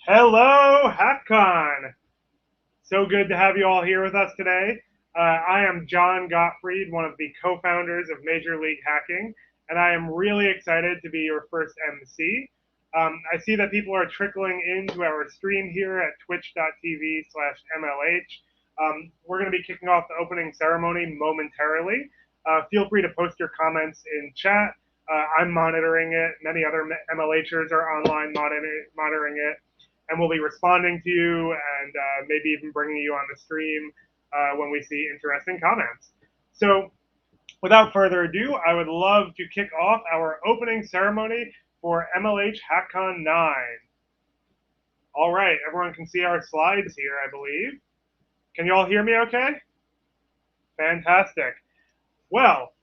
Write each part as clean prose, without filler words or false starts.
Hello, Hackcon! So good to have you all here with us today. I am John Gottfried, one of the co-founders of Major League Hacking, and I am really excited to be your first MC. I see that people are trickling into our stream here at twitch.tv/MLH. We're going to be kicking off the opening ceremony momentarily. Feel free to post your comments in chat. I'm monitoring it. Many other MLHers are online monitoring it, and we'll be responding to you and maybe even bringing you on the stream when we see interesting comments. So without further ado, I would love to kick off our opening ceremony for MLH Hackcon IX. All right, everyone can see our slides here, I believe. Can you all hear me okay? Fantastic. Well,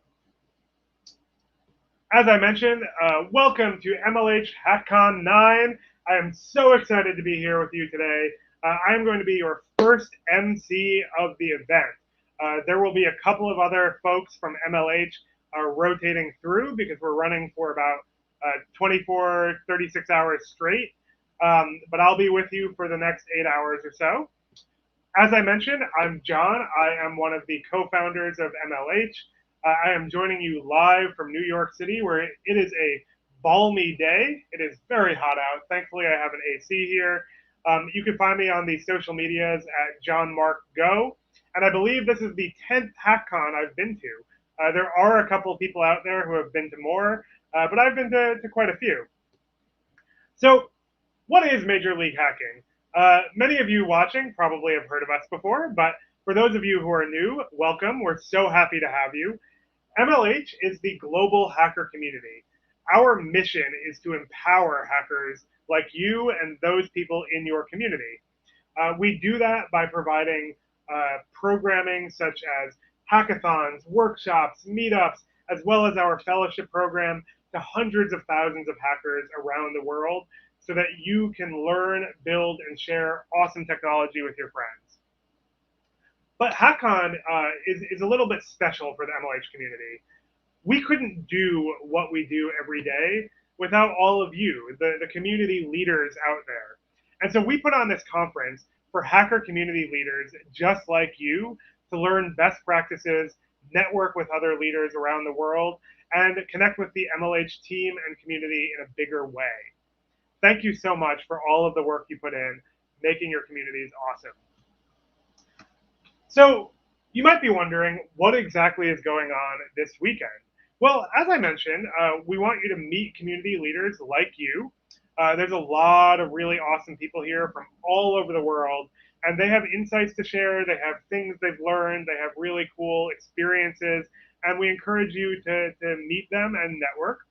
as I mentioned, welcome to MLH Hackcon IX. I am so excited to be here with you today. I am going to be your first MC of the event. There will be a couple of other folks from MLH rotating through because we're running for about 24, 36 hours straight. But I'll be with you for the next 8 hours or so. As I mentioned, I'm John. I am one of the co-founders of MLH. I am joining you live from New York City, where it is a balmy day. It is very hot out. Thankfully, I have an AC here. You can find me on the social medias at John Mark Go, and I believe this is the 10th Hackcon I've been to. There are a couple of people out there who have been to more, but I've been to quite a few. So, what is Major League Hacking? Many of you watching probably have heard of us before, but for those of you who are new, welcome. We're so happy to have you. MLH is the global hacker community. Our mission is to empower hackers like you and those people in your community. We do that by providing programming such as hackathons, workshops, meetups, as well as our fellowship program to hundreds of thousands of hackers around the world so that you can learn, build, and share awesome technology with your friends. But Hackcon is a little bit special for the MLH community. We couldn't do what we do every day without all of you, the community leaders out there. And so we put on this conference for hacker community leaders just like you to learn best practices, network with other leaders around the world, and connect with the MLH team and community in a bigger way. Thank you so much for all of the work you put in making your communities awesome. So you might be wondering what exactly is going on this weekend. Well, as I mentioned, we want you to meet community leaders like you. There's a lot of really awesome people here from all over the world, and they have insights to share. They have things they've learned. They have really cool experiences, and we encourage you to meet them and network.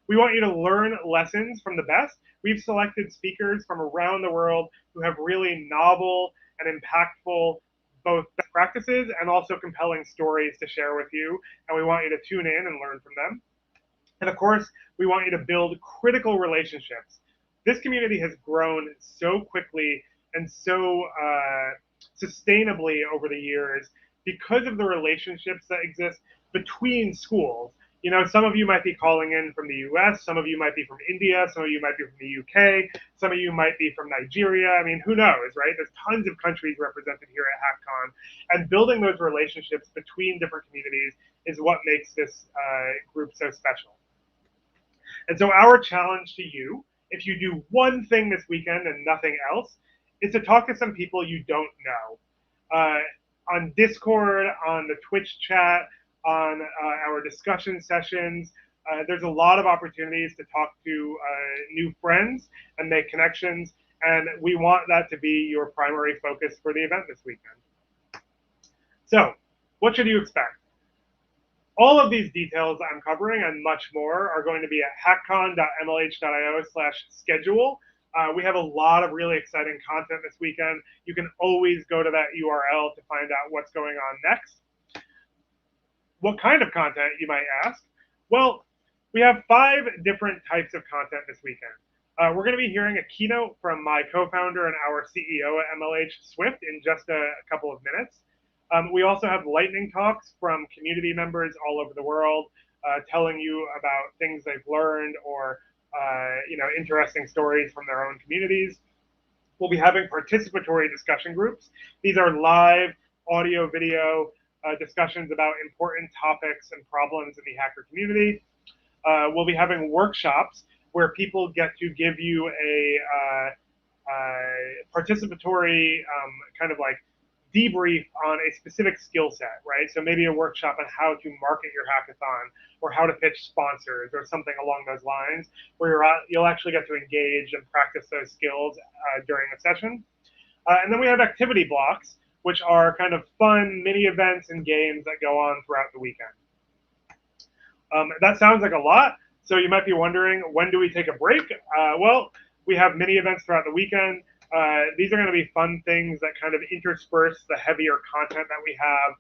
We want you to learn lessons from the best. We've selected speakers from around the world who have really novel and impactful both best practices and also compelling stories to share with you, and we want you to tune in and learn from them. And of course, we want you to build critical relationships. This community has grown so quickly and so sustainably over the years because of the relationships that exist between schools. You know, some of you might be calling in from the US, some of you might be from India, some of you might be from the UK, some of you might be from Nigeria. I mean, who knows, right? There's tons of countries represented here at Hackcon, and building those relationships between different communities is what makes this group so special. And so our challenge to you, if you do one thing this weekend and nothing else, is to talk to some people you don't know. On Discord, on the Twitch chat, on our discussion sessions. There's a lot of opportunities to talk to new friends and make connections, and we want that to be your primary focus for the event this weekend. So, what should you expect? All of these details I'm covering and much more are going to be at hackcon.mlh.io/schedule. We have a lot of really exciting content this weekend. You can always go to that URL to find out what's going on next. What kind of content, you might ask? Well, we have 5 different types of content this weekend. We're going to be hearing a keynote from my co-founder and our CEO at MLH, Swift, in just a couple of minutes. We also have lightning talks from community members all over the world, telling you about things they've learned or interesting stories from their own communities. We'll be having participatory discussion groups. These are live audio, video, discussions about important topics and problems in the hacker community. We'll be having workshops where people get to give you a participatory kind of like debrief on a specific skill set, right? So maybe a workshop on how to market your hackathon or how to pitch sponsors or something along those lines, where you'll actually get to engage and practice those skills during the session. And then we have activity blocks, which are kind of fun mini events and games that go on throughout the weekend. That sounds like a lot, so you might be wondering, when do we take a break? Well, we have mini events throughout the weekend. These are going to be fun things that kind of intersperse the heavier content that we have.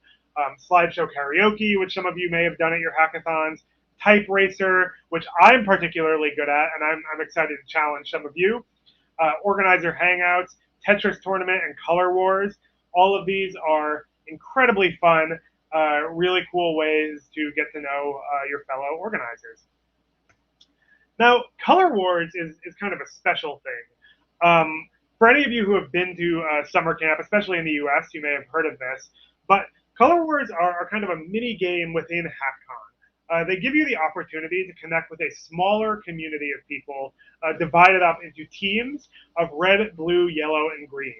Slideshow karaoke, which some of you may have done at your hackathons. Type Racer, which I'm particularly good at, and I'm excited to challenge some of you. Organizer hangouts, Tetris tournament, and Color Wars. All of these are incredibly fun, really cool ways to get to know your fellow organizers. Now, Color Wars is kind of a special thing. For any of you who have been to summer camp, especially in the US, you may have heard of this, but Color Wars are kind of a mini game within Hackcon. they give you the opportunity to connect with a smaller community of people divided up into teams of red, blue, yellow, and green.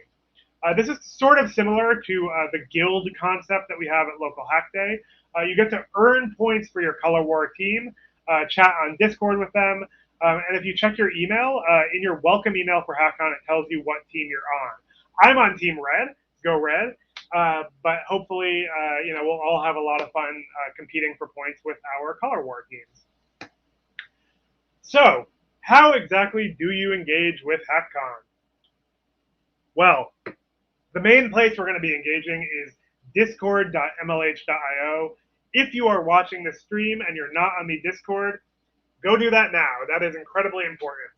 This is sort of similar to the guild concept that we have at Local Hack Day. You get to earn points for your Color War team, chat on Discord with them, and if you check your email, in your welcome email for Hackcon, it tells you what team you're on. I'm on Team Red, go Red, but hopefully, we'll all have a lot of fun competing for points with our Color War teams. So, how exactly do you engage with Hackcon? Well, the main place we're going to be engaging is discord.mlh.io. If you are watching this stream and you're not on the Discord, go do that now. That is incredibly important.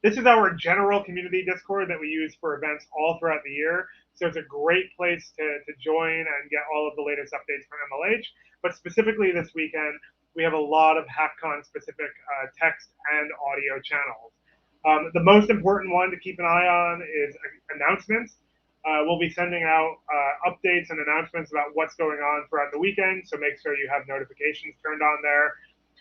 This is our general community Discord that we use for events all throughout the year. So it's a great place to join and get all of the latest updates from MLH. But specifically this weekend, we have a lot of Hackcon specific text and audio channels. The most important one to keep an eye on is announcements. We'll be sending out updates and announcements about what's going on throughout the weekend, so make sure you have notifications turned on there.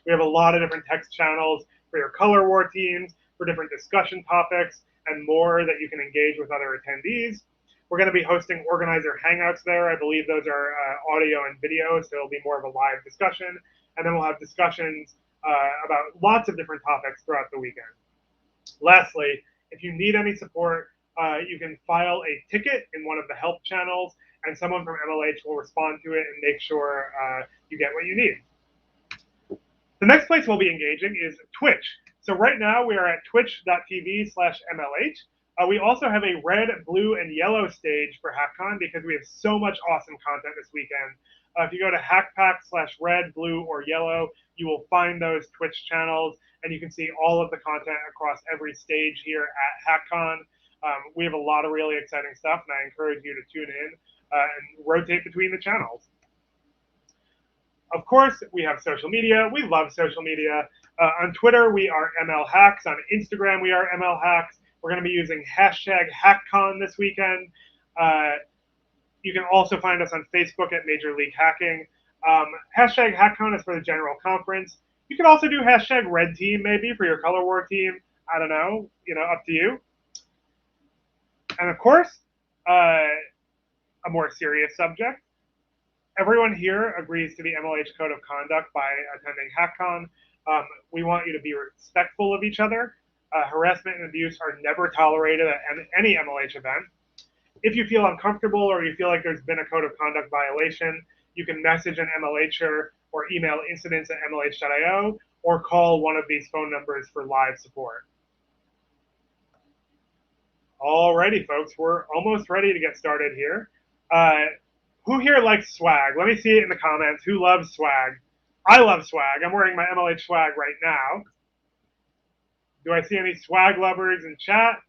We have a lot of different text channels for your Color War teams, for different discussion topics, and more that you can engage with other attendees. We're going to be hosting organizer hangouts there. I believe those are audio and video, so it'll be more of a live discussion. And then we'll have discussions about lots of different topics throughout the weekend. Lastly, if you need any support, you can file a ticket in one of the help channels, and someone from MLH will respond to it and make sure you get what you need. The next place we'll be engaging is Twitch. So right now we are at twitch.tv/MLH. We also have a red, blue, and yellow stage for Hackcon because we have so much awesome content this weekend. If you go to hackpack/red, blue, or yellow, you will find those Twitch channels, and you can see all of the content across every stage here at Hackcon. We have a lot of really exciting stuff, and I encourage you to tune in and rotate between the channels. Of course, we have social media. We love social media. On Twitter, we are ML Hacks. On Instagram, we are ML Hacks. We're going to be using hashtag Hackcon this weekend. You can also find us on Facebook at Major League Hacking. Hashtag Hackcon is for the general conference. You can also do hashtag Red Team maybe for your Color War team. I don't know, up to you. And of course, a more serious subject. Everyone here agrees to the MLH Code of Conduct by attending Hackcon. We want you to be respectful of each other. Harassment and abuse are never tolerated at any MLH event. If you feel uncomfortable or you feel like there's been a Code of Conduct violation, you can message an MLHer or email incidents@mlh.io or call one of these phone numbers for live support. Alrighty, folks, we're almost ready to get started here. Who here likes swag? Let me see it in the comments. Who loves swag? I love swag. I'm wearing my MLH swag right now. Do I see any swag lovers in chat?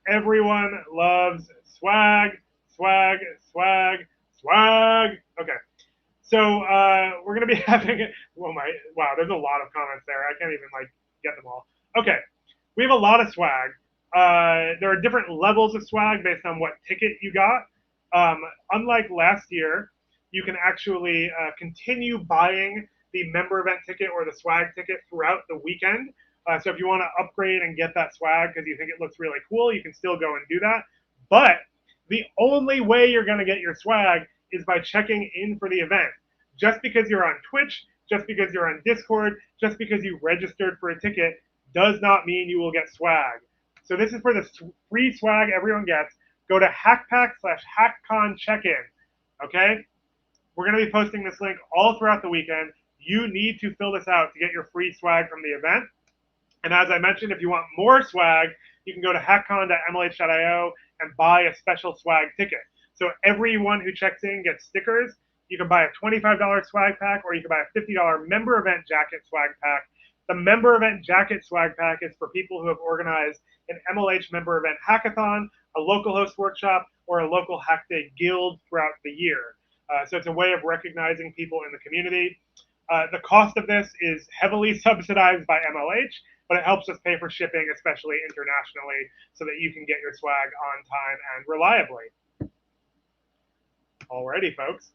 Everyone loves swag, swag, swag, swag. Okay. So we're going to be having, wow, there's a lot of comments there. I can't even get them all. Okay. We have a lot of swag. There are different levels of swag based on what ticket you got. Unlike last year, you can actually continue buying the member event ticket or the swag ticket throughout the weekend. So if you want to upgrade and get that swag because you think it looks really cool, you can still go and do that. But the only way you're going to get your swag is by checking in for the event. Just because you're on Twitch, just because you're on Discord, just because you registered for a ticket does not mean you will get swag. So this is for the free swag everyone gets. Go to hackpack/hackcon check-in, okay? We're going to be posting this link all throughout the weekend. You need to fill this out to get your free swag from the event. And as I mentioned, if you want more swag, you can go to hackcon.mlh.io and buy a special swag ticket. So everyone who checks in gets stickers. You can buy a $25 swag pack, or you can buy a $50 member event jacket swag pack. The member event jacket swag pack is for people who have organized an MLH member event hackathon, a local host workshop, or a local Hack Day guild throughout the year. So it's a way of recognizing people in the community. The cost of this is heavily subsidized by MLH, but it helps us pay for shipping, especially internationally, so that you can get your swag on time and reliably. Alrighty, folks.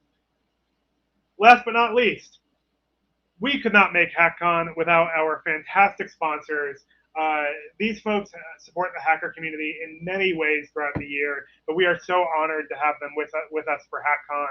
Last but not least, we could not make Hackcon without our fantastic sponsors. Uh, these folks support the hacker community in many ways throughout the year, but we are so honored to have them with us for Hackcon.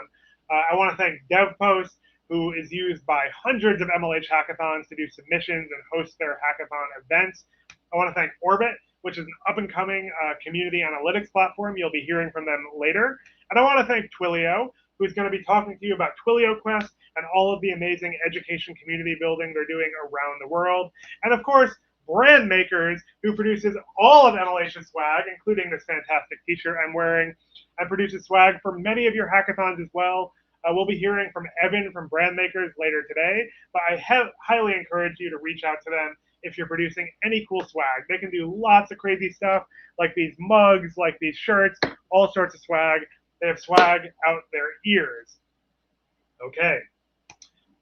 I want to thank DevPost, who is used by hundreds of MLH hackathons to do submissions and host their hackathon events. I want to thank Orbit, which is an up-and-coming community analytics platform. You'll be hearing from them later. And I want to thank Twilio, who's going to be talking to you about Twilio Quest and all of the amazing education community building they're doing around the world. And of course, Brand Makers, who produces all of MLH's swag, including this fantastic t-shirt I'm wearing, and produces swag for many of your hackathons as well. We'll be hearing from Evan from Brand Makers later today, but I highly encourage you to reach out to them if you're producing any cool swag. They can do lots of crazy stuff, like these mugs, like these shirts, all sorts of swag. They have swag out their ears. Okay,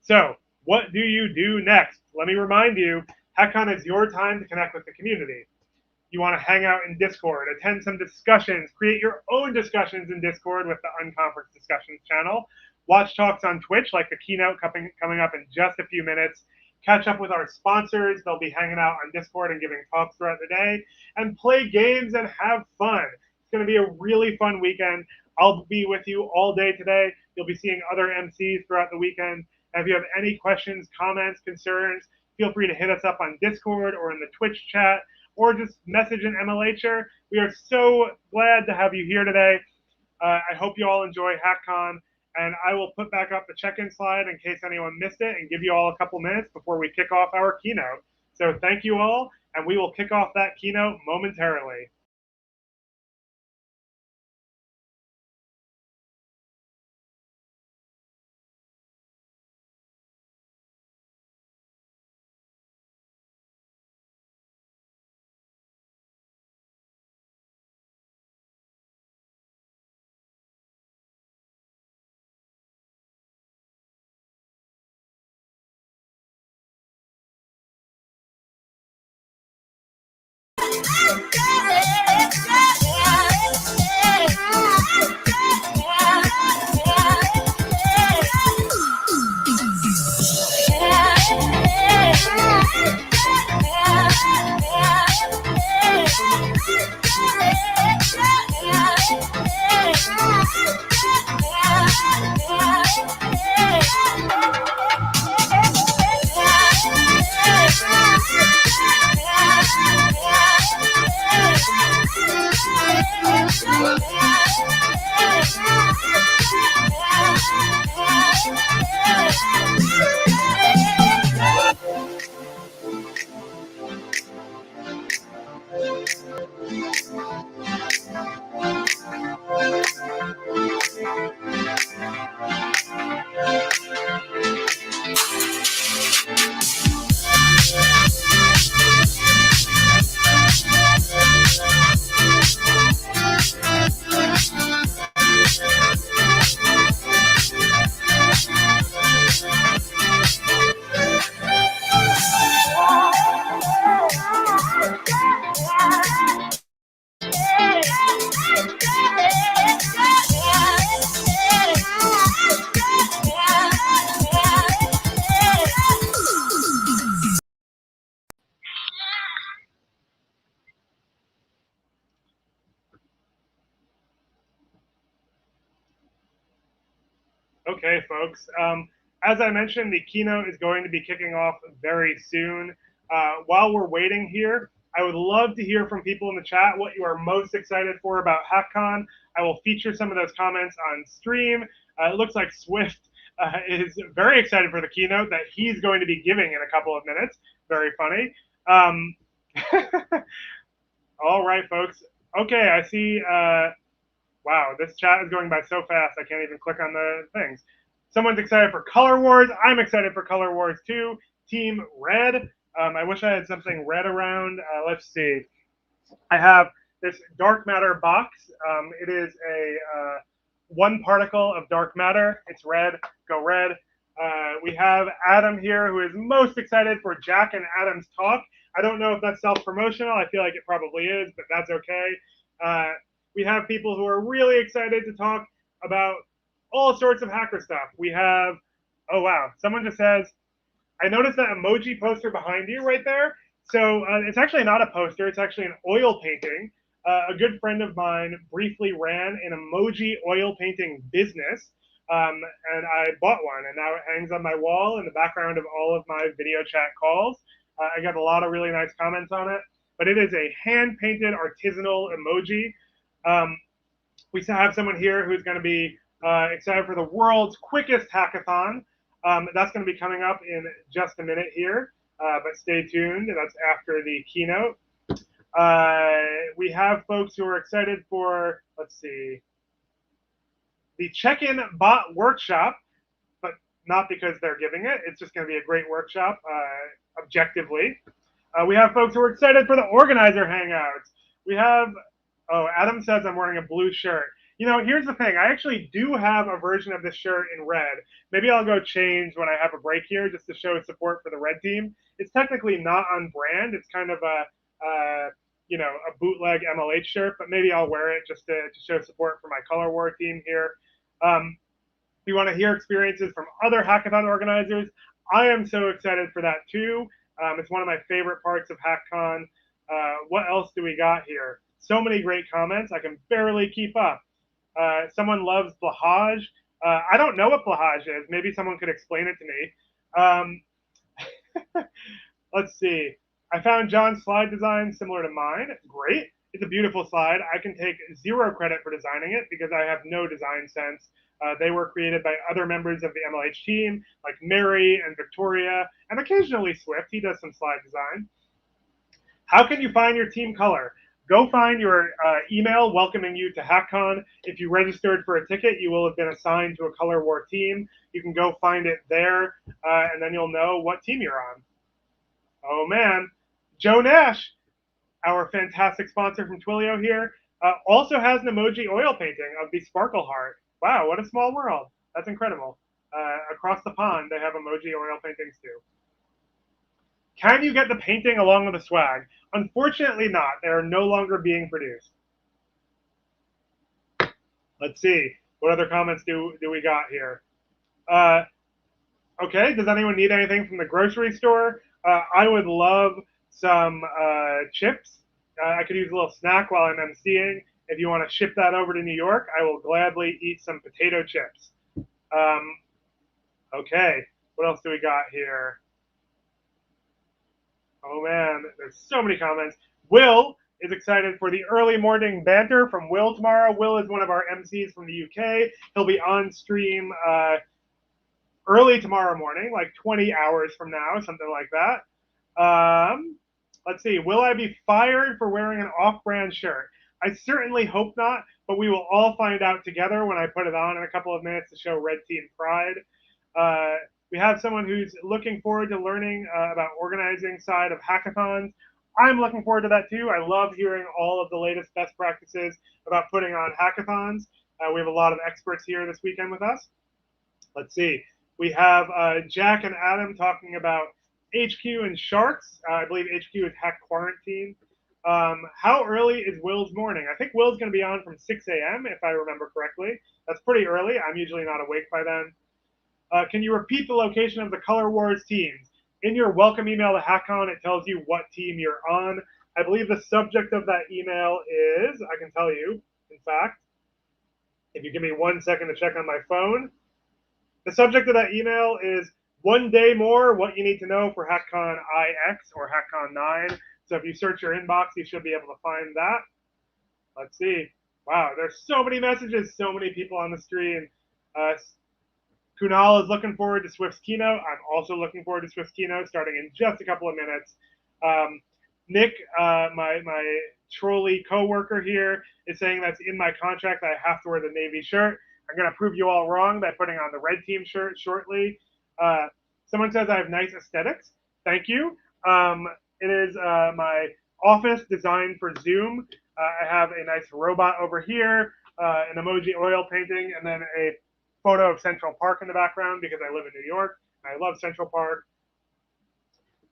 so what do you do next? Let me remind you, Hackcon is your time to connect with the community. You want to hang out in Discord, attend some discussions, create your own discussions in Discord with the Unconference Discussions channel, watch talks on Twitch like the Keynote coming up in just a few minutes, catch up with our sponsors. They'll be hanging out on Discord and giving talks throughout the day, and play games and have fun. It's going to be a really fun weekend. I'll be with you all day today. You'll be seeing other MCs throughout the weekend. And if you have any questions, comments, concerns, feel free to hit us up on Discord or in the Twitch chat, or just message an MLHer. We are so glad to have you here today. I hope you all enjoy Hackcon, and I will put back up the check-in slide in case anyone missed it and give you all a couple minutes before we kick off our keynote. So thank you all, and we will kick off that keynote momentarily. Okay, folks. As I mentioned, the keynote is going to be kicking off very soon. While we're waiting here, I would love to hear from people in the chat what you are most excited for about Hackcon. I will feature some of those comments on stream. It looks like Swift is very excited for the keynote that he's going to be giving in a couple of minutes. Very funny. All right, folks. Okay, I see. Wow, this chat is going by so fast, I can't even click on the things. Someone's excited for Color Wars. I'm excited for Color Wars too. Team Red. I wish I had something red around. Let's see. I have this dark matter box. It is a one particle of dark matter. It's red. Go red. We have Adam here, who is most excited for Jack and Adam's talk. I don't know if that's self-promotional. I feel like it probably is, but that's okay. We have people who are really excited to talk about all sorts of hacker stuff. We have, oh wow, someone just says, I noticed that emoji poster behind you right there. So it's actually not a poster, it's actually an oil painting. A good friend of mine briefly ran an emoji oil painting business, and I bought one, and now it hangs on my wall in the background of all of my video chat calls. I got a lot of really nice comments on it, but it is a hand painted artisanal emoji. Um, we have someone here who's going to be excited for the world's quickest hackathon. That's going to be coming up in just a minute here, but stay tuned. That's after the keynote. We have folks who are excited for, let's see, the check-in bot workshop, but not because they're giving it. It's just going to be a great workshop, objectively. We have folks who are excited for the organizer hangouts. We have, oh, Adam says I'm wearing a blue shirt. You know, here's the thing. I actually do have a version of this shirt in red. Maybe I'll go change when I have a break here just to show support for the red team. It's technically not on brand. It's kind of a you know, a bootleg MLH shirt, but maybe I'll wear it just to show support for my color war team here. If you want to hear experiences from other hackathon organizers, I am so excited for that too. It's one of my favorite parts of Hackcon. What else do we got here? So many great comments. I can barely keep up. Someone loves Blahage. I don't know what Blahage is. Maybe someone could explain it to me. Let's see. I found John's slide design similar to mine. Great. It's a beautiful slide. I can take 0 credit for designing it because I have no design sense. They were created by other members of the MLH team, like Mary and Victoria, and occasionally Swift. He does some slide design. How can you find your team color? Go find your email welcoming you to Hackcon. If you registered for a ticket, you will have been assigned to a color war team. You can go find it there, and then you'll know what team you're on. Oh man, Joe Nash, our fantastic sponsor from Twilio here, also has an emoji oil painting of the Sparkle Heart. Wow, what a small world. That's incredible. Across the pond, they have emoji oil paintings too. Can you get the painting along with the swag? Unfortunately not. They are no longer being produced. Let's see. What other comments do we got here? Okay, does anyone need anything from the grocery store? I would love some chips. I could use a little snack while I'm emceeing. If you want to ship that over to New York, I will gladly eat some potato chips. Okay, what else do we got here? Oh man, there's so many comments. Will is excited for the early morning banter from Will tomorrow. Will is one of our MCs from the UK. He'll be on stream early tomorrow morning, like 20 hours from now, something like that. Let's see. Will I be fired for wearing an off-brand shirt? I certainly hope not, but we will all find out together when I put it on in a couple of minutes to show Red Team pride. We have someone who's looking forward to learning about organizing side of hackathons. I'm looking forward to that too. I love hearing all of the latest best practices about putting on hackathons. We have a lot of experts here this weekend with us. Let's see. We have Jack and Adam talking about HQ and Sharks. I believe HQ is Hack Quarantine. How early is Will's morning? I think Will's going to be on from 6 a.m., if I remember correctly. That's pretty early. I'm usually not awake by then. Can you repeat the location of the Color Wars teams? In your welcome email to HackCon, it tells you what team you're on. I believe the subject of that email is, I can tell you, in fact, if you give me 1 second to check on my phone. The subject of that email is one day more, what you need to know for Hackcon IX or Hackcon 9. So if you search your inbox, you should be able to find that. Let's see. Wow, there's so many messages, so many people on the stream. Kunal is looking forward to Swift's keynote. I'm also looking forward to Swift's keynote starting in just a couple of minutes. Nick, my trolley coworker here, is saying that's in my contract that I have to wear the Navy shirt. I'm going to prove you all wrong by putting on the red team shirt shortly. Someone says I have nice aesthetics. Thank you. It is my office designed for Zoom. I have a nice robot over here, an emoji oil painting, and then a photo of Central Park in the background because I live in New York. I love Central Park.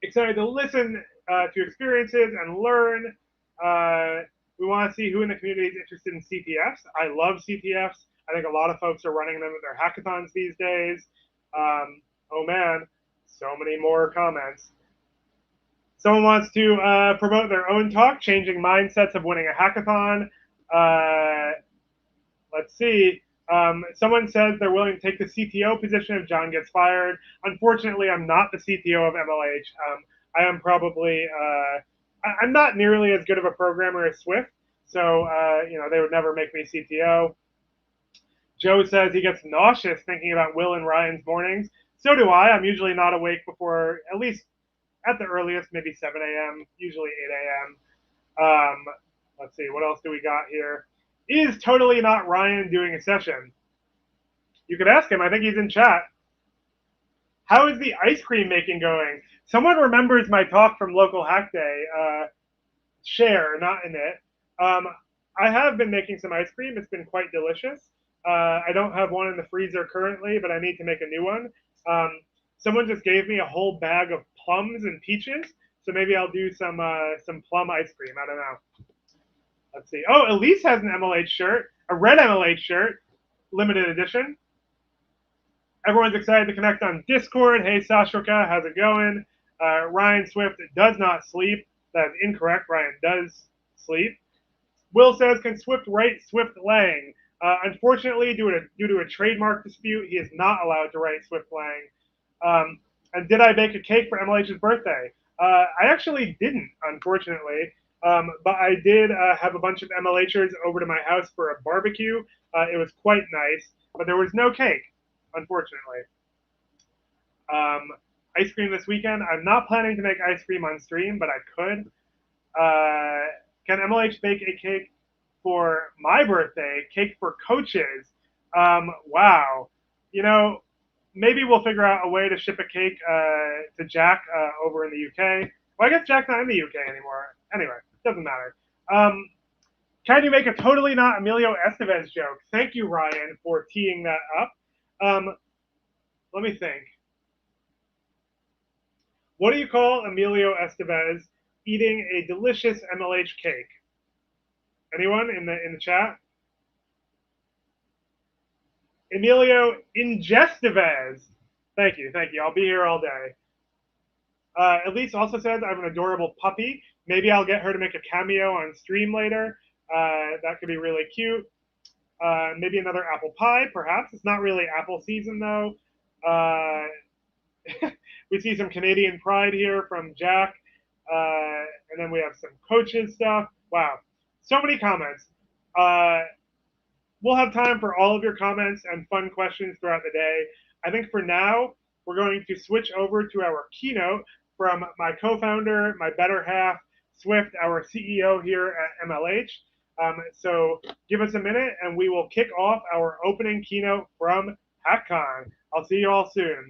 Excited to listen to experiences and learn. We want to see who in the community is interested in CTFs. I love CTFs. I think a lot of folks are running them at their hackathons these days. Oh man, so many more comments. Someone wants to promote their own talk, changing mindsets of winning a hackathon. Let's see. Someone says they're willing to take the CTO position if John gets fired. Unfortunately, I'm not the CTO of MLH. I am probably, I'm not nearly as good of a programmer as Swift, so they would never make me CTO. Joe says he gets nauseous thinking about Will and Ryan's mornings. So do I. I'm usually not awake before, at least at the earliest, maybe 7 a.m., usually 8 a.m. Let's see, what else do we got here? Is totally not Ryan doing a session? You could ask him. I think he's in chat. How is the ice cream making going? Someone remembers my talk from Local Hack Day. Share, not in it. I have been making some ice cream. It's been quite delicious. I don't have one in the freezer currently, but I need to make a new one. Someone just gave me a whole bag of plums and peaches, so maybe I'll do some plum ice cream. I don't know. Let's see. Oh, Elise has an MLH shirt, a red MLH shirt, limited edition. Everyone's excited to connect on Discord. Hey, Sashoka, how's it going? Ryan Swift does not sleep. That's incorrect. Ryan does sleep. Will says, can Swift write Swift Lang? Unfortunately, due to a trademark dispute, he is not allowed to write Swift Lang. And did I bake a cake for MLH's birthday? I actually didn't, unfortunately. But I did have a bunch of MLHers over to my house for a barbecue. It was quite nice, but there was no cake, unfortunately. Ice cream this weekend. I'm not planning to make ice cream on stream, but I could. Can MLH bake a cake for my birthday? Cake for coaches? Wow. Maybe we'll figure out a way to ship a cake to Jack over in the UK. Well, I guess Jack's not in the UK anymore. Anyway, doesn't matter. Can you make a totally not Emilio Estevez joke? Thank you, Ryan, for teeing that up. Let me think. What do you call Emilio Estevez eating a delicious MLH cake? Anyone in the chat? Emilio Ingestevez. Thank you. I'll be here all day. Elise also says I have an adorable puppy. Maybe I'll get her to make a cameo on stream later. That could be really cute. Maybe another apple pie, perhaps. It's not really apple season, though. We see some Canadian pride here from Jack. And then we have some coaches stuff. Wow. So many comments. We'll have time for all of your comments and fun questions throughout the day. I think for now, we're going to switch over to our keynote from my co-founder, my better half, Swift, our CEO here at MLH. So give us a minute and we will kick off our opening keynote from Hackcon. I'll see you all soon.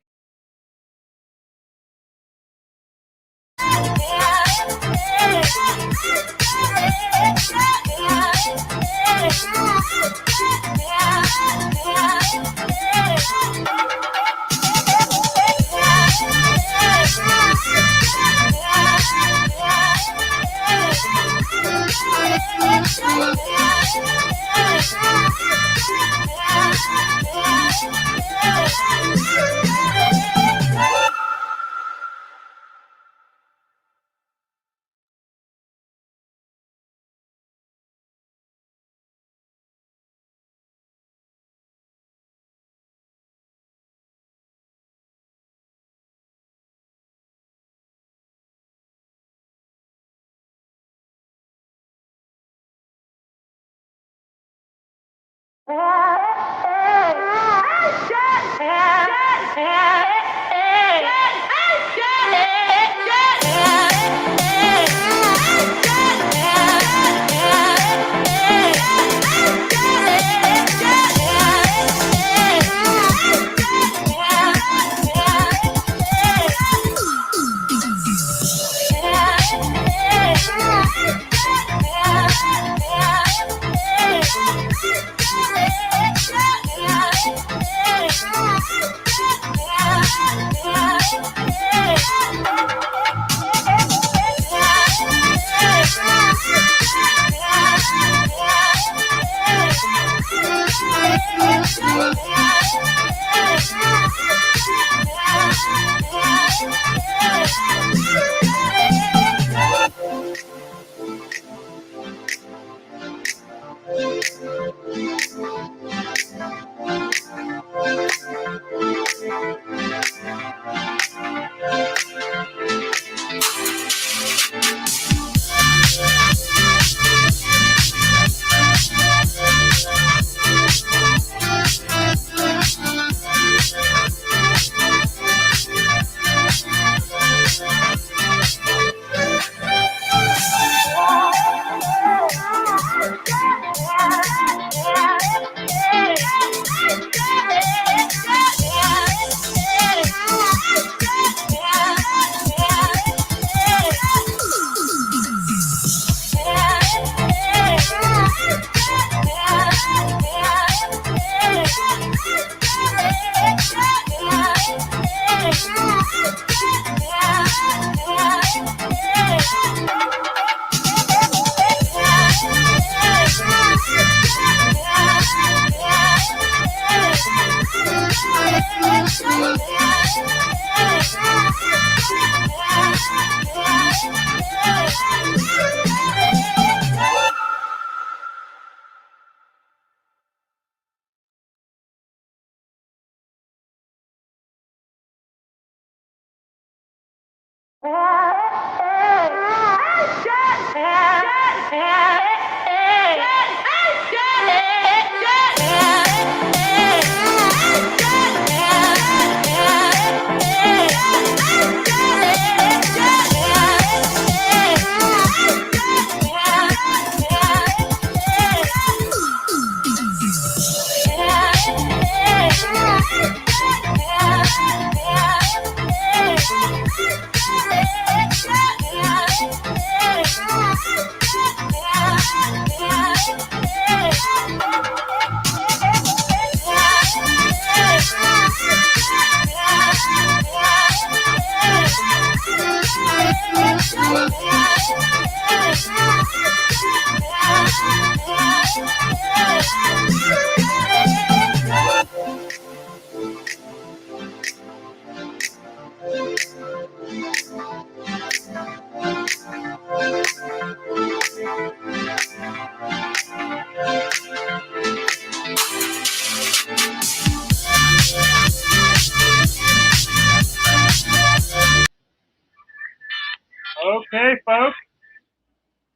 Okay, folks,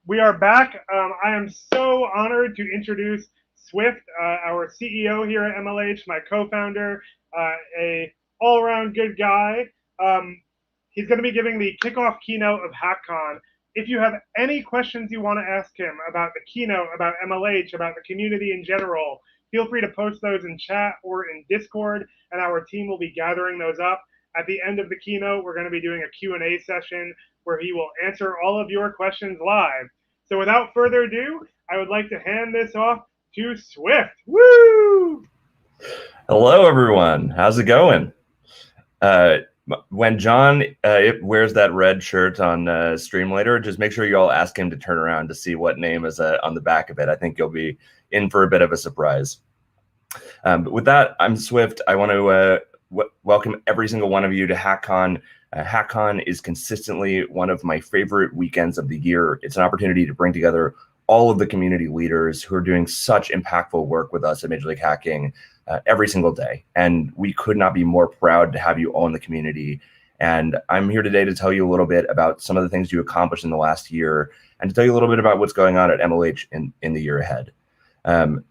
we are back. I am so honored to introduce Swift, our CEO here at MLH, my co-founder, a all-around good guy. He's going to be giving the kickoff keynote of Hackcon. If you have any questions you want to ask him about the keynote, about MLH, about the community in general, feel free to post those in chat or in Discord, and our team will be gathering those up. At the end of the keynote, we're going to be doing a Q&A session where he will answer all of your questions live. So without further ado, I would like to hand this off to Swift. Woo! Hello, everyone. How's it going? When John wears that red shirt on stream later, just make sure you all ask him to turn around to see what name is on the back of it. I think you'll be in for a bit of a surprise. But with that, I'm Swift. I want to welcome every single one of you to Hackcon. Hackcon is consistently one of my favorite weekends of the year. It's an opportunity to bring together all of the community leaders who are doing such impactful work with us at Major League Hacking every single day. And we could not be more proud to have you all in the community. And I'm here today to tell you a little bit about some of the things you accomplished in the last year and to tell you a little bit about what's going on at MLH in the year ahead.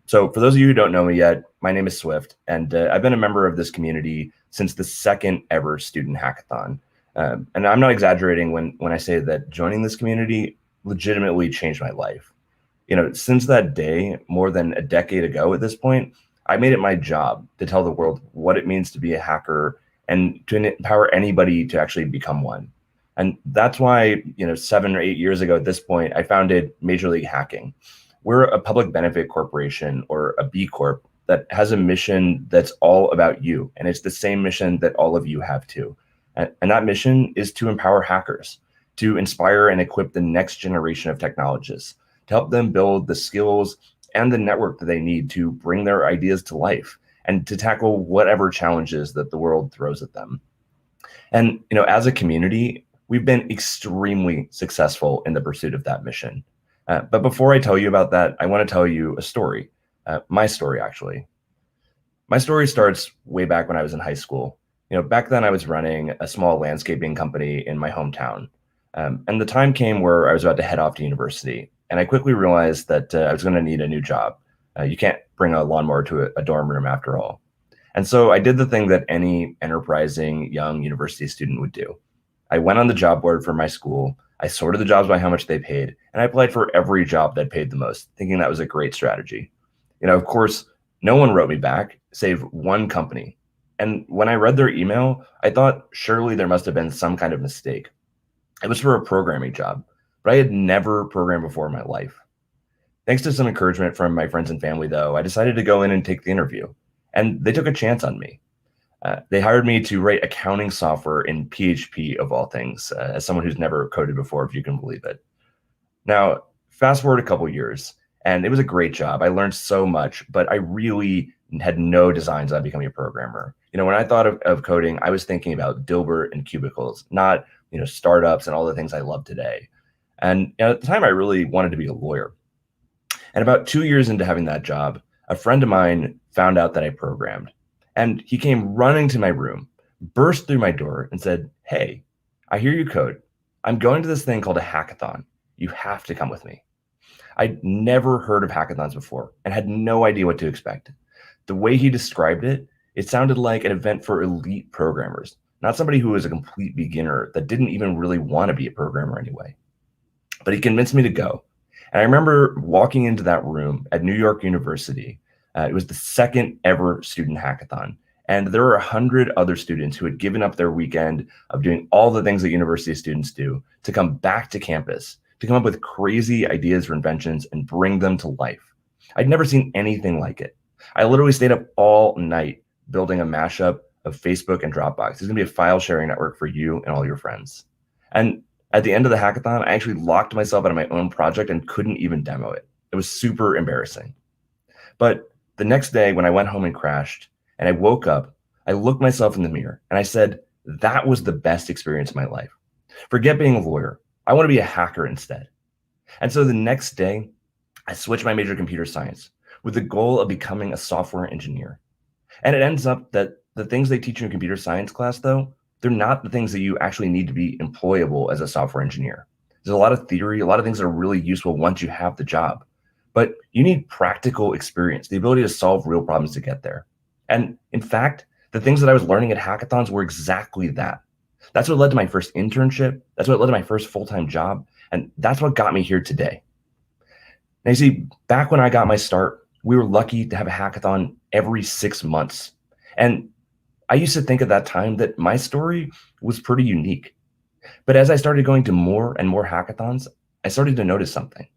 So for those of you who don't know me yet, my name is Swift, and I've been a member of this community since the second ever student hackathon. And I'm not exaggerating when I say that joining this community legitimately changed my life. You know, since that day, more than a decade ago at this point, I made it my job to tell the world what it means to be a hacker and to empower anybody to actually become one. And that's why, 7 or 8 years ago at this point, I founded Major League Hacking. We're a public benefit corporation, or a B Corp, that has a mission that's all about you. And it's the same mission that all of you have too. And that mission is to empower hackers, to inspire and equip the next generation of technologists, to help them build the skills and the network that they need to bring their ideas to life and to tackle whatever challenges that the world throws at them. And, as a community, we've been extremely successful in the pursuit of that mission. But before I tell you about that, I want to tell you a story, my story, actually. My story starts way back when I was in high school. Back then I was running a small landscaping company in my hometown. And the time came where I was about to head off to university. And I quickly realized that I was going to need a new job. You can't bring a lawnmower to a dorm room after all. And so I did the thing that any enterprising young university student would do. I went on the job board for my school. I sorted the jobs by how much they paid, and I applied for every job that paid the most, thinking that was a great strategy. Of course, no one wrote me back, save one company. And when I read their email, I thought surely there must have been some kind of mistake. It was for a programming job, but I had never programmed before in my life. Thanks to some encouragement from my friends and family, though, I decided to go in and take the interview, and they took a chance on me. They hired me to write accounting software in PHP, of all things, as someone who's never coded before, if you can believe it. Now, fast forward a couple years, and it was a great job. I learned so much, but I really had no designs on becoming a programmer. When I thought of coding, I was thinking about Dilbert and cubicles, not startups and all the things I love today. And at the time, I really wanted to be a lawyer. And about 2 years into having that job, a friend of mine found out that I programmed. And he came running to my room, burst through my door, and said, "Hey, I hear you code. I'm going to this thing called a hackathon. You have to come with me." I'd never heard of hackathons before and had no idea what to expect. The way he described it, it sounded like an event for elite programmers, not somebody who was a complete beginner that didn't even really want to be a programmer anyway. But he convinced me to go. And I remember walking into that room at New York University. It was the second ever student hackathon. And there were 100 other students who had given up their weekend of doing all the things that university students do to come back to campus, to come up with crazy ideas or inventions and bring them to life. I'd never seen anything like it. I literally stayed up all night building a mashup of Facebook and Dropbox. It's going to be a file sharing network for you and all your friends. And at the end of the hackathon, I actually locked myself out of my own project and couldn't even demo it. It was super embarrassing. But the next day when I went home and crashed and I woke up, I looked myself in the mirror and I said, that was the best experience of my life. Forget being a lawyer. I want to be a hacker instead. And so the next day, I switched my major to computer science with the goal of becoming a software engineer. And it ends up that the things they teach you in computer science class, though, they're not the things that you actually need to be employable as a software engineer. There's a lot of theory, a lot of things that are really useful once you have the job. But you need practical experience, the ability to solve real problems to get there. And in fact, the things that I was learning at hackathons were exactly that. That's what led to my first internship. That's what led to my first full-time job. And that's what got me here today. Now, you see, back when I got my start, we were lucky to have a hackathon every 6 months. And I used to think at that time that my story was pretty unique. But as I started going to more and more hackathons, I started to notice something.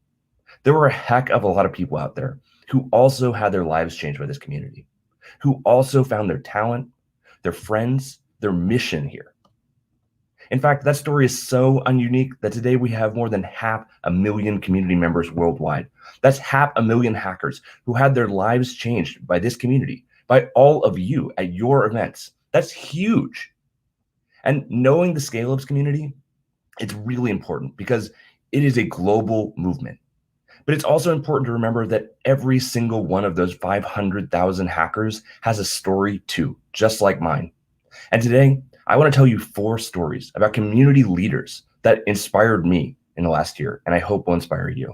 There were a heck of a lot of people out there who also had their lives changed by this community, who also found their talent, their friends, their mission here. In fact, that story is so ununique that today we have more than 500,000 community members worldwide. That's 500,000 hackers who had their lives changed by this community, by all of you at your events. That's huge. And knowing the scale of this community, it's really important because it is a global movement. But it's also important to remember that every single one of those 500,000 hackers has a story too, just like mine. And today, I want to tell you 4 stories about community leaders that inspired me in the last year, and I hope will inspire you.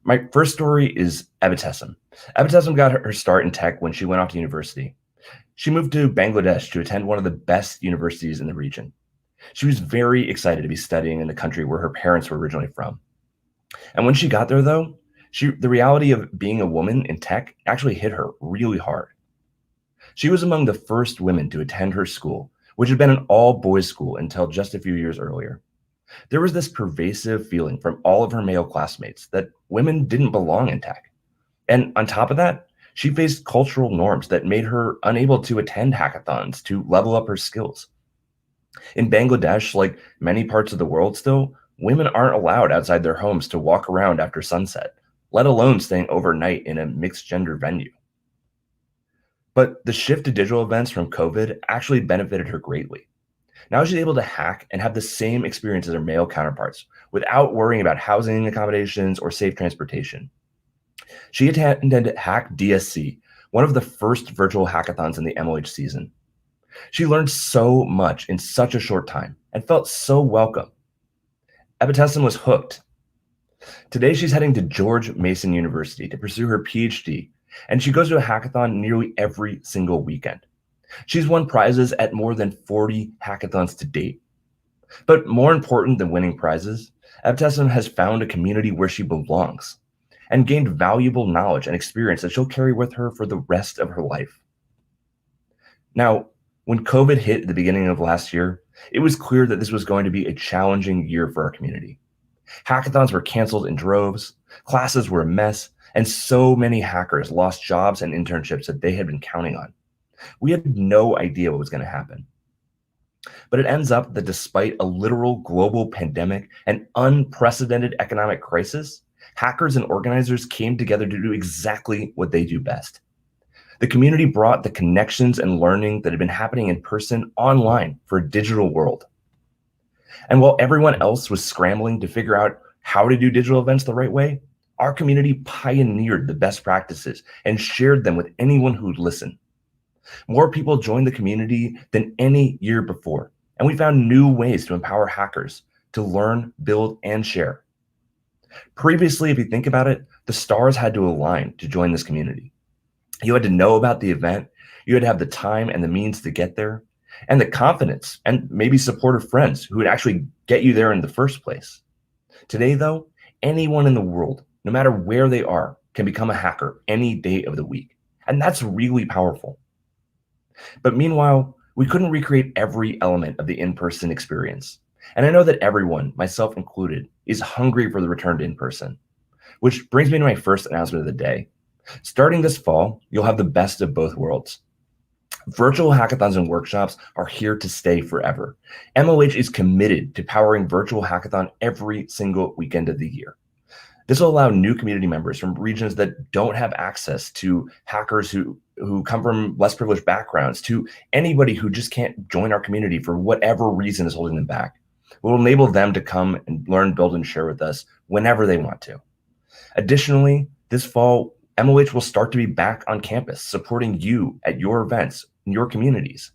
My first story is Ebitessem. Ebitessem got her start in tech when she went off to university. She moved to Bangladesh to attend one of the best universities in the region. She was very excited to be studying in the country where her parents were originally from. And when she got there, though, the reality of being a woman in tech actually hit her really hard. She was among the first women to attend her school, which had been an all-boys school until just a few years earlier. There was this pervasive feeling from all of her male classmates that women didn't belong in tech. And on top of that, she faced cultural norms that made her unable to attend hackathons to level up her skills. In Bangladesh, like many parts of the world still, women aren't allowed outside their homes to walk around after sunset, let alone staying overnight in a mixed gender venue. But the shift to digital events from COVID actually benefited her greatly. Now she's able to hack and have the same experience as her male counterparts without worrying about housing accommodations or safe transportation. She attended Hack DSC, one of the first virtual hackathons in the MLH season. She learned so much in such a short time and felt so welcome. Ebitessin was hooked. Today, she's heading to George Mason University to pursue her PhD, and she goes to a hackathon nearly every single weekend. She's won prizes at more than 40 hackathons to date. But more important than winning prizes, Ebitessin has found a community where she belongs and gained valuable knowledge and experience that she'll carry with her for the rest of her life. Now, when COVID hit at the beginning of last year, it was clear that this was going to be a challenging year for our community. Hackathons were canceled in droves, classes were a mess, and so many hackers lost jobs and internships that they had been counting on. We had no idea what was going to happen. But it ends up that despite a literal global pandemic and unprecedented economic crisis, hackers and organizers came together to do exactly what they do best. The community brought the connections and learning that had been happening in person online for a digital world. And while everyone else was scrambling to figure out how to do digital events the right way, our community pioneered the best practices and shared them with anyone who'd listen. More people joined the community than any year before, and we found new ways to empower hackers to learn, build, and share. Previously, if you think about it, the stars had to align to join this community. You had to know about the event, you had to have the time and the means to get there, and the confidence and maybe supportive friends who would actually get you there in the first place. Today, though, anyone in the world, no matter where they are, can become a hacker any day of the week. And that's really powerful. But meanwhile, we couldn't recreate every element of the in-person experience. And I know that everyone, myself included, is hungry for the return to in-person. Which brings me to my first announcement of the day. Starting this fall, you'll have the best of both worlds. Virtual hackathons and workshops are here to stay forever. MLH is committed to powering virtual hackathon every single weekend of the year. This will allow new community members from regions that don't have access to hackers who come from less privileged backgrounds, to anybody who just can't join our community for whatever reason is holding them back. We'll enable them to come and learn, build, and share with us whenever they want to. Additionally, this fall, MLH will start to be back on campus, supporting you at your events in your communities.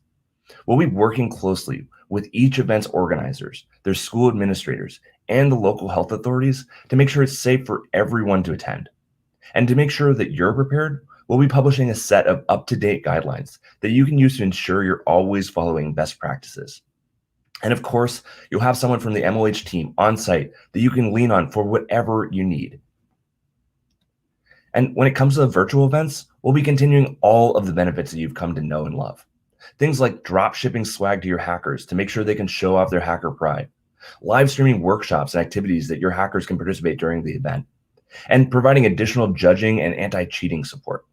We'll be working closely with each event's organizers, their school administrators, and the local health authorities to make sure it's safe for everyone to attend. And to make sure that you're prepared, we'll be publishing a set of up-to-date guidelines that you can use to ensure you're always following best practices. And of course, you'll have someone from the MLH team on site that you can lean on for whatever you need. And when it comes to the virtual events, we'll be continuing all of the benefits that you've come to know and love. Things like drop shipping swag to your hackers to make sure they can show off their hacker pride, live streaming workshops and activities that your hackers can participate during the event, and providing additional judging and anti-cheating support.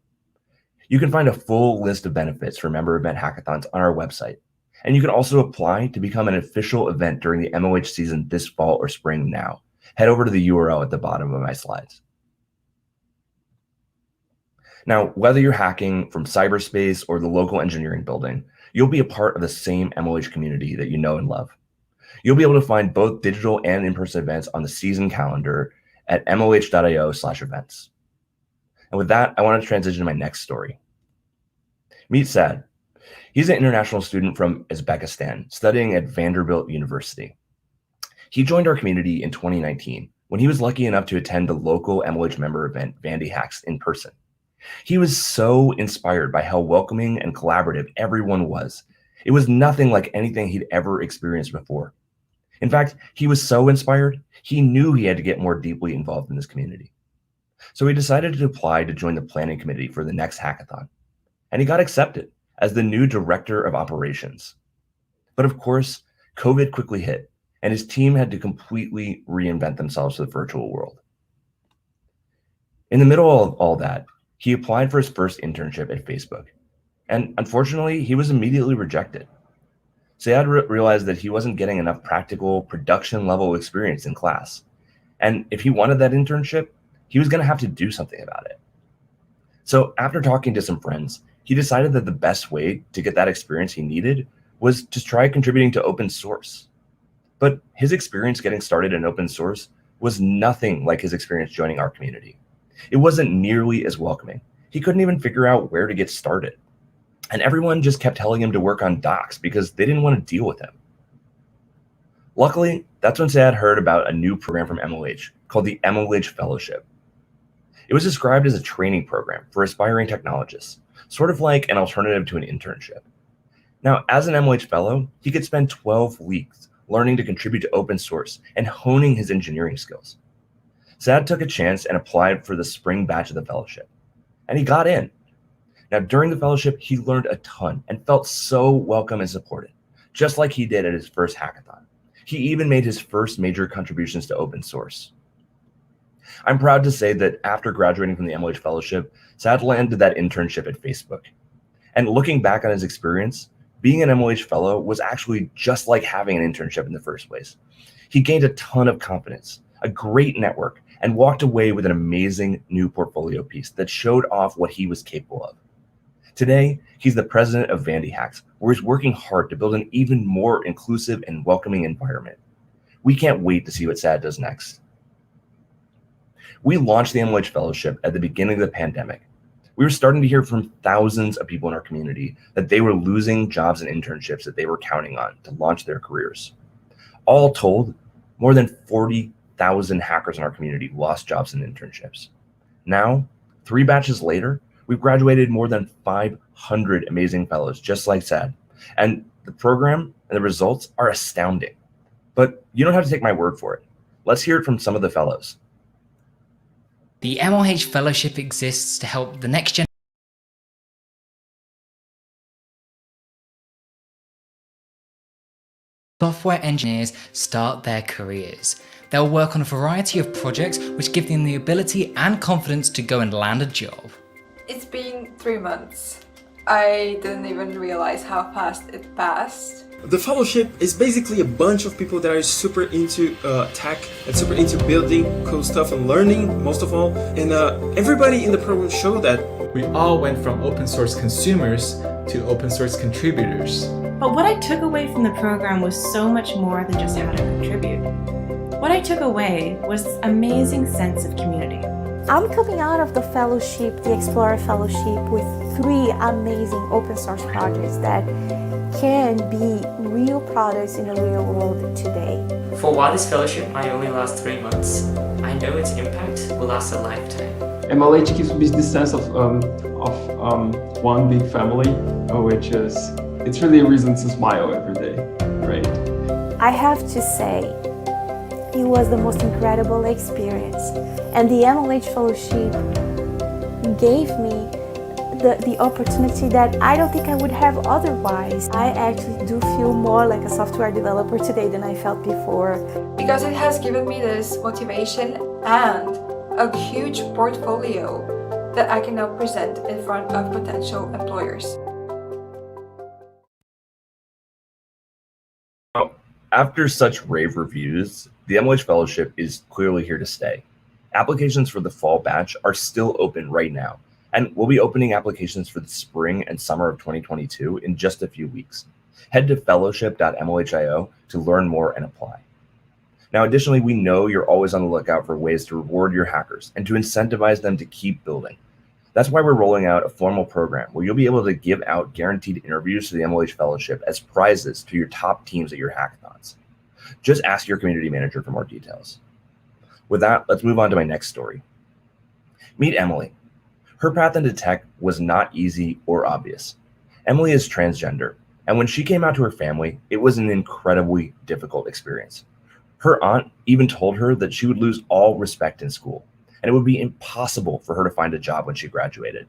You can find a full list of benefits for member event hackathons on our website. And you can also apply to become an official event during the MLH season this fall or spring now. Head over to the URL at the bottom of my slides. Now, whether you're hacking from cyberspace or the local engineering building, you'll be a part of the same MLH community that you know and love. You'll be able to find both digital and in-person events on the season calendar at mlh.io/events. And with that, I want to transition to my next story. Meet Sad. He's an international student from Uzbekistan studying at Vanderbilt University. He joined our community in 2019 when he was lucky enough to attend the local MLH member event, Vandy Hacks, in person. He was so inspired by how welcoming and collaborative everyone was. It was nothing like anything he'd ever experienced before. In fact, he was so inspired, he knew he had to get more deeply involved in this community. So he decided to apply to join the planning committee for the next hackathon. And he got accepted as the new director of operations. But of course, COVID quickly hit, and his team had to completely reinvent themselves for the virtual world. In the middle of all that, he applied for his first internship at Facebook. And unfortunately, he was immediately rejected. Sayad realized that he wasn't getting enough practical production level experience in class. And if he wanted that internship, he was going to have to do something about it. So after talking to some friends, he decided that the best way to get that experience he needed was to try contributing to open source. But his experience getting started in open source was nothing like his experience joining our community. It wasn't nearly as welcoming. He couldn't even figure out where to get started. And everyone just kept telling him to work on docs because they didn't want to deal with him. Luckily, that's when Saad heard about a new program from MLH called the MLH Fellowship. It was described as a training program for aspiring technologists, sort of like an alternative to an internship. Now, as an MLH Fellow, he could spend 12 weeks learning to contribute to open source and honing his engineering skills. Saad took a chance and applied for the spring batch of the fellowship, and he got in. Now, during the fellowship, he learned a ton and felt so welcome and supported, just like he did at his first hackathon. He even made his first major contributions to open source. I'm proud to say that after graduating from the MLH Fellowship, Saad landed that internship at Facebook. And looking back on his experience, being an MLH Fellow was actually just like having an internship in the first place. He gained a ton of confidence, a great network, and walked away with an amazing new portfolio piece that showed off what he was capable of. Today, he's the president of Vandy Hacks, where he's working hard to build an even more inclusive and welcoming environment. We can't wait to see what Saad does next. We launched the MLH Fellowship at the beginning of the pandemic. We were starting to hear from thousands of people in our community that they were losing jobs and internships that they were counting on to launch their careers. All told, more than 40,000 hackers in our community lost jobs and internships. Now, 3 batches later, we've graduated more than 500 amazing fellows, just like Saad. And the program and the results are astounding. But you don't have to take my word for it. Let's hear it from some of the fellows. The MLH Fellowship exists to help the next generation software engineers start their careers. They'll work on a variety of projects which give them the ability and confidence to go and land a job. It's been 3 months. I didn't even realize how fast it passed. The fellowship is basically a bunch of people that are super into tech and super into building cool stuff and learning, most of all. And everybody in the program showed that. We all went from open source consumers to open source contributors. But what I took away from the program was so much more than just how to contribute. What I took away was this amazing sense of community. I'm coming out of the fellowship, the Explorer Fellowship, with 3 amazing open source projects that can be real products in the real world today. For while this fellowship might only last 3 months, I know its impact will last a lifetime. MLH gives me this sense of one big family, which is, it's really a reason to smile every day, right? I have to say, it was the most incredible experience. And the MLH Fellowship gave me the opportunity that I don't think I would have otherwise. I actually do feel more like a software developer today than I felt before. Because it has given me this motivation and a huge portfolio that I can now present in front of potential employers. After such rave reviews, the MLH Fellowship is clearly here to stay. Applications for the fall batch are still open right now, and we'll be opening applications for the spring and summer of 2022 in just a few weeks. Head to fellowship.mlh.io to learn more and apply. Now, additionally, we know you're always on the lookout for ways to reward your hackers and to incentivize them to keep building. That's why we're rolling out a formal program where you'll be able to give out guaranteed interviews to the MLH Fellowship as prizes to your top teams at your hackathons. Just ask your community manager for more details. With that, let's move on to my next story. Meet Emily. Her path into tech was not easy or obvious. Emily is transgender, and when she came out to her family, it was an incredibly difficult experience. Her aunt even told her that she would lose all respect in school, and it would be impossible for her to find a job when she graduated.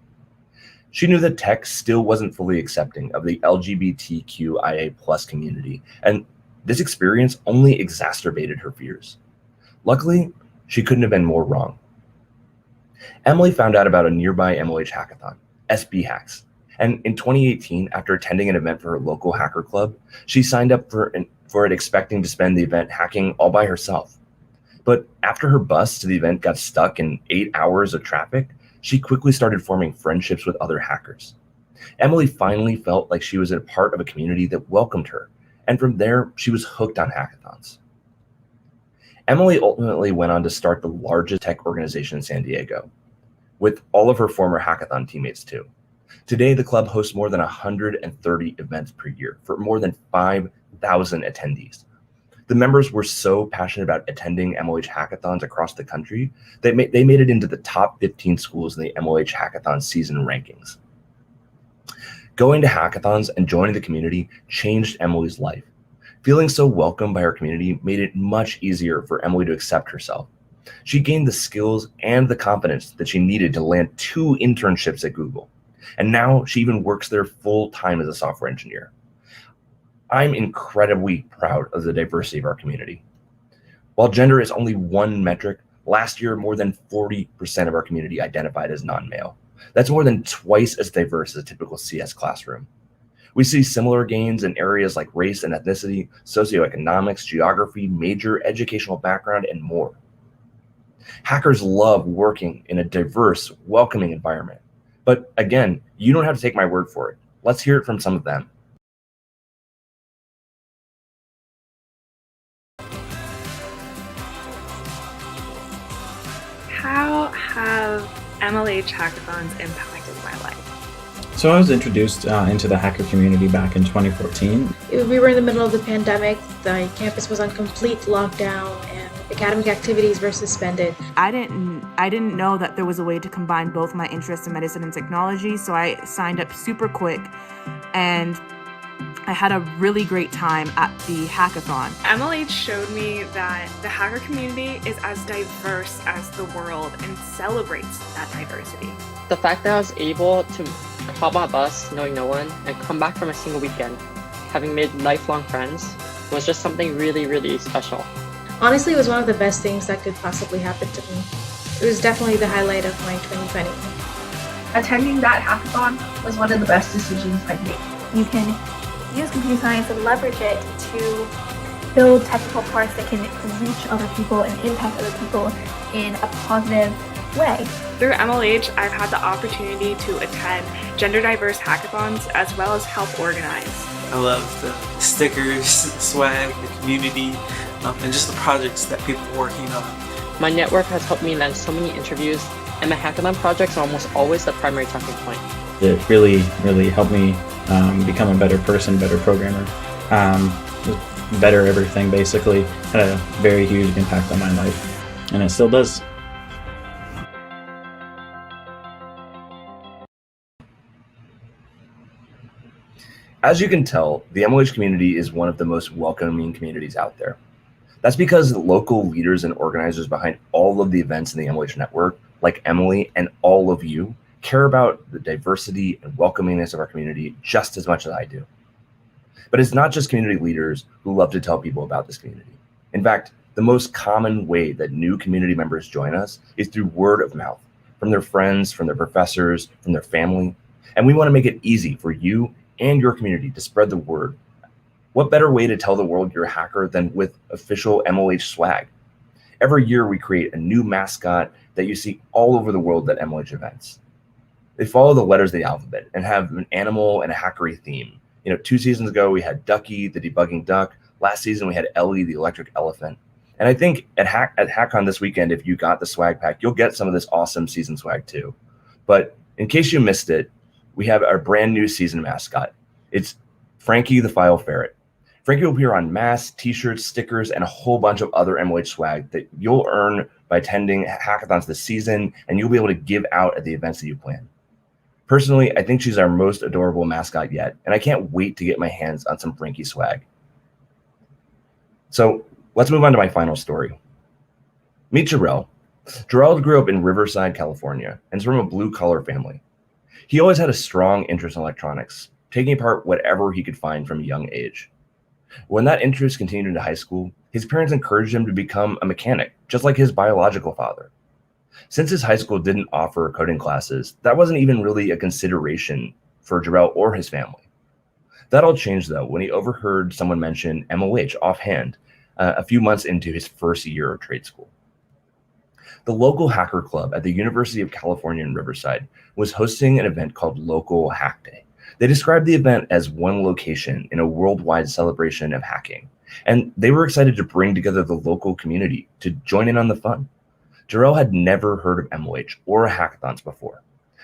She knew that tech still wasn't fully accepting of the LGBTQIA+ community, and this experience only exacerbated her fears. Luckily, she couldn't have been more wrong. Emily found out about a nearby MLH hackathon, SB Hacks, and in 2018, after attending an event for her local hacker club, she signed up for it expecting to spend the event hacking all by herself. But after her bus to the event got stuck in 8 hours of traffic, she quickly started forming friendships with other hackers. Emily finally felt like she was a part of a community that welcomed her, and from there, she was hooked on hackathons. Emily ultimately went on to start the largest tech organization in San Diego, with all of her former hackathon teammates too. Today, the club hosts more than 130 events per year for more than 5,000 attendees. The members were so passionate about attending MLH hackathons across the country that they made it into the top 15 schools in the MLH hackathon season rankings. Going to hackathons and joining the community changed Emily's life. Feeling so welcomed by her community made it much easier for Emily to accept herself. She gained the skills and the confidence that she needed to land 2 internships at Google. And now she even works there full time as a software engineer. I'm incredibly proud of the diversity of our community. While gender is only one metric, last year more than 40% of our community identified as non-male. That's more than twice as diverse as a typical CS classroom. We see similar gains in areas like race and ethnicity, socioeconomics, geography, major, educational background, and more. Hackers love working in a diverse, welcoming environment. But again, you don't have to take my word for it. Let's hear it from some of them. How have MLH hackathons impacted my life? So I was introduced into the hacker community back in 2014. We were in the middle of the pandemic. The campus was on complete lockdown and academic activities were suspended. I didn't know that there was a way to combine both my interests in medicine and technology, so I signed up super quick and I had a really great time at the hackathon. MLH showed me that the hacker community is as diverse as the world and celebrates that diversity. The fact that I was able to hop on a bus knowing no one and come back from a single weekend, having made lifelong friends, was just something really, really special. Honestly, it was one of the best things that could possibly happen to me. It was definitely the highlight of my 2020. Attending that hackathon was one of the best decisions I've made. You can use computer science and leverage it to build technical parts that can reach other people and impact other people in a positive way. Through MLH, I've had the opportunity to attend gender diverse hackathons as well as help organize. I love the stickers, swag, the community, and just the projects that people are working on. My network has helped me land so many interviews, and my hackathon projects are almost always the primary talking point. It really, really helped me become a better person, better programmer, better everything basically. Had a very huge impact on my life, and it still does. As you can tell, the MLH community is one of the most welcoming communities out there. That's because the local leaders and organizers behind all of the events in the MLH network, like Emily and all of you, care about the diversity and welcomingness of our community just as much as I do. But it's not just community leaders who love to tell people about this community. In fact, the most common way that new community members join us is through word of mouth, from their friends, from their professors, from their family. And we want to make it easy for you and your community to spread the word. What better way to tell the world you're a hacker than with official MLH swag? Every year we create a new mascot that you see all over the world at MLH events. They follow the letters of the alphabet and have an animal and a hackery theme. 2 seasons ago we had Ducky, the debugging duck. Last season we had Ellie, the electric elephant. And I think at Hackcon this weekend, if you got the swag pack, you'll get some of this awesome season swag too. But in case you missed it, we have our brand new season mascot. It's Frankie the File Ferret. Frankie will appear on masks, t-shirts, stickers, and a whole bunch of other MLH swag that you'll earn by attending hackathons this season, and you'll be able to give out at the events that you plan. Personally, I think she's our most adorable mascot yet, and I can't wait to get my hands on some Frankie swag. So let's move on to my final story. Meet Jarrell. Jarrell grew up in Riverside, California, and is from a blue-collar family. He always had a strong interest in electronics, taking apart whatever he could find from a young age. When that interest continued into high school, his parents encouraged him to become a mechanic, just like his biological father. Since his high school didn't offer coding classes, that wasn't even really a consideration for Jarrell or his family. That all changed, though, when he overheard someone mention MLH offhand a few months into his first year of trade school. The local hacker club at the University of California in Riverside was hosting an event called Local Hack Day. They described the event as one location in a worldwide celebration of hacking, and they were excited to bring together the local community to join in on the fun. Jarrell had never heard of MLH or hackathons before,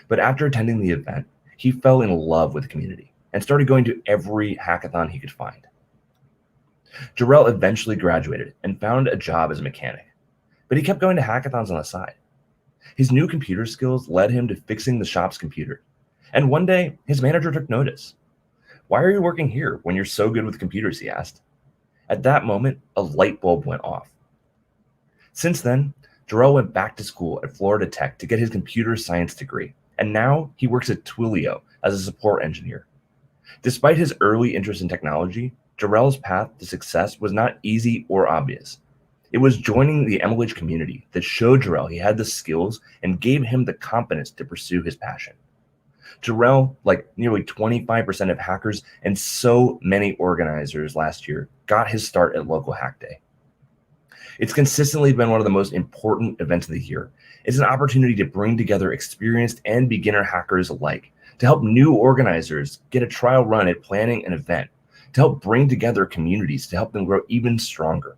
but after attending the event, he fell in love with the community and started going to every hackathon he could find. Jarrell eventually graduated and found a job as a mechanic, but he kept going to hackathons on the side. His new computer skills led him to fixing the shop's computer, and one day his manager took notice. "Why are you working here when you're so good with computers?" he asked. At that moment, a light bulb went off. Since then, Jarrell went back to school at Florida Tech to get his computer science degree, and now he works at Twilio as a support engineer. Despite his early interest in technology, Jarrell's path to success was not easy or obvious. It was joining the MLH community that showed Jarrell he had the skills and gave him the confidence to pursue his passion. Jarrell, like nearly 25% of hackers and so many organizers last year, got his start at Local Hack Day. It's consistently been one of the most important events of the year. It's an opportunity to bring together experienced and beginner hackers alike, to help new organizers get a trial run at planning an event, to help bring together communities to help them grow even stronger.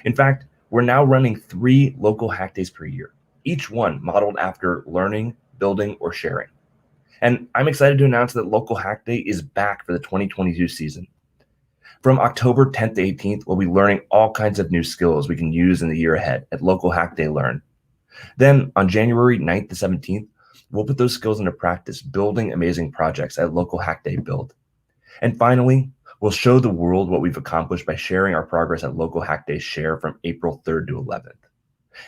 In fact, we're now running 3 local hack days per year, each one modeled after learning, building, or sharing. And I'm excited to announce that Local Hack Day is back for the 2022 season. From October 10th to 18th, we'll be learning all kinds of new skills we can use in the year ahead at Local Hack Day Learn. Then on January 9th to 17th, we'll put those skills into practice, building amazing projects at Local Hack Day Build. And finally, we'll show the world what we've accomplished by sharing our progress at Local Hack Day Share from April 3rd to 11th.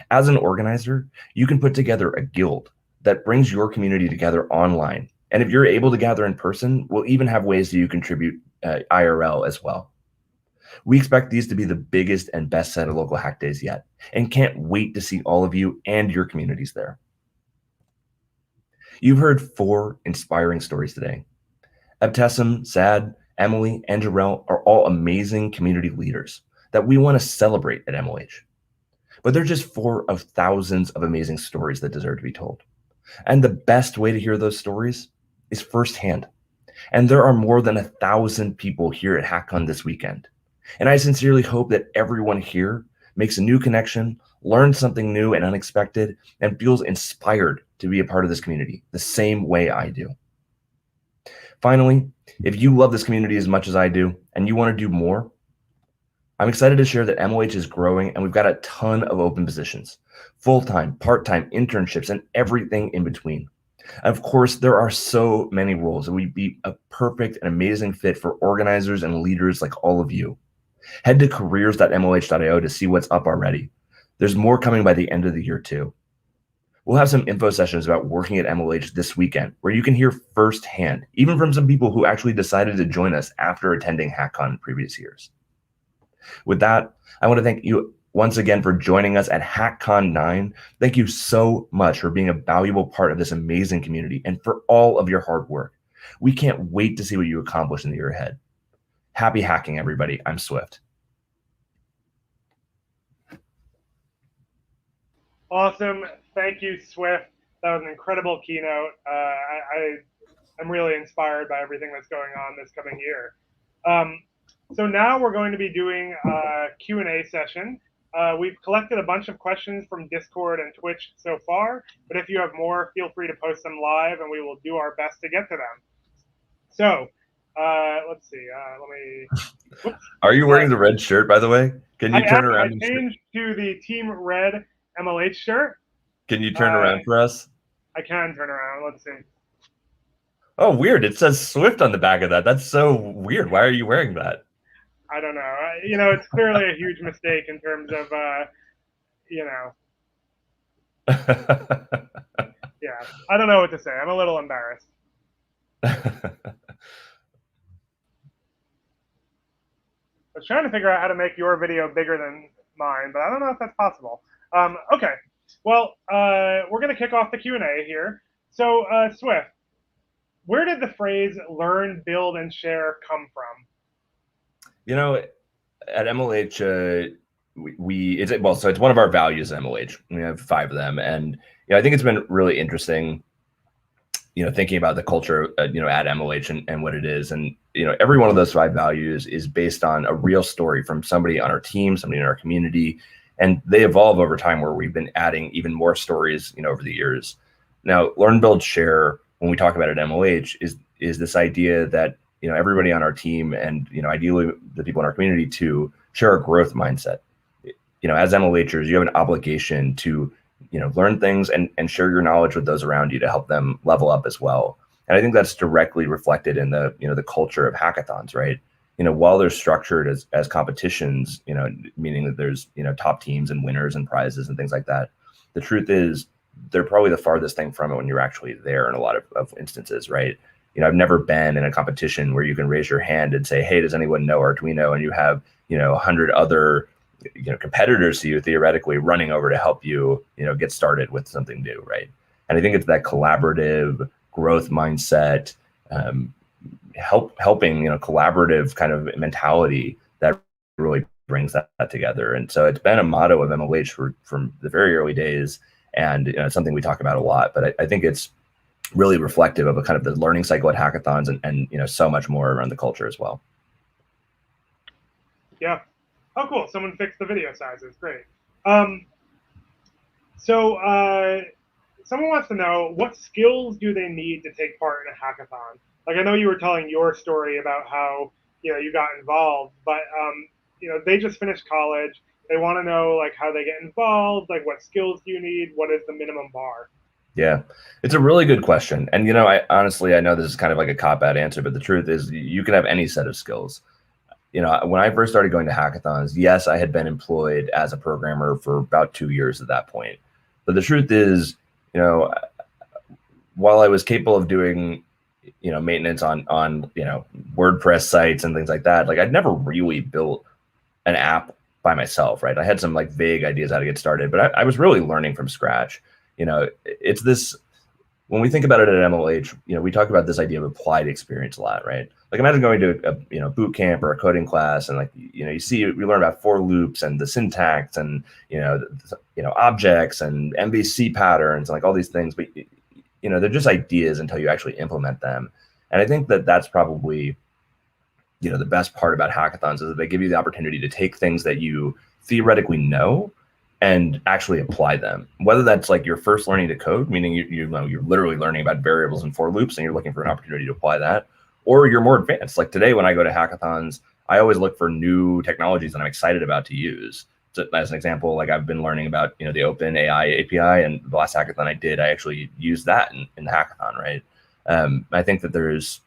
As an organizer, you can put together a guild that brings your community together online. And if you're able to gather in person, we'll even have ways that you contribute IRL as well. We expect these to be the biggest and best set of Local Hack Days yet, and can't wait to see all of you and your communities there. You've heard 4 inspiring stories today. Abtessim, Sad, Emily, and Jarrell are all amazing community leaders that we want to celebrate at MLH. But they're just 4 of thousands of amazing stories that deserve to be told. And the best way to hear those stories is firsthand. And there are more than 1,000 people here at Hackcon this weekend. And I sincerely hope that everyone here makes a new connection, learns something new and unexpected, and feels inspired to be a part of this community the same way I do. Finally, if you love this community as much as I do and you want to do more, I'm excited to share that MLH is growing and we've got a ton of open positions, full-time, part-time, internships, and everything in between. And of course, there are so many roles that would be a perfect and amazing fit for organizers and leaders like all of you. Head to careers.mlh.io to see what's up already. There's more coming by the end of the year too. We'll have some info sessions about working at MLH this weekend where you can hear firsthand, even from some people who actually decided to join us after attending Hackcon in previous years. With that, I want to thank you once again for joining us at Hackcon IX. Thank you so much for being a valuable part of this amazing community and for all of your hard work. We can't wait to see what you accomplish in the year ahead. Happy hacking, everybody. I'm Swift. Awesome. Thank you, Swift. That was an incredible keynote. I'm really inspired by everything that's going on this coming year. So now we're going to be doing a Q&A session. We've collected a bunch of questions from Discord and Twitch so far, but if you have more, feel free to post them live and we will do our best to get to them. So let's see. Whoops. Are you wearing the red shirt, by the way? Can you turn around? I changed to the Team Red MLH shirt. Can you turn around for us? I can turn around. Let's see. Oh, weird. It says Swift on the back of that. That's so weird. Why are you wearing that? I don't know. It's clearly a huge mistake in terms of, yeah, I don't know what to say. I'm a little embarrassed. I was trying to figure out how to make your video bigger than mine, but I don't know if that's possible. Okay, well, we're going to kick off the Q&A here. So, Swift, where did the phrase learn, build, and share come from? At MLH, it's one of our values at MLH. We have 5 of them. And I think it's been really interesting thinking about the culture, at MLH and what it is. And, every one of those 5 values is based on a real story from somebody on our team, somebody in our community. And they evolve over time where we've been adding even more stories, over the years. Now, learn, build, share, when we talk about it at MLH, is this idea that, everybody on our team and, ideally the people in our community to share a growth mindset. As MLHers, you have an obligation to, learn things and share your knowledge with those around you to help them level up as well. And I think that's directly reflected in the, the culture of hackathons, right? While they're structured as competitions, meaning that there's, top teams and winners and prizes and things like that. The truth is they're probably the farthest thing from it when you're actually there in a lot of instances, right? I've never been in a competition where you can raise your hand and say, hey, does anyone know Arduino? And you have, 100 other, competitors to you theoretically running over to help you, get started with something new, right? And I think it's that collaborative growth mindset, helping, collaborative kind of mentality that really brings that together. And so it's been a motto of MLH from the very early days, and it's something we talk about a lot. But I think it's really reflective of a kind of the learning cycle at hackathons and so much more around the culture as well. Yeah. Oh, cool. Someone fixed the video sizes. Great. So someone wants to know, what skills do they need to take part in a hackathon? Like, I know you were telling your story about how, you got involved, but, they just finished college. They want to know, like, how they get involved, like, what skills do you need? What is the minimum bar? Yeah, it's a really good question. And, I honestly know this is kind of like a cop-out answer, but the truth is you can have any set of skills. When I first started going to hackathons, yes, I had been employed as a programmer for about 2 years at that point. But the truth is, while I was capable of doing, maintenance on WordPress sites and things like that, like I'd never really built an app by myself, right? I had some like vague ideas how to get started, but I was really learning from scratch. It's this, when we think about it at MLH, we talk about this idea of applied experience a lot, right? Like imagine going to a boot camp or a coding class, and like we learn about for loops and the syntax and objects and MVC patterns and like all these things, but they're just ideas until you actually implement them. And I think that that's probably the best part about hackathons is that they give you the opportunity to take things that you theoretically know and actually apply them. Whether that's like your first learning to code, meaning you're literally learning about variables and for loops and you're looking for an opportunity to apply that, or you're more advanced. Like today when I go to hackathons, I always look for new technologies that I'm excited about to use. So as an example, like I've been learning about the Open AI API, and the last hackathon I did, I actually used that in the hackathon, right? I think that there's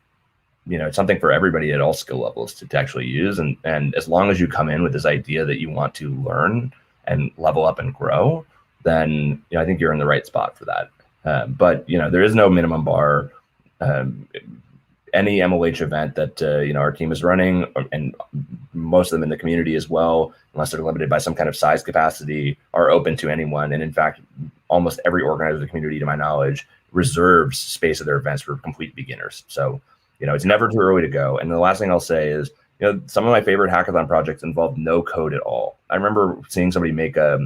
something for everybody at all skill levels to actually use, and as long as you come in with this idea that you want to learn and level up and grow, then I think you're in the right spot for that. But there is no minimum bar. Any MLH event that our team is running, and most of them in the community as well, unless they're limited by some kind of size capacity, are open to anyone. And in fact, almost every organizer of the community, to my knowledge, reserves space at their events for complete beginners. So it's never too early to go. And the last thing I'll say is, some of my favorite hackathon projects involve no code at all. I remember seeing somebody make a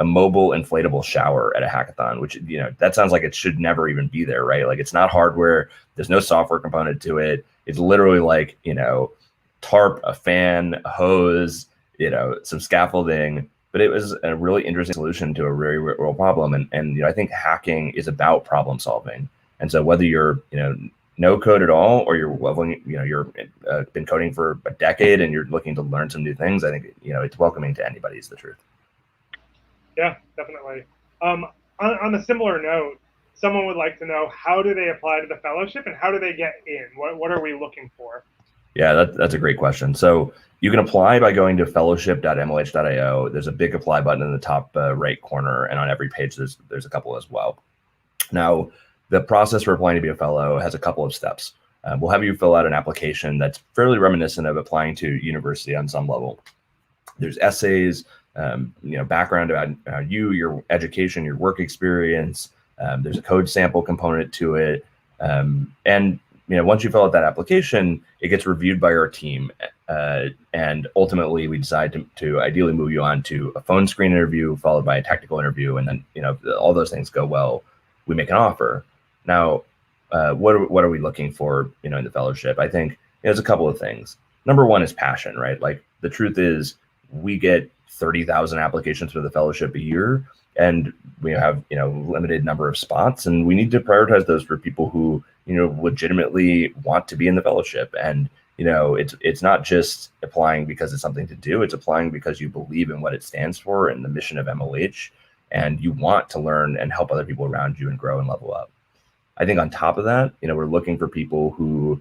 mobile inflatable shower at a hackathon, which, that sounds like it should never even be there, right? Like it's not hardware. There's no software component to it. It's literally like, tarp, a fan, a hose, some scaffolding. But it was a really interesting solution to a very real problem. And I think hacking is about problem solving. And so whether you're, no code at all, or you're leveling, you're been coding for a decade and you're looking to learn some new things, I think, it's welcoming to anybody is the truth. Yeah, definitely. On a similar note, someone would like to know, how do they apply to the fellowship and how do they get in? What are we looking for? Yeah, that's a great question. So you can apply by going to fellowship.mlh.io. There's a big apply button in the top right corner, and on every page there's a couple as well. Now, the process for applying to be a fellow has a couple of steps. We'll have you fill out an application that's fairly reminiscent of applying to university on some level. There's essays, background about you, your education, your work experience. There's a code sample component to it. And once you fill out that application, it gets reviewed by our team. And ultimately, we decide to ideally move you on to a phone screen interview, followed by a technical interview. And then, if all those things go well, we make an offer. Now, what are we looking for, in the fellowship? I think there's a couple of things. Number one is passion, right? Like the truth is we get 30,000 applications for the fellowship a year, and we have, limited number of spots, and we need to prioritize those for people who, legitimately want to be in the fellowship. And, it's not just applying because it's something to do, it's applying because you believe in what it stands for and the mission of MLH, and you want to learn and help other people around you and grow and level up. I think on top of that, we're looking for people who,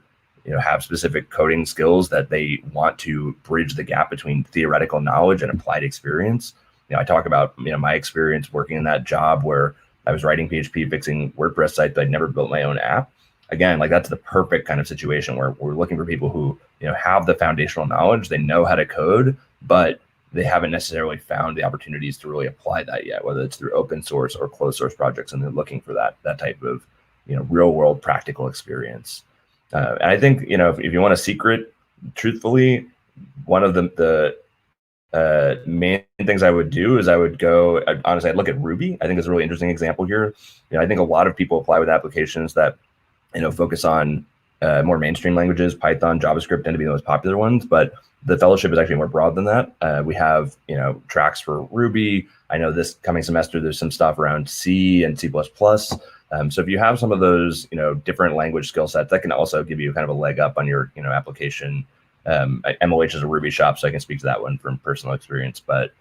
have specific coding skills that they want to bridge the gap between theoretical knowledge and applied experience. I talk about, my experience working in that job where I was writing PHP, fixing WordPress sites, but I'd never built my own app. Again, like that's the perfect kind of situation where we're looking for people who, have the foundational knowledge, they know how to code, but they haven't necessarily found the opportunities to really apply that yet, whether it's through open source or closed source projects, and they're looking for that type of, real world practical experience. And I think, if you want a secret, truthfully, one of the main things I would do is honestly, I'd look at Ruby. I think it's a really interesting example here. I think a lot of people apply with applications that, focus on more mainstream languages. Python, JavaScript tend to be the most popular ones, but the fellowship is actually more broad than that. We have, tracks for Ruby. I know this coming semester, there's some stuff around C and C++. So if you have some of those, different language skill sets, that can also give you kind of a leg up on your, application. MLH is a Ruby shop, so I can speak to that one from personal experience. But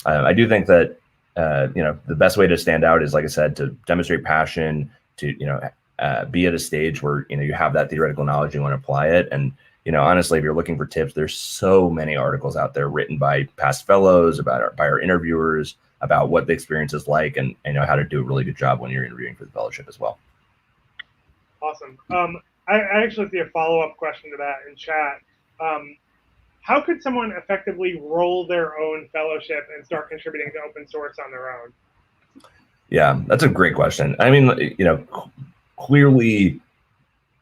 I do think that, the best way to stand out is, like I said, to demonstrate passion, to, be at a stage where, you have that theoretical knowledge, you want to apply it. And, honestly, if you're looking for tips, there's so many articles out there written by past fellows, by our interviewers, about what the experience is like, and how to do a really good job when you're interviewing for the fellowship as well. Awesome. I actually see a follow-up question to that in chat. How could someone effectively roll their own fellowship and start contributing to open source on their own? Yeah, that's a great question. I mean, clearly,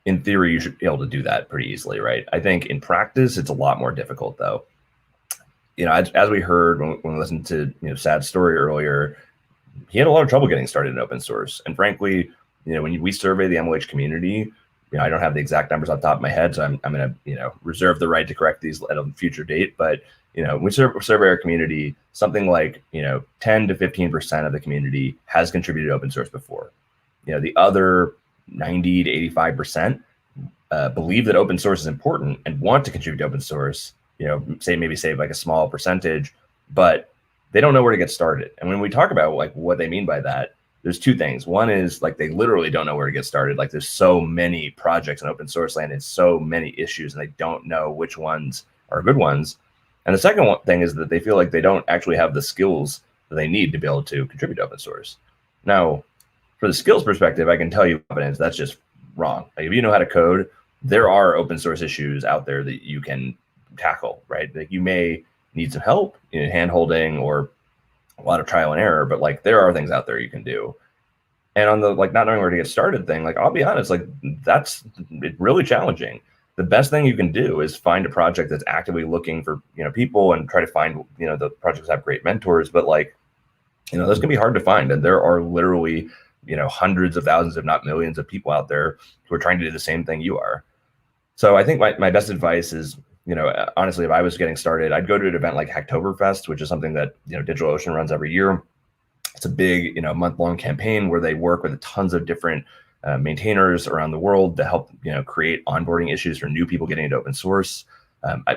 in theory, you should be able to do that pretty easily, right? I think in practice, it's a lot more difficult, though. As we heard when we listened to Sad's story earlier, he had a lot of trouble getting started in open source. And frankly, when we survey the MLH community, I don't have the exact numbers off the top of my head, so I'm going to reserve the right to correct these at a future date. But we survey our community, something like 10 to 15% of the community has contributed to open source before. The other 90 to 85% believe that open source is important and want to contribute to open source. Maybe save like a small percentage, but they don't know where to get started. And when we talk about like what they mean by that, there's two things. One is like they literally don't know where to get started. Like there's so many projects in open source land and so many issues, and they don't know which ones are good ones. And the second thing is that they feel like they don't actually have the skills that they need to be able to contribute to open source. Now, for the skills perspective, I can tell you confidence that's just wrong. Like if you know how to code, there are open source issues out there that you can tackle, right? Like you may need some help in hand holding or a lot of trial and error, but like there are things out there you can do. And on the like not knowing where to get started thing, like I'll be honest, like that's really challenging. The best thing you can do is find a project that's actively looking for people and try to find the projects have great mentors, but like those can be hard to find, and there are literally hundreds of thousands, if not millions, of people out there who are trying to do the same thing you are. So I think my best advice is, honestly, if I was getting started, I'd go to an event like Hacktoberfest, which is something that DigitalOcean runs every year. It's a big month-long campaign where they work with tons of different maintainers around the world to help create onboarding issues for new people getting into open source.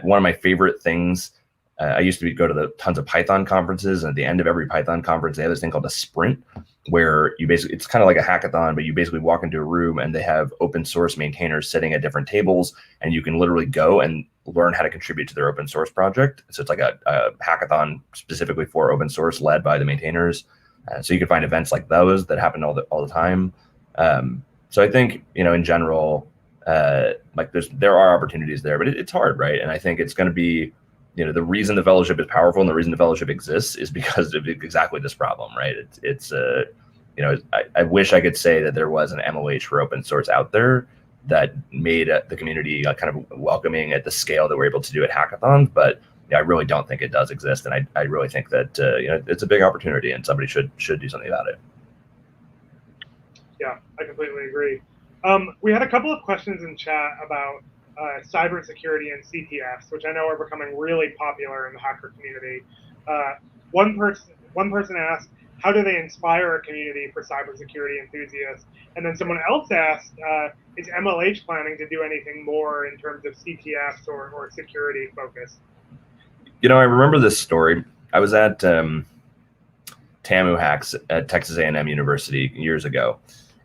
One of my favorite things, I used to go to the tons of Python conferences, and at the end of every Python conference, they have this thing called a sprint, where it's kind of like a hackathon, but you basically walk into a room and they have open source maintainers sitting at different tables, and you can literally go and learn how to contribute to their open source project. So it's like a hackathon specifically for open source led by the maintainers. So you can find events like those that happen all the time. So I think, in general, like there are opportunities there, but it's hard, right? And I think it's going to be, the reason the fellowship is powerful and the reason the fellowship exists is because of exactly this problem, right? I wish I could say that there was an MLH for open source out there that made the community kind of welcoming at the scale that we're able to do at hackathons, but I really don't think it does exist, and I really think that it's a big opportunity, and somebody should do something about it. Yeah, I completely agree. We had a couple of questions in chat about cybersecurity and CTFs, which I know are becoming really popular in the hacker community. One person asked, how do they inspire a community for cybersecurity enthusiasts? And then someone else asked, is MLH planning to do anything more in terms of CTFs or security focus? You know, I remember this story. I was at TAMU Hacks at Texas A&M University years ago.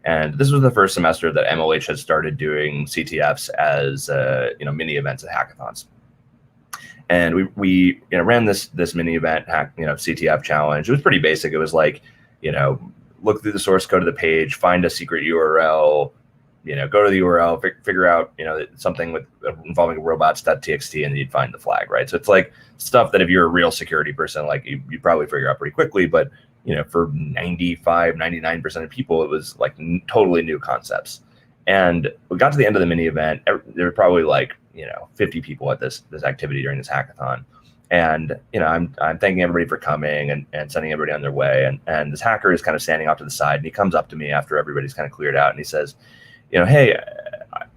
And this was the first semester that MLH had started doing CTFs as mini events at hackathons. And we ran this mini event CTF challenge. It was pretty basic. It was like, look through the source code of the page, find a secret URL, go to the URL, figure out something involving robots.txt, and then you'd find the flag, right? So it's like stuff that if you're a real security person, like you'd probably figure out pretty quickly, but for 99% of people, it was like totally new concepts. And we got to the end of the mini event. There were probably like 50 people at this activity during this hackathon. And I'm thanking everybody for coming and sending everybody on their way. And this hacker is kind of standing off to the side, and he comes up to me after everybody's kind of cleared out, and he says, hey,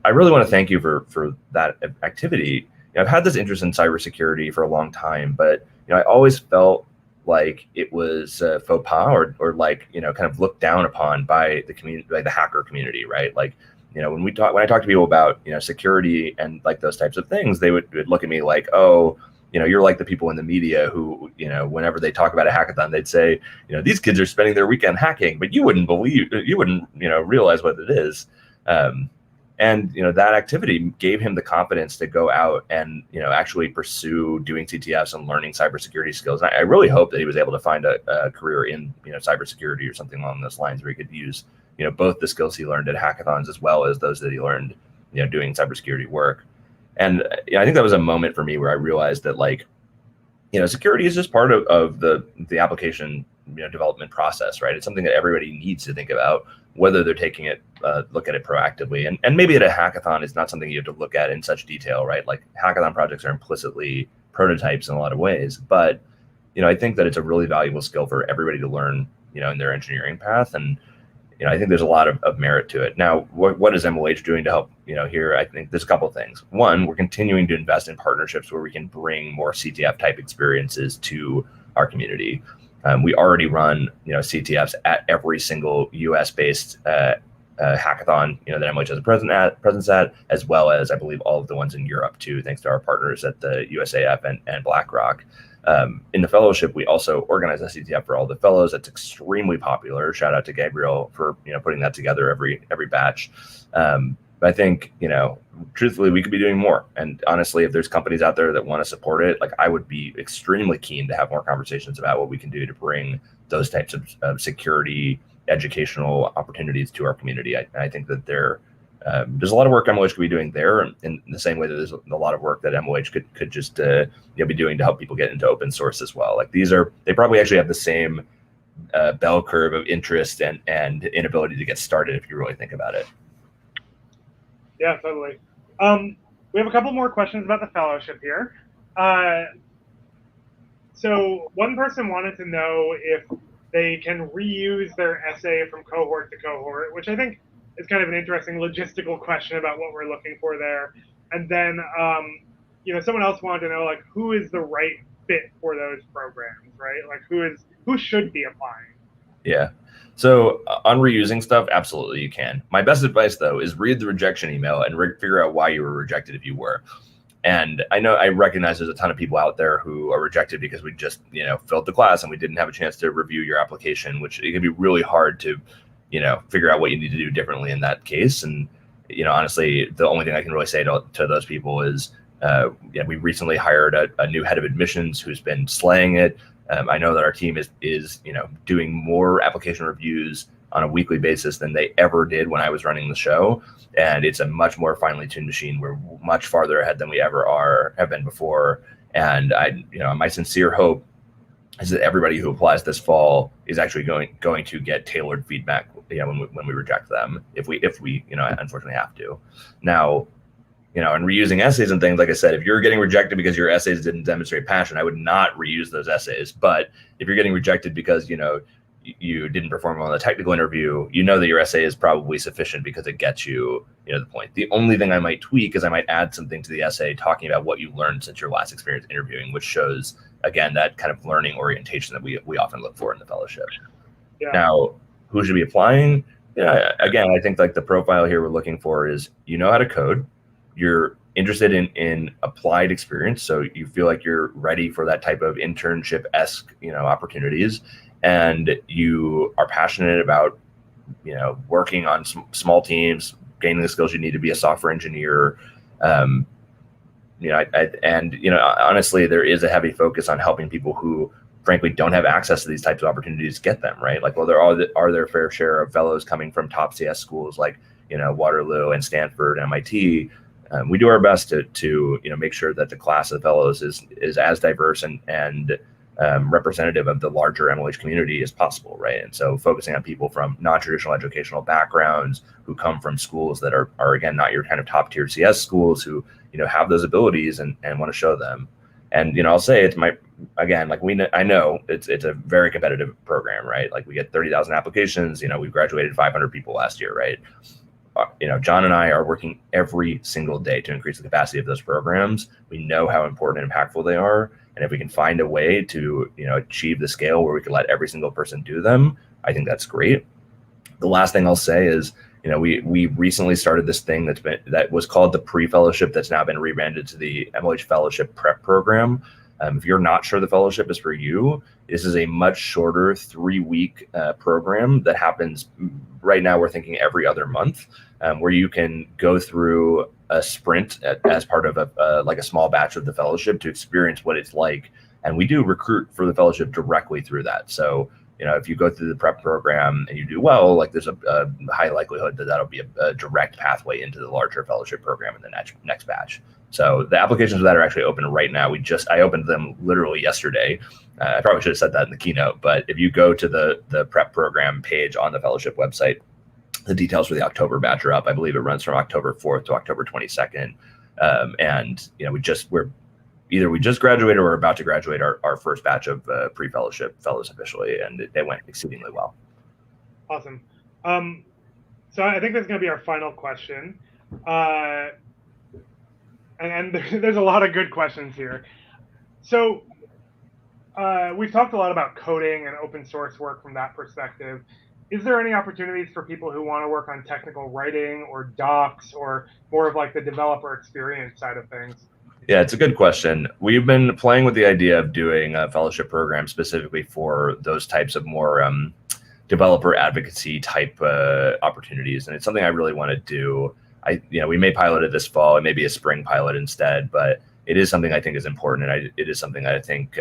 I really want to thank you for that activity. I've had this interest in cybersecurity for a long time, but I always felt like it was faux pas or like kind of looked down upon by the community, like the hacker community, right? Like when I talk to people about security and like those types of things, they would look at me like, oh, you're like the people in the media who whenever they talk about a hackathon, they'd say, these kids are spending their weekend hacking, but you wouldn't realize what it is. And that activity gave him the confidence to go out and actually pursue doing CTFs and learning cybersecurity skills. And I really hope that he was able to find a career in cybersecurity or something along those lines, where he could use both the skills he learned at hackathons as well as those that he learned doing cybersecurity work. And I think that was a moment for me where I realized that security is just part of the application development process, right? It's something that everybody needs to think about, whether they're taking it, look at it proactively. And maybe at a hackathon, it's not something you have to look at in such detail, right? Like hackathon projects are implicitly prototypes in a lot of ways, but I think that it's a really valuable skill for everybody to learn, in their engineering path. And I think there's a lot of merit to it. Now, what is MLH doing to help, here? I think there's a couple of things. One, we're continuing to invest in partnerships where we can bring more CTF type experiences to our community. We already run, CTFs at every single US-based hackathon, that MLH has a presence at, as well as I believe all of the ones in Europe too, thanks to our partners at the USAF and BlackRock. In the fellowship, we also organize a CTF for all the fellows. That's extremely popular. Shout out to Gabriel for putting that together every batch. But I think truthfully, we could be doing more. And honestly, if there's companies out there that want to support it, like I would be extremely keen to have more conversations about what we can do to bring those types of security educational opportunities to our community. I think that there's a lot of work MLH could be doing there, in the same way that there's a lot of work that MLH could just be doing to help people get into open source as well. Like they probably actually have the same bell curve of interest and inability to get started if you really think about it. Yeah, totally. We have a couple more questions about the fellowship here. So one person wanted to know if they can reuse their essay from cohort to cohort, which I think is kind of an interesting logistical question about what we're looking for there. And then, someone else wanted to know, like, who is the right fit for those programs, right? Like, who should be applying? Yeah. So on reusing stuff, absolutely you can. My best advice, though, is read the rejection email and figure out why you were rejected if you were. And I recognize there's a ton of people out there who are rejected because we just, filled the class and we didn't have a chance to review your application, which it can be really hard to, figure out what you need to do differently in that case. And, honestly, the only thing I can really say to those people is, we recently hired a new head of admissions who's been slaying it. I know that our team is doing more application reviews on a weekly basis than they ever did when I was running the show. And it's a much more finely tuned machine. We're much farther ahead than we ever have been before. And my sincere hope is that everybody who applies this fall is actually going to get tailored feedback, when we reject them, if we unfortunately have to. Now, and reusing essays and things, like I said, if you're getting rejected because your essays didn't demonstrate passion, I would not reuse those essays. But if you're getting rejected because, you didn't perform well in the technical interview, you know that your essay is probably sufficient because it gets you, the point. The only thing I might tweak is I might add something to the essay talking about what you learned since your last experience interviewing, which shows, again, that kind of learning orientation that we often look for in the fellowship. Yeah. Now, who should be applying? Again, I think like the profile here we're looking for is, how to code, you're interested in applied experience, so you feel like you're ready for that type of internship-esque, opportunities, and you are passionate about, working on small teams, gaining the skills you need to be a software engineer. Honestly, there is a heavy focus on helping people who frankly don't have access to these types of opportunities get them, right? Like, well, there are their fair share of fellows coming from top CS schools like, Waterloo and Stanford, MIT. We do our best to make sure that the class of fellows is as diverse and representative of the larger MLH community as possible, right? And so focusing on people from non-traditional educational backgrounds who come from schools that are again, not your kind of top tier CS schools, who, have those abilities and want to show them. And, I'll say I know it's a very competitive program, right? Like, we get 30,000 applications, we graduated 500 people last year, right? John and I are working every single day to increase the capacity of those programs. We know how important and impactful they are. And if we can find a way to, achieve the scale where we can let every single person do them, I think that's great. The last thing I'll say is, we recently started this thing that was called the pre-fellowship, that's now been rebranded to the MLH Fellowship Prep Program. If you're not sure the fellowship is for you, this is a much shorter 3-week program that happens right now. We're thinking every other month, where you can go through a sprint as part of a small batch of the fellowship to experience what it's like. And we do recruit for the fellowship directly through that. So, if you go through the prep program and you do well, like, there's a high likelihood that that'll be a direct pathway into the larger fellowship program in the next batch. So the applications for that are actually open right now. I opened them literally yesterday. I probably should have said that in the keynote, but if you go to the prep program page on the fellowship website, the details for the October batch are up. I believe it runs from October 4th to October 22nd. And we just graduated or we're about to graduate our first batch of pre-fellowship fellows officially, and they went exceedingly well. Awesome. So I think that's going to be our final question. And there's a lot of good questions here. So we've talked a lot about coding and open source work from that perspective. Is there any opportunities for people who want to work on technical writing or docs or more of like the developer experience side of things? Yeah, it's a good question. We've been playing with the idea of doing a fellowship program specifically for those types of more developer advocacy type opportunities, and it's something I really want to do. We may pilot it this fall. It may be a spring pilot instead, but it is something I think is important, and it is something I think,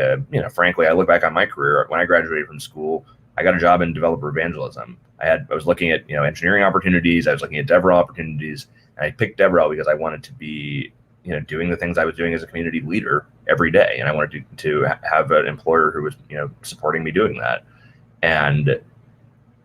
frankly, I look back on my career. When I graduated from school, I got a job in developer evangelism. I was looking at engineering opportunities. I was looking at DevRel opportunities, and I picked DevRel because I wanted to be doing the things I was doing as a community leader every day, and I wanted to have an employer who was supporting me doing that. And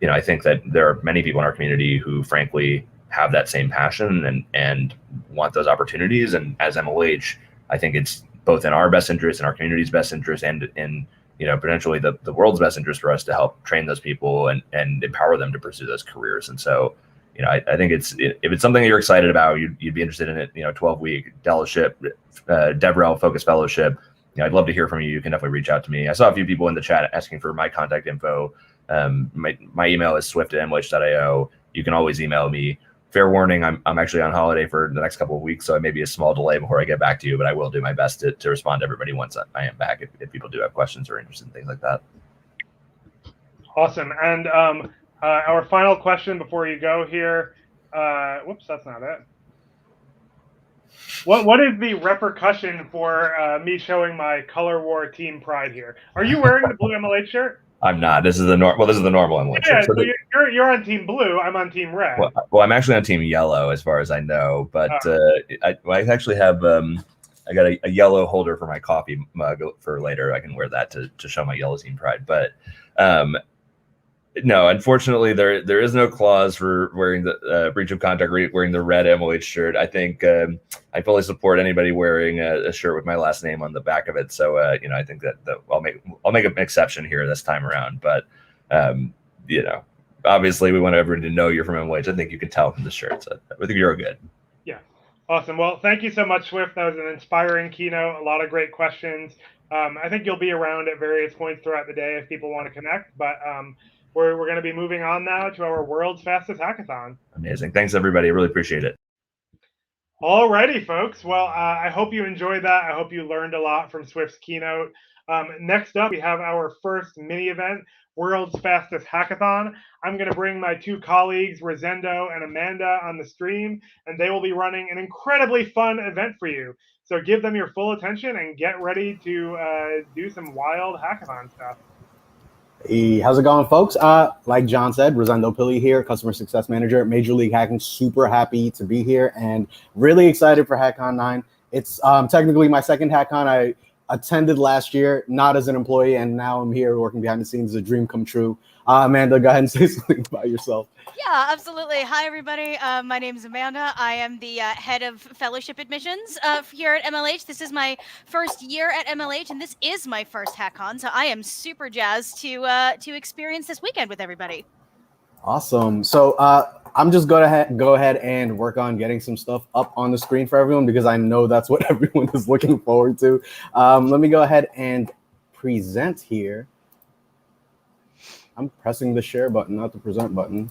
I think that there are many people in our community who frankly have that same passion and want those opportunities. And as MLH, I think it's both in our best interest and our community's best interest, and in potentially the world's best interest for us to help train those people and empower them to pursue those careers. And so, I think if it's something that you're excited about, you'd be interested in it. 12-week fellowship, DevRel focused fellowship. I'd love to hear from you. You can definitely reach out to me. I saw a few people in the chat asking for my contact info. My email is swift@mlh.io. You can always email me. Fair warning, I'm actually on holiday for the next couple of weeks, so it may be a small delay before I get back to you, but I will do my best to respond to everybody once I am back if people do have questions or interested in things like that. Awesome. And our final question before you go here. Whoops, that's not it. What is the repercussion for me showing my color war team pride here? Are you wearing the blue MLH shirt? I'm not. This is the normal MLH Yeah, shirt. so you're on team blue. I'm on team red. Well, I'm actually on team yellow as far as I know, but I actually have I got a yellow holder for my coffee mug for later. I can wear that to show my yellow team pride. But no, unfortunately, there is no clause for wearing the breach of contract, wearing the red MLH shirt. I think I fully support anybody wearing a shirt with my last name on the back of it. So I think that I'll make an exception here this time around. But You know, obviously we want everyone to know you're from MLH. I think you can tell from the shirt. So I think you're good. Yeah. Awesome. Well, thank you so much, Swift. That was an inspiring keynote. A lot of great questions. I think you'll be around at various points throughout the day if people want to connect. But we're going to be moving on now to our world's fastest hackathon. Amazing. Thanks, everybody. I really appreciate it. Alrighty, folks. Well, I hope you enjoyed that. I hope you learned a lot from Swift's keynote. Next up, we have our first mini event, World's Fastest Hackathon. I'm going to bring my two colleagues, Rosendo and Amanda, on the stream, and they will be running an incredibly fun event for you. So give them your full attention and get ready to do some wild hackathon stuff. Hey, how's it going, folks? Like John said, Rosendo Pili here, Customer Success Manager at Major League Hacking. Super happy to be here and really excited for Hackcon IX. It's technically my second Hackcon. I attended last year, not as an employee, and now I'm here working behind the scenes. It's a dream come true. Amanda, go ahead and say something about yourself. Yeah, absolutely. Hi, everybody. My name is Amanda. I am the head of fellowship admissions here at MLH. This is my first year at MLH, and this is my first Hackcon, so I am super jazzed to experience this weekend with everybody. Awesome. So I'm just go ahead and work on getting some stuff up on the screen for everyone because I know that's what everyone is looking forward to. Let me go ahead and present here. I'm pressing the share button, not the present button.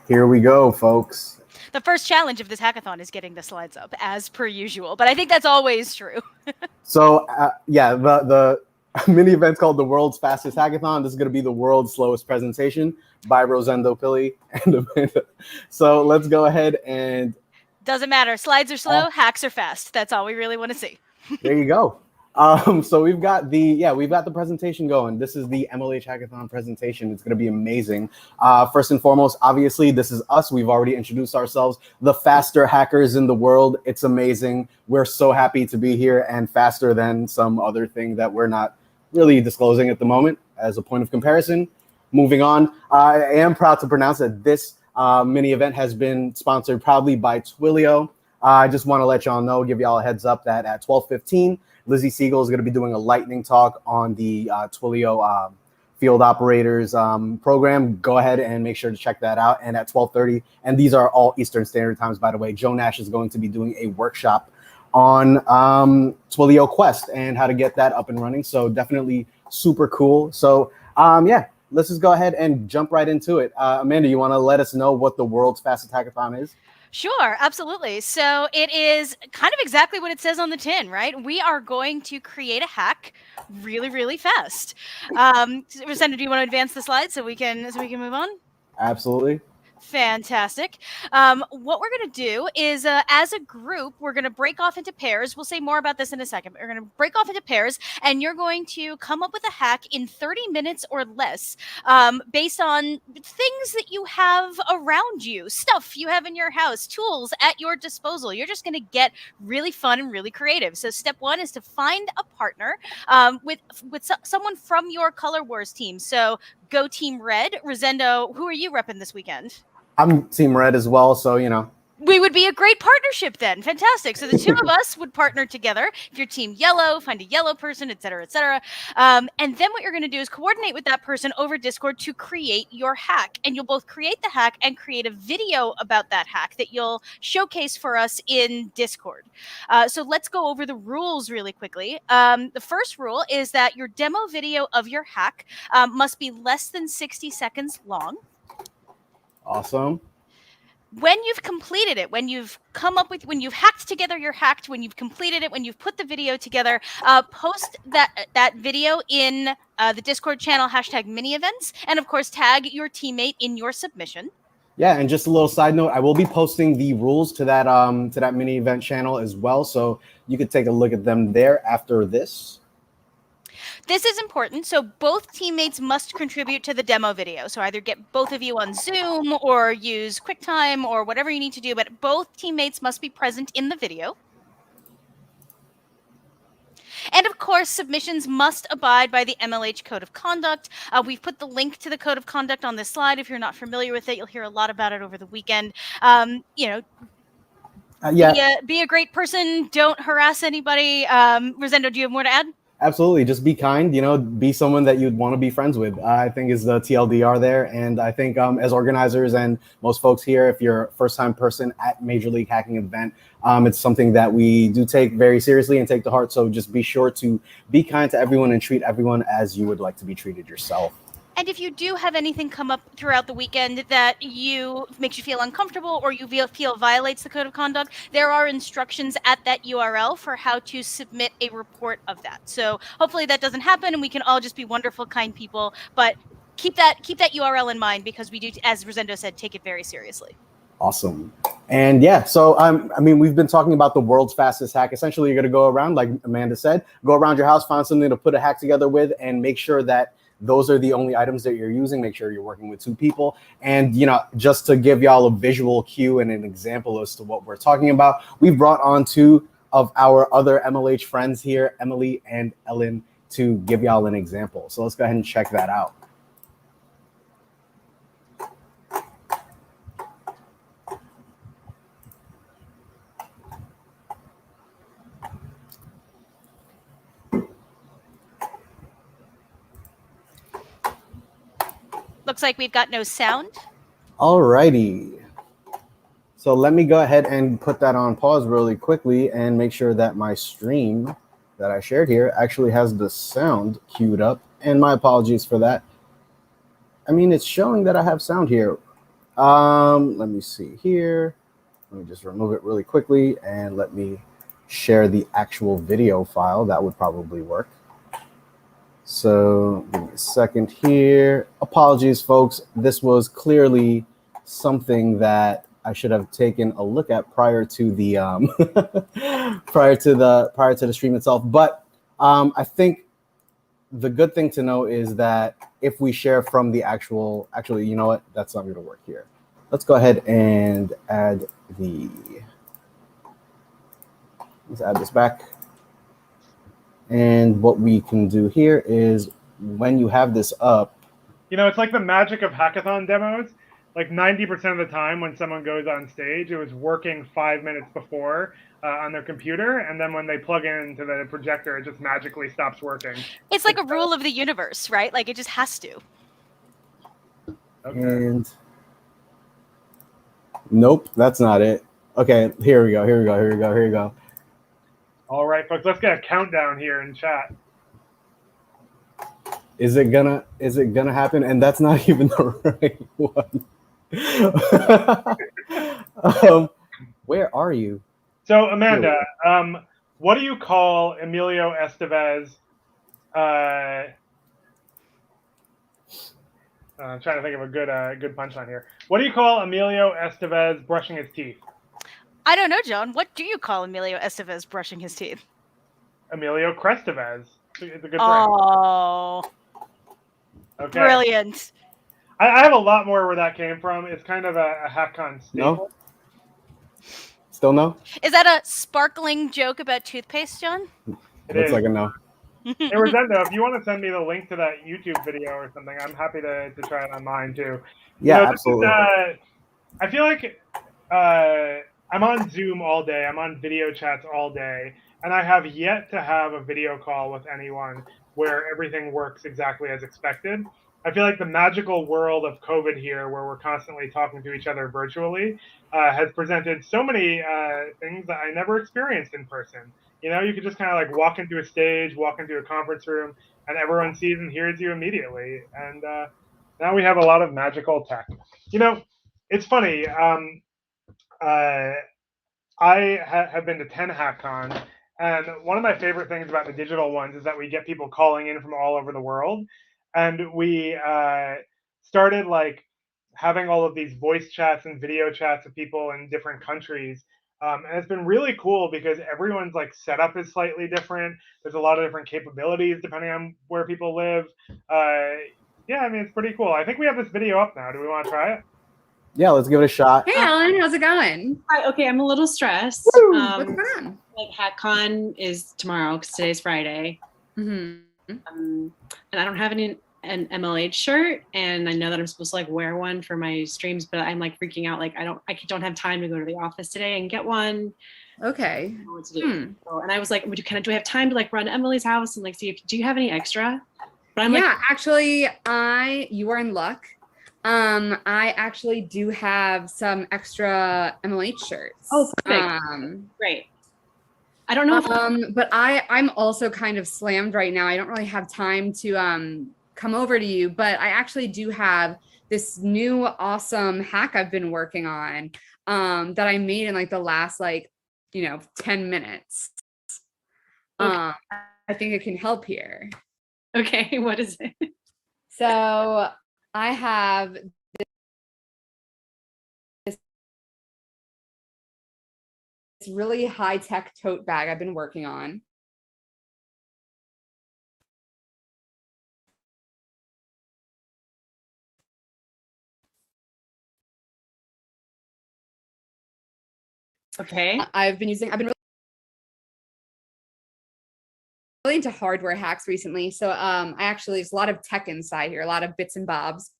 Here we go, folks. The first challenge of this hackathon is getting the slides up, as per usual, but I think that's always true. So yeah, the mini event's called the World's Fastest Hackathon. This is going to be the world's slowest presentation by Rosendo Pili and Amanda. So let's go ahead and... Doesn't matter. Slides are slow, hacks are fast. That's all we really want to see. There you go. So we've got the presentation going. This is the MLH Hackathon presentation. It's going to be amazing. First and foremost, obviously, this is us. We've already introduced ourselves, the faster hackers in the world. It's amazing. We're so happy to be here and faster than some other thing that we're not really disclosing at the moment as a point of comparison. Moving on, I am proud to pronounce that this mini event has been sponsored proudly by Twilio. I just want to let y'all know, give y'all a heads up that at 12:15, Lizzie Siegel is going to be doing a lightning talk on the Twilio field operators program. Go ahead and make sure to check that out. And at 12:30, and these are all Eastern Standard Times, by the way, Joe Nash is going to be doing a workshop on Twilio Quest and how to get that up and running. So definitely super cool. So yeah, let's just go ahead and jump right into it. Amanda, you want to let us know what the world's fastest hackathon is? Sure, absolutely. So it is kind of exactly what it says on the tin, right? We are going to create a hack really, really fast. Rosendo, do you want to advance the slide so we can move on? Absolutely. Fantastic. What we're going to do is, as a group, we're going to break off into pairs. We'll say more about this in a second. But we're going to break off into pairs, and you're going to come up with a hack in 30 minutes or less based on things that you have around you, stuff you have in your house, tools at your disposal. You're just going to get really fun and really creative. So step one is to find a partner with someone from your Color Wars team. So go Team Red. Rosendo, who are you repping this weekend? I'm Team Red as well, so, you know. We would be a great partnership then. Fantastic. So the two of us would partner together. If you're Team Yellow, find a yellow person, et cetera, et cetera. And then what you're going to do is coordinate with that person over Discord to create your hack. And you'll both create the hack and create a video about that hack that you'll showcase for us in Discord. So let's go over the rules really quickly. The first rule is that your demo video of your hack must be less than 60 seconds long. Awesome. When you've completed it, when you've hacked together your hack, when you've completed it, when you've put the video together, post that video in the Discord channel #mini-events, and of course tag your teammate in your submission. Yeah, and just a little side note, I will be posting the rules to that mini event channel as well, so you could take a look at them there after this. This is important. So both teammates must contribute to the demo video. So either get both of you on Zoom or use QuickTime or whatever you need to do, but both teammates must be present in the video. And of course, submissions must abide by the MLH Code of Conduct. We've put the link to the Code of Conduct on this slide. If you're not familiar with it, you'll hear a lot about it over the weekend. Yeah. Be a great person. Don't harass anybody. Rosendo, do you have more to add? Absolutely. Just be kind, be someone that you'd want to be friends with, I think is the TLDR there. And I think as organizers and most folks here, if you're a first-time person at Major League Hacking event, it's something that we do take very seriously and take to heart. So just be sure to be kind to everyone and treat everyone as you would like to be treated yourself. And if you do have anything come up throughout the weekend that makes you feel uncomfortable or you feel violates the code of conduct, there are instructions at that URL for how to submit a report of that. So hopefully that doesn't happen and we can all just be wonderful, kind people. But keep that URL in mind because we do, as Rosendo said, take it very seriously. Awesome. And yeah, so we've been talking about the world's fastest hack. Essentially, you're going to go around, like Amanda said, go around your house, find something to put a hack together with, and make sure that those are the only items that you're using. Make sure you're working with 2 people. And, just to give y'all a visual cue and an example as to what we're talking about, we've brought on 2 of our other MLH friends here, Emily and Ellen, to give y'all an example. So let's go ahead and check that out. Looks like we've got no sound. Alrighty. So let me go ahead and put that on pause really quickly and make sure that my stream that I shared here actually has the sound queued up. And my apologies for that. It's showing that I have sound here. Let me see here. Let me just remove it really quickly and let me share the actual video file. That would probably work. So give me a second here. Apologies, folks. This was clearly something that I should have taken a look at prior to the prior to the stream itself. But I think the good thing to know is that if we share from the actually, you know what? That's not going to work here. Let's go ahead and add let's add this back. And what we can do here is when you have this up. It's like the magic of hackathon demos. Like 90% of the time when someone goes on stage, it was working 5 minutes before on their computer. And then when they plug into the projector, it just magically stops working. It's like a rule of the universe, right? Like it just has to. Okay. And nope, that's not it. Okay, here we go. All right, folks, let's get a countdown here in chat. Is it gonna happen? And that's not even the right one. Where are you? So Amanda, what do you call Emilio Estevez? I'm trying to think of a good punchline here. What do you call Emilio Estevez brushing his teeth? I don't know, John. What do you call Emilio Estevez brushing his teeth? Emilio Crestevez. It's a good Oh. Okay. Brilliant. I have a lot more where that came from. It's kind of a Hackcon staple. No? Still no? Is that a sparkling joke about toothpaste, John? It looks like a no. Hey, Rosendo, if you want to send me the link to that YouTube video or something, I'm happy to try it on mine too. Yeah, absolutely. I feel like I'm on Zoom all day. I'm on video chats all day. And I have yet to have a video call with anyone where everything works exactly as expected. I feel like the magical world of COVID here, where we're constantly talking to each other virtually, has presented so many things that I never experienced in person. You could just kind of like walk into a stage, walk into a conference room, and everyone sees and hears you immediately. And now we have a lot of magical tech. It's funny. I have been to 10 Hackcons, and one of my favorite things about the digital ones is that we get people calling in from all over the world. And we started like having all of these voice chats and video chats with people in different countries. And it's been really cool because everyone's like setup is slightly different. There's a lot of different capabilities depending on where people live. Yeah, it's pretty cool. I think we have this video up now. Do we want to try it? Yeah, let's give it a shot. Hey, Ellen, how's it going? Hi, okay, I'm a little stressed. What's going on? Like HackCon is tomorrow because today's Friday. And I don't have any an MLH shirt, and I know that I'm supposed to like wear one for my streams, but I'm like freaking out. Like I don't have time to go to the office today and get one. Okay. I don't know what to do. So, and I was like, do I have time to like run to Emily's house and like see if do you have any extra? But I'm yeah, actually, you are in luck. I actually do have some extra MLH shirts. Oh, perfect. Great. I don't know if but I'm also kind of slammed right now. I don't really have time to come over to you, but I actually do have this new awesome hack I've been working on that I made in like the last 10 minutes. Okay. I think it can help here. Okay, what is it? So I have this really high-tech tote bag I've been working on. Okay. I've been really into hardware hacks recently. So there's a lot of tech inside here, a lot of bits and bobs.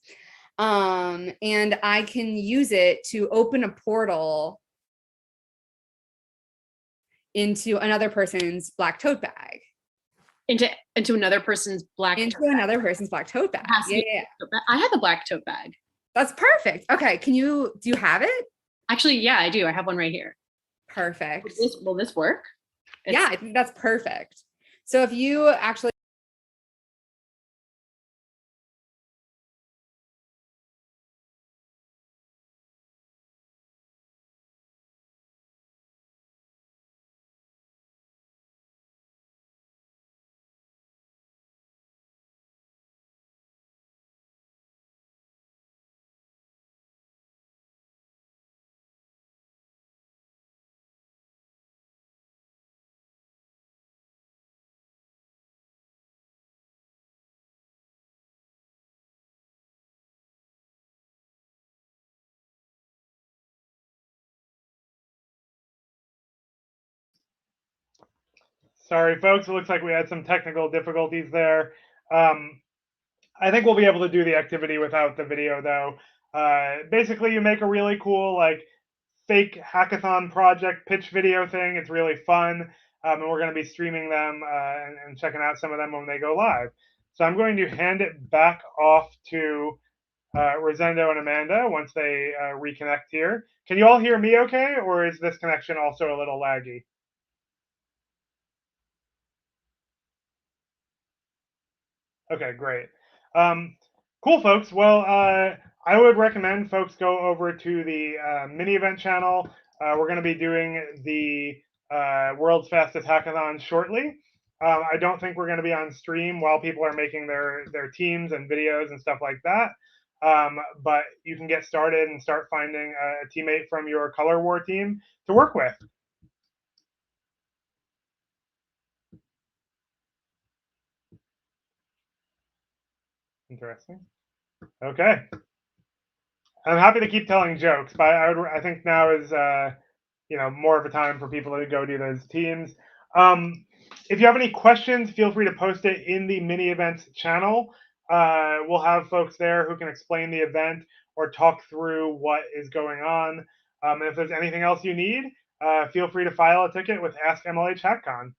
And I can use it to open a portal into another person's black tote bag. Into another person's black tote bag. Yeah. I have a black tote bag. That's perfect. Okay, do you have it? Actually, yeah, I do. I have one right here. Perfect. Will this work? Yeah, I think that's perfect. So if you actually Sorry, folks. It looks like we had some technical difficulties there. I think we'll be able to do the activity without the video, though. Basically, you make a really cool, like, fake hackathon project pitch video thing. It's really fun, and we're going to be streaming them and checking out some of them when they go live. So I'm going to hand it back off to Rosendo and Amanda once they reconnect here. Can you all hear me okay, or is this connection also a little laggy? Okay, great. Cool, folks. Well, I would recommend folks go over to the mini event channel. We're going to be doing the World's Fastest Hackathon shortly. I don't think we're going to be on stream while people are making their teams and videos and stuff like that. But you can get started and start finding a teammate from your Color War team to work with. Interesting. Okay. I'm happy to keep telling jokes, but I think now is more of a time for people to go do those teams. If you have any questions, feel free to post it in the mini events channel. We'll have folks there who can explain the event or talk through what is going on. And if there's anything else you need, feel free to file a ticket with Ask MLH Hackcon.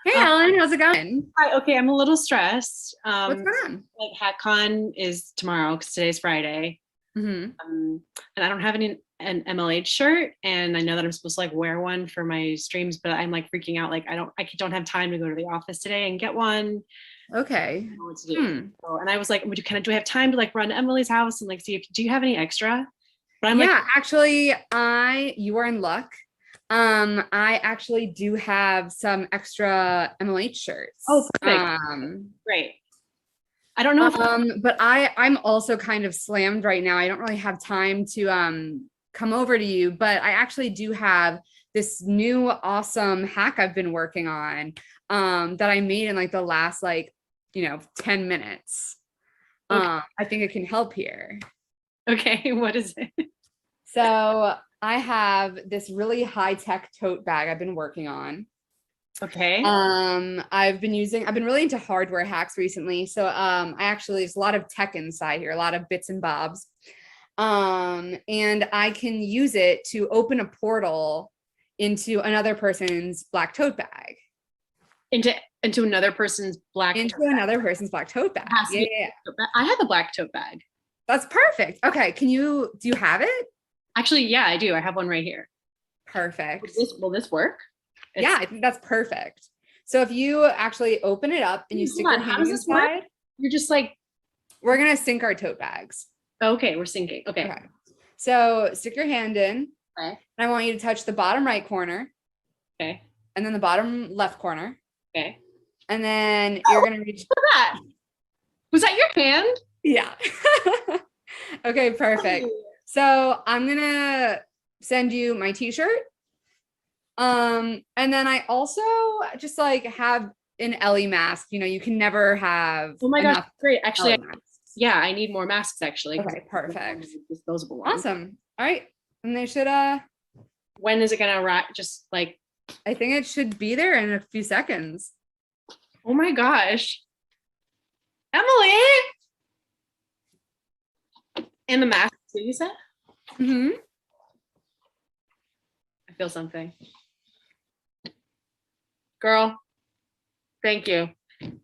Hey, Ellen, how's it going? Hi, okay, I'm a little stressed. What's going on? Like Hackcon is tomorrow because today's Friday. Mm-hmm. And I don't have an MLH shirt, and I know that I'm supposed to like wear one for my streams, but I'm like freaking out. Like I don't have time to go to the office today and get one. Okay. I don't know what to do. So, and I was like, do I have time to like run to Emily's house and like see if do you have any extra? But I'm yeah, actually, you are in luck. I actually do have some extra MLH shirts. Oh, perfect. Great. I don't know if but I'm also kind of slammed right now. I don't really have time to come over to you, but I actually do have this new awesome hack I've been working on that I made in like the last 10 minutes. Okay. I think it can help here. Okay, what is it? So I have this really high-tech tote bag I've been working on. Okay. I've been really into hardware hacks recently. So there's a lot of tech inside here, a lot of bits and bobs. And I can use it to open a portal into another person's black tote bag. Into another person's black tote bag. Yeah. I have a black tote bag. That's perfect. Okay. Do you have it? Actually, yeah, I do. I have one right here. Perfect. Will this work? Yeah, I think that's perfect. So if you actually open it up and you stick your hand inside, you're just like, we're going to sync our tote bags. Okay, we're syncing. Okay. So stick your hand in. Okay. And I want you to touch the bottom right corner. Okay. And then the bottom left corner. Okay. And then you're going to reach. Look at that. Was that your hand? Yeah. Okay, perfect. So I'm going to send you my t-shirt. And then I also just have an Ellie mask. You can never have. Oh my gosh, great. Actually, I need more masks actually. Okay, perfect. Disposable ones. Awesome. All right. And they should when is it gonna arrive? Just like I think it should be there in a few seconds. Oh my gosh. Emily! And the mask too, you said? Mm-hmm. I feel something. Girl, thank you.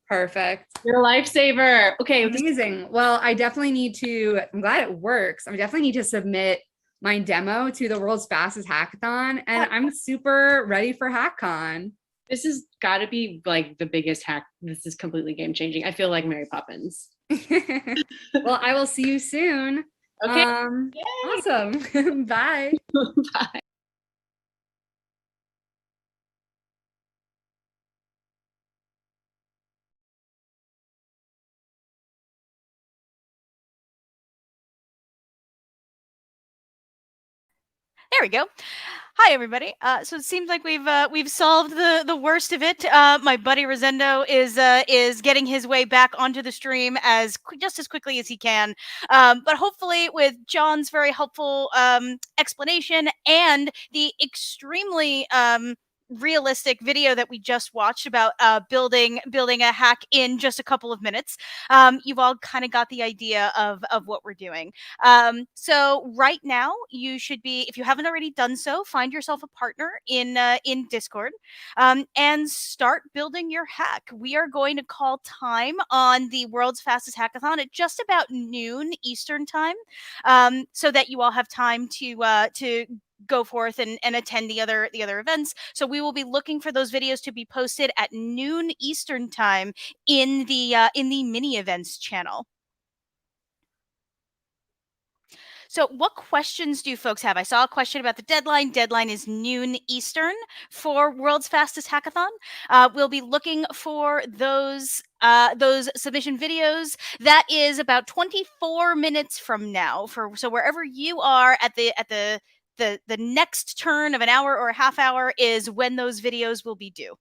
Perfect. You're a lifesaver. Okay. Amazing. Well, I'm glad it works. I definitely need to submit my demo to the world's fastest hackathon, and I'm super ready for Hackcon. This has got to be like the biggest hack. This is completely game changing. I feel like Mary Poppins. Well, I will see you soon. Okay. Awesome. Bye. Bye. There we go. Hi, everybody. So it seems like we've solved the worst of it. My buddy Rosendo is getting his way back onto the stream just as quickly as he can. But hopefully, with John's very helpful explanation and the extremely realistic video that we just watched about building a hack in just a couple of minutes, you've all kind of got the idea of what we're doing. So right now you should be, if you haven't already done so, find yourself a partner in Discord and start building your hack. We are going to call time on the world's fastest hackathon at just about noon Eastern time, so that you all have time to go forth and attend the other events. So we will be looking for those videos to be posted at noon Eastern time in the mini events channel. So what questions do folks have? I saw a question about the deadline. Deadline is noon Eastern for World's Fastest Hackathon. We'll be looking for those submission videos. That is about 24 minutes from now. So wherever you are at the next turn of an hour or a half hour is when those videos will be due.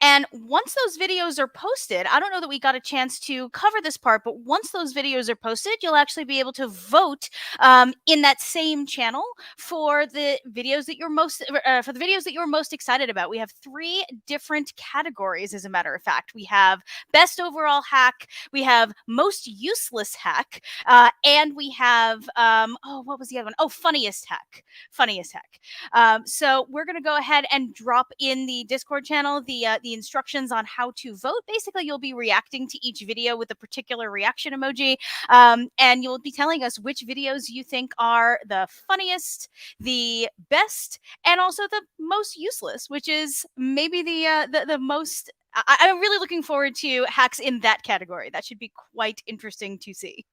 And once those videos are posted, I don't know that we got a chance to cover this part, but once those videos are posted, you'll actually be able to vote in that same channel for the videos that you're most excited about. We have 3 different categories, as a matter of fact. We have best overall hack, we have most useless hack, and we have what was the other one? Oh, funniest hack. So we're going to go ahead and drop in the Discord channel the instructions on how to vote. Basically, you'll be reacting to each video with a particular reaction emoji, and you'll be telling us which videos you think are the funniest, the best, and also the most useless, which is maybe the most. I'm really looking forward to hacks in that category. That should be quite interesting to see.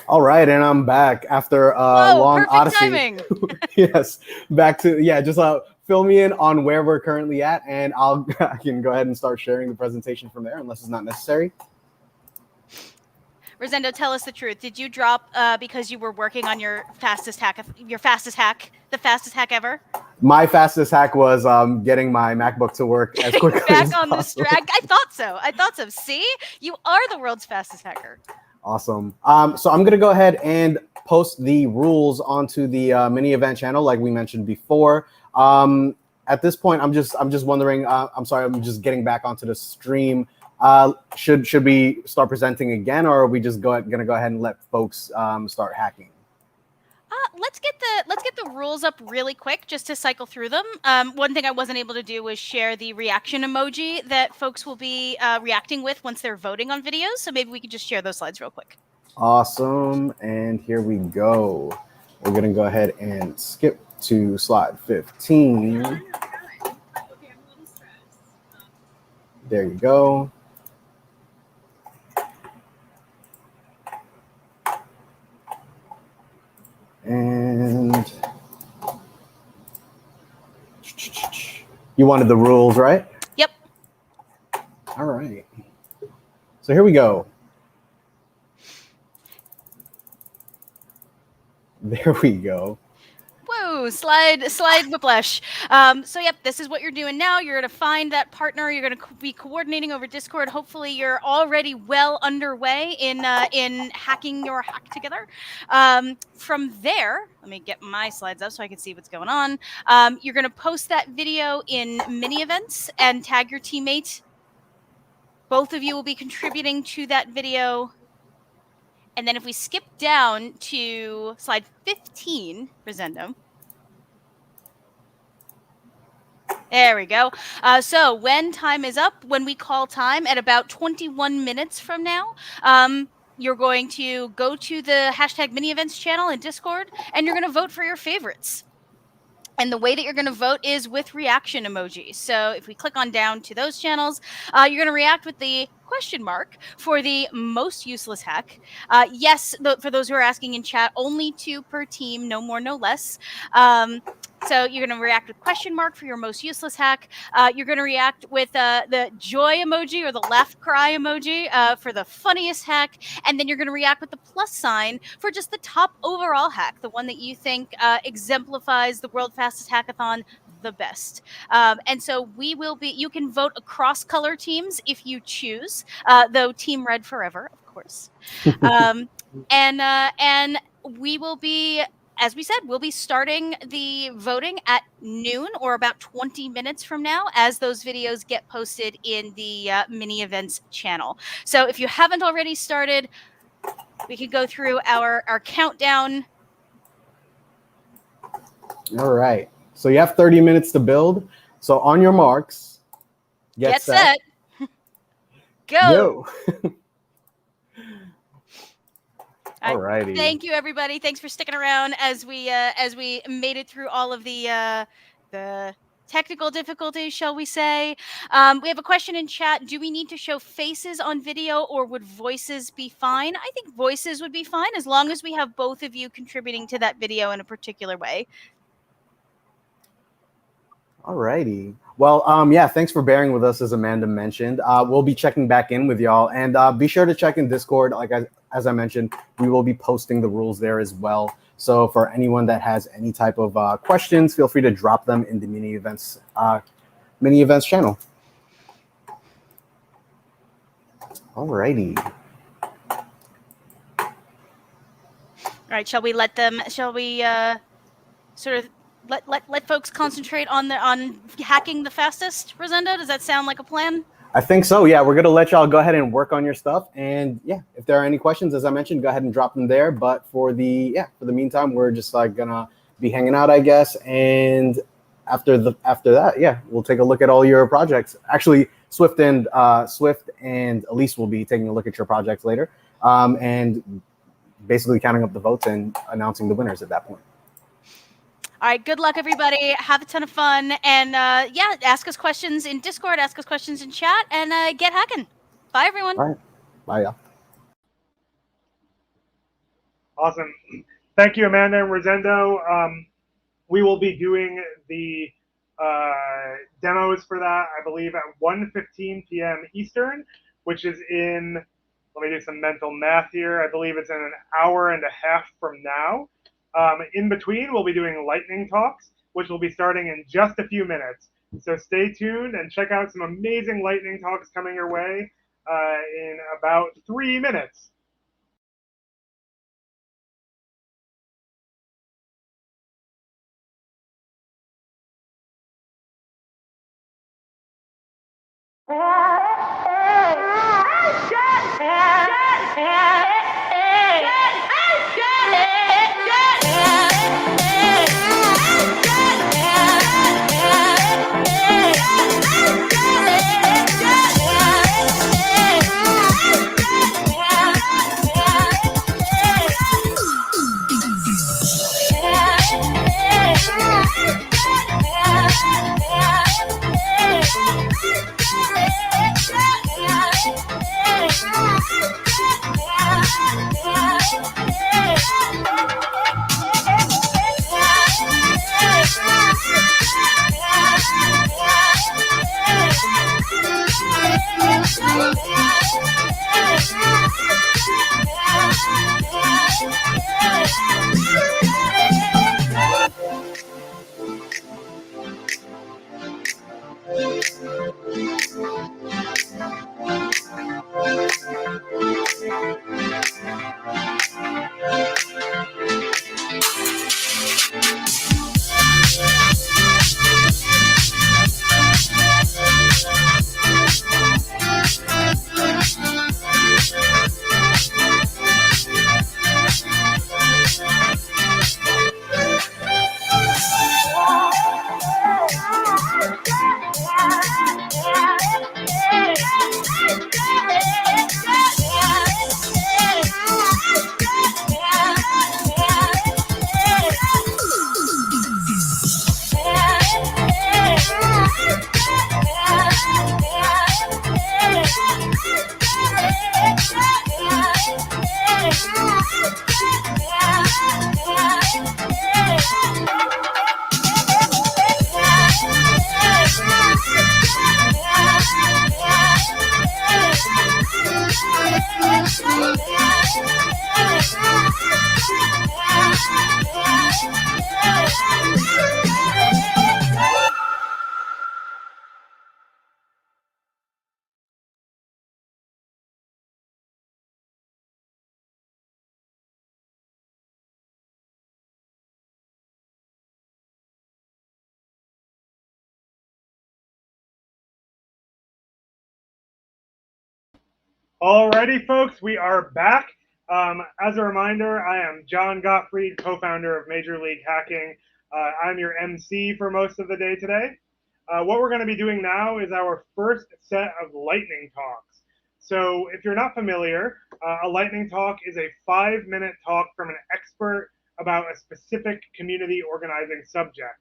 All right, and I'm back after a long odyssey. Timing. Yes, back to just fill me in on where we're currently at, and I can go ahead and start sharing the presentation from there, unless it's not necessary. Rosendo, tell us the truth. Did you drop because you were working on your fastest hack, the fastest hack ever? My fastest hack was getting my MacBook to work as quickly as Back on the possible. track. I thought so. See, you are the world's fastest hacker. Awesome. So I'm gonna go ahead and post the rules onto the mini event channel, like we mentioned before. At this point, I'm just wondering. I'm sorry, I'm just getting back onto the stream. Should we start presenting again, or are we just gonna go ahead and let folks start hacking? Let's get the rules up really quick just to cycle through them. One thing I wasn't able to do was share the reaction emoji that folks will be reacting with once they're voting on videos. So maybe we could just share those slides real quick. Awesome. And here we go. We're going to go ahead and skip to slide 15. There you go. And you wanted the rules, right? Yep. All right. So here we go. There we go. Whoa, slide whiplash. So yep, this is what you're doing now. You're going to find that partner. You're going to be coordinating over Discord. Hopefully you're already well underway in hacking your hack together. From there, let me get my slides up so I can see what's going on. You're going to post that video in mini events and tag your teammate. Both of you will be contributing to that video. And then if we skip down to slide 15, Rosendo. There we go. So when time is up, when we call time at about 21 minutes from now, you're going to go to the hashtag mini events channel in Discord, and you're going to vote for your favorites. And the way that you're going to vote is with reaction emojis. So if we click on down to those channels, you're going to react with the question mark for the most useless hack. Yes, for those who are asking in chat, only 2 per team, no more, no less. So you're going to react with question mark for your most useless hack. You're going to react with the joy emoji or the laugh cry emoji for the funniest hack. And then you're going to react with the plus sign for just the top overall hack, the one that you think exemplifies the World Fastest Hackathon the best. And so you can vote across color teams if you choose, though Team Red forever, of course. And we will be, as we said, we'll be starting the voting at noon or about 20 minutes from now as those videos get posted in the mini events channel. So if you haven't already started, we can go through our countdown. All right. So you have 30 minutes to build. So on your marks, get set. Go. All righty. Thank you, everybody. Thanks for sticking around as we made it through all of the technical difficulties, shall we say. We have a question in chat. Do we need to show faces on video, or would voices be fine? I think voices would be fine as long as we have both of you contributing to that video in a particular way. All righty. Well, yeah, thanks for bearing with us, as Amanda mentioned. We'll be checking back in with y'all, and be sure to check in Discord. Like as I mentioned, we will be posting the rules there as well. So for anyone that has any type of questions, feel free to drop them in the mini events channel. Alrighty. All right, shall we sort of let folks concentrate on hacking the fastest, Rosenda? Does that sound like a plan? I think so. Yeah, we're gonna let y'all go ahead and work on your stuff, and yeah, if there are any questions, as I mentioned, go ahead and drop them there. But for the meantime, we're just like gonna be hanging out, I guess. And after that, yeah, we'll take a look at all your projects. Actually, Swift and Elise will be taking a look at your projects later, and basically counting up the votes and announcing the winners at that point. All right, good luck, everybody. Have a ton of fun. And yeah, ask us questions in Discord, ask us questions in chat, and get hacking. Bye, everyone. All right. Bye, y'all. Awesome. Thank you, Amanda and Rosendo. We will be doing the demos for that, I believe, at 1:15 p.m. Eastern, which is in, let me do some mental math here. I believe it's in an hour and a half from now. In between, we'll be doing lightning talks, which will be starting in just a few minutes. So stay tuned and check out some amazing lightning talks coming your way in about 3 minutes. Alrighty, folks, we are back. As a reminder, I am John Gottfried, co-founder of Major League Hacking. I'm your MC for most of the day today. What we're going to be doing now is our first set of lightning talks. So if you're not familiar, a lightning talk is a 5-minute talk from an expert about a specific community organizing subject.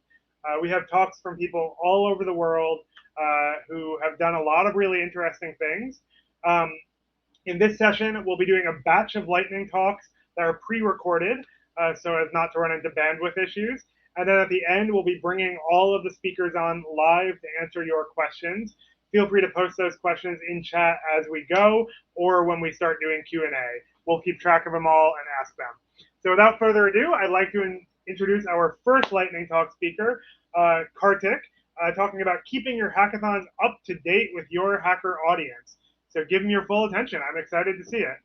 We have talks from people all over the world who have done a lot of really interesting things. In this session, we'll be doing a batch of lightning talks that are pre-recorded so as not to run into bandwidth issues. And then at the end, we'll be bringing all of the speakers on live to answer your questions. Feel free to post those questions in chat as we go or when we start doing Q&A. We'll keep track of them all and ask them. So without further ado, I'd like to introduce our first Lightning Talk speaker, Kartik, talking about keeping your hackathons up to date with your hacker audience. So give him your full attention. I'm excited to see it.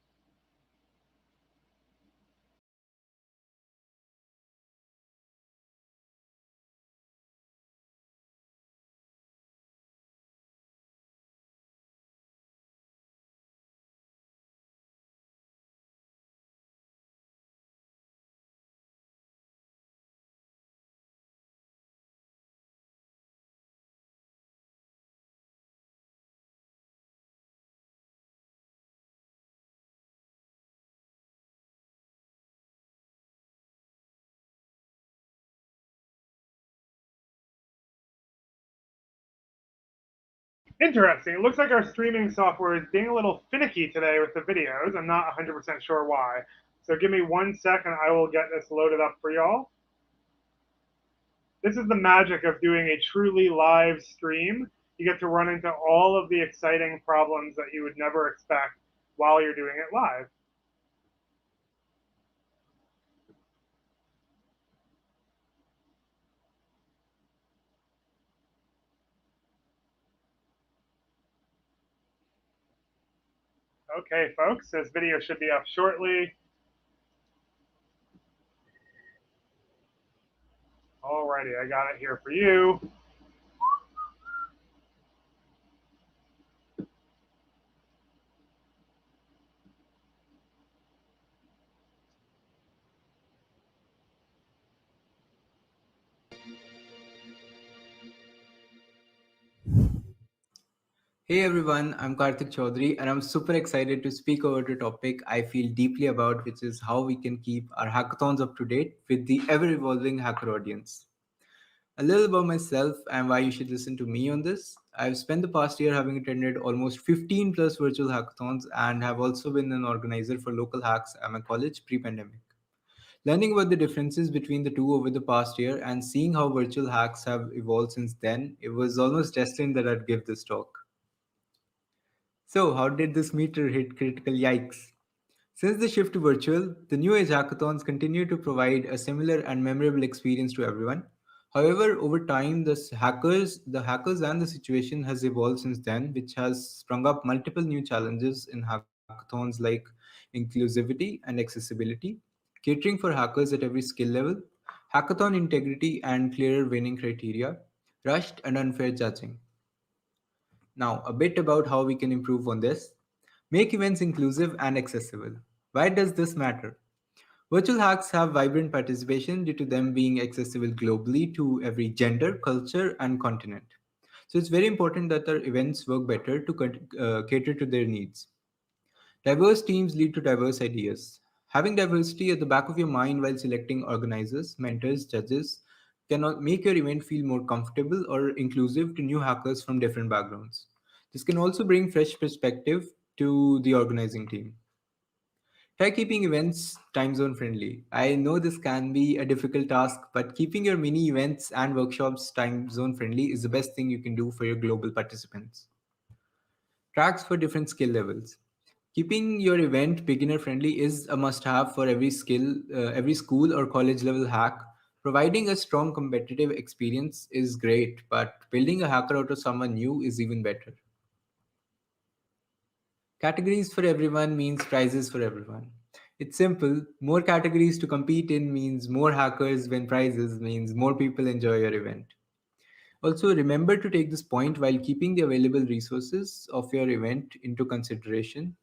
Interesting. It looks like our streaming software is being a little finicky today with the videos. I'm not 100% sure why. So give me 1 second. I will get this loaded up for y'all. This is the magic of doing a truly live stream. You get to run into all of the exciting problems that you would never expect while you're doing it live. Okay, folks, this video should be up shortly. Alrighty, I got it here for you. Hey everyone, I'm Karthik Chaudhary and I'm super excited to speak about a topic I feel deeply about, which is how we can keep our hackathons up to date with the ever-evolving hacker audience. A little about myself and why you should listen to me on this. I've spent the past year having attended almost 15 plus virtual hackathons and have also been an organizer for local hacks at my college pre-pandemic. Learning about the differences between the two over the past year and seeing how virtual hacks have evolved since then, it was almost destined that I'd give this talk. So, how did this meter hit critical yikes? Since the shift to virtual, the new age hackathons continue to provide a similar and memorable experience to everyone. However, over time, the hackers and the situation has evolved since then, which has sprung up multiple new challenges in hackathons like inclusivity and accessibility, catering for hackers at every skill level, hackathon integrity and clearer winning criteria, rushed and unfair judging. Now, a bit about how we can improve on this. Make events inclusive and accessible. Why does this matter? Virtual hacks have vibrant participation due to them being accessible globally to every gender, culture, and continent. So it's very important that our events work better to cater to their needs. Diverse teams lead to diverse ideas. Having diversity at the back of your mind while selecting organizers, mentors, judges can make your event feel more comfortable or inclusive to new hackers from different backgrounds. This can also bring fresh perspective to the organizing team. Try keeping events time zone friendly. I know this can be a difficult task, but keeping your mini events and workshops time zone friendly is the best thing you can do for your global participants. Tracks for different skill levels. Keeping your event beginner friendly is a must have for every school or college level hack. Providing a strong competitive experience is great, but building a hacker out of someone new is even better. Categories for everyone means prizes for everyone. It's simple. More categories to compete in means more hackers win prizes, means more people enjoy your event. Also, remember to take this point while keeping the available resources of your event into consideration.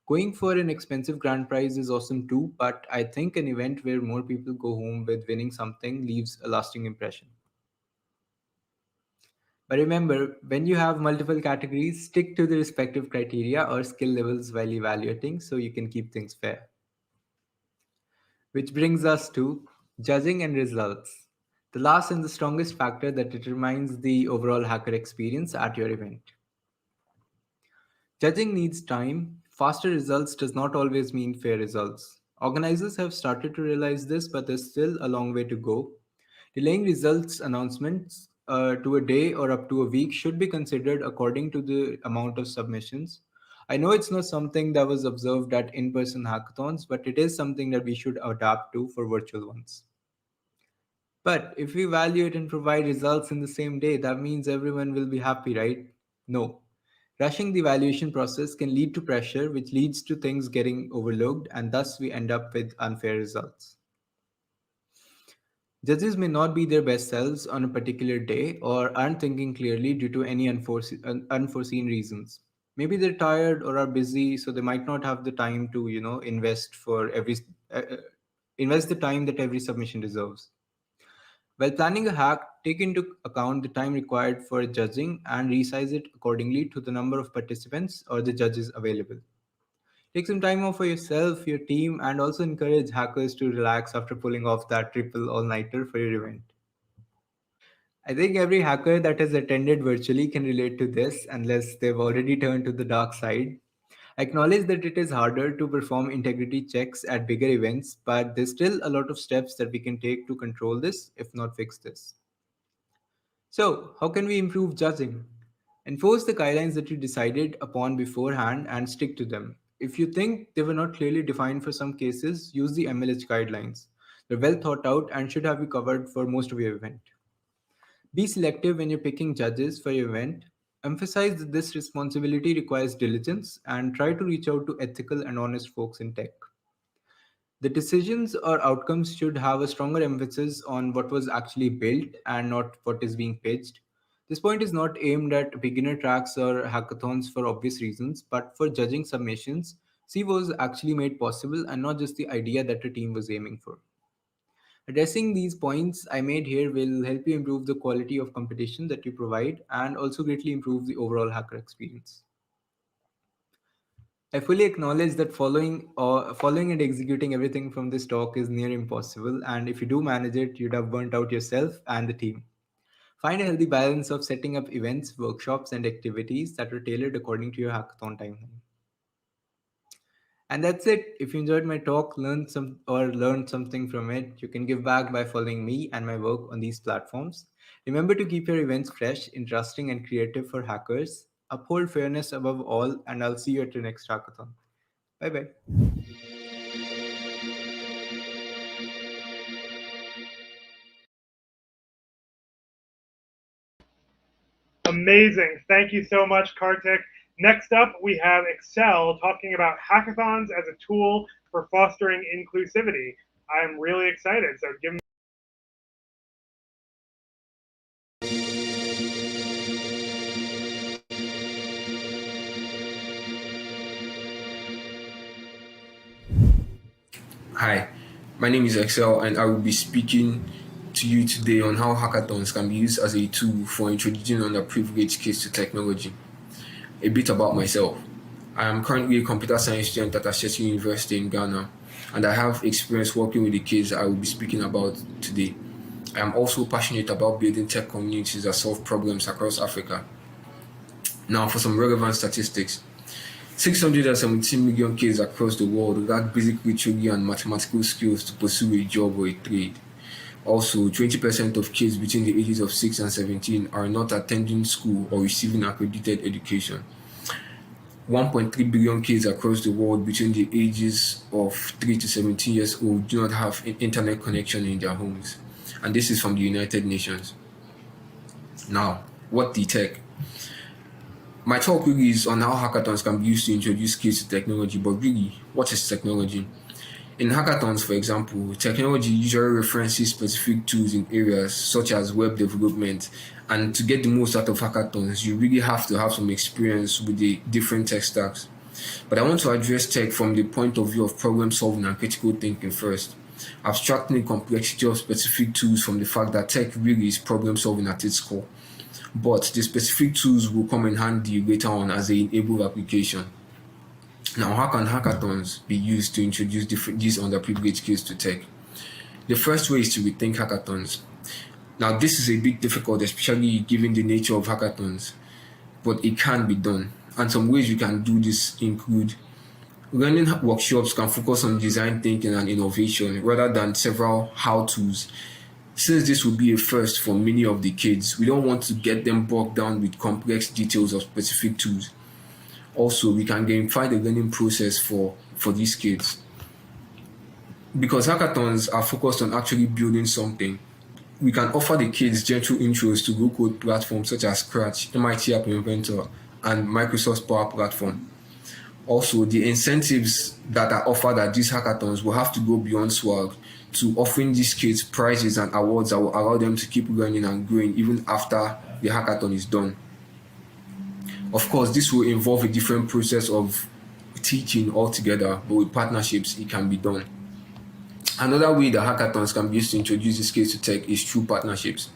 Going for an expensive grand prize is awesome too, but I think an event where more people go home with winning something leaves a lasting impression. But remember, when you have multiple categories, stick to the respective criteria or skill levels while evaluating so you can keep things fair. Which brings us to judging and results, the last and the strongest factor that determines the overall hacker experience at your event. Judging needs time. Faster results does not always mean fair results. Organizers have started to realize this, but there's still a long way to go. Delaying results announcements to a day or up to a week should be considered according to the amount of submissions. I know it's not something that was observed at in-person hackathons, but it is something that we should adapt to for virtual ones. But if we evaluate and provide results in the same day, that means everyone will be happy, right? No. Rushing the evaluation process can lead to pressure, which leads to things getting overlooked, and thus we end up with unfair results. Judges may not be their best selves on a particular day or aren't thinking clearly due to any unforeseen reasons. Maybe they're tired or are busy, so they might not have the time to, uh, uh, invest the time that every submission deserves. While planning a hack, take into account the time required for judging and resize it accordingly to the number of participants or the judges available. Take some time off for yourself, your team, and also encourage hackers to relax after pulling off that triple all-nighter for your event. I think every hacker that has attended virtually can relate to this unless they've already turned to the dark side. I acknowledge that it is harder to perform integrity checks at bigger events, but there's still a lot of steps that we can take to control this, if not fix this. So, how can we improve judging? Enforce the guidelines that you decided upon beforehand and stick to them. If you think they were not clearly defined for some cases, use the MLH guidelines. They're well thought out and should have you covered for most of your event. Be selective when you're picking judges for your event. Emphasize that this responsibility requires diligence and try to reach out to ethical and honest folks in tech. The decisions or outcomes should have a stronger emphasis on what was actually built and not what is being pitched. This point is not aimed at beginner tracks or hackathons for obvious reasons, but for judging submissions, see what was actually made possible and not just the idea that the team was aiming for. Addressing these points I made here will help you improve the quality of competition that you provide and also greatly improve the overall hacker experience. I fully acknowledge that following and executing everything from this talk is near impossible, and if you do manage it, you'd have burnt out yourself and the team. Find a healthy balance of setting up events, workshops, and activities that are tailored according to your hackathon timeline. And that's it. If you enjoyed my talk, learned something from it, you can give back by following me and my work on these platforms. Remember to keep your events fresh, interesting, and creative for hackers. Uphold fairness above all, and I'll see you at your next hackathon. Bye bye. Amazing. Thank you so much, Kartik. Next up, we have Excel talking about hackathons as a tool for fostering inclusivity. I'm really excited. So give me. Hi, my name is Excel, and I will be speaking to you today on how hackathons can be used as a tool for introducing underprivileged kids to technology. A bit about myself. I am currently a computer science student at Ashesi University in Ghana, and I have experience working with the kids I will be speaking about today. I am also passionate about building tech communities that solve problems across Africa. Now, for some relevant statistics. 617 million kids across the world lack basic literary and mathematical skills to pursue a job or a trade. Also, 20% of kids between the ages of 6 and 17 are not attending school or receiving accredited education. 1.3 billion kids across the world between the ages of 3 to 17 years old do not have an internet connection in their homes. And this is from the United Nations. Now, what the tech? My talk really is on how hackathons can be used to introduce kids to technology, but really, what is technology? In hackathons, for example, technology usually references specific tools in areas such as web development, and to get the most out of hackathons, you really have to have some experience with the different tech stacks. But I want to address tech from the point of view of problem solving and critical thinking first, abstracting the complexity of specific tools from the fact that tech really is problem solving at its core. But the specific tools will come in handy later on as they enable application. Now, how can hackathons be used to introduce these underprivileged kids to tech? The first way is to rethink hackathons. Now, this is a bit difficult, especially given the nature of hackathons, but it can be done. And some ways you can do this include learning workshops can focus on design thinking and innovation rather than several how-tos. Since this will be a first for many of the kids, we don't want to get them bogged down with complex details of specific tools. Also, we can gamify the learning process for these kids. Because hackathons are focused on actually building something, we can offer the kids gentle intros to Go code platforms such as Scratch, MIT App Inventor, and Microsoft's Power Platform. Also, the incentives that are offered at these hackathons will have to go beyond swag to offering these kids prizes and awards that will allow them to keep learning and growing even after the hackathon is done. Of course, this will involve a different process of teaching altogether, but with partnerships, it can be done. Another way that hackathons can be used to introduce these kids to tech is through partnerships.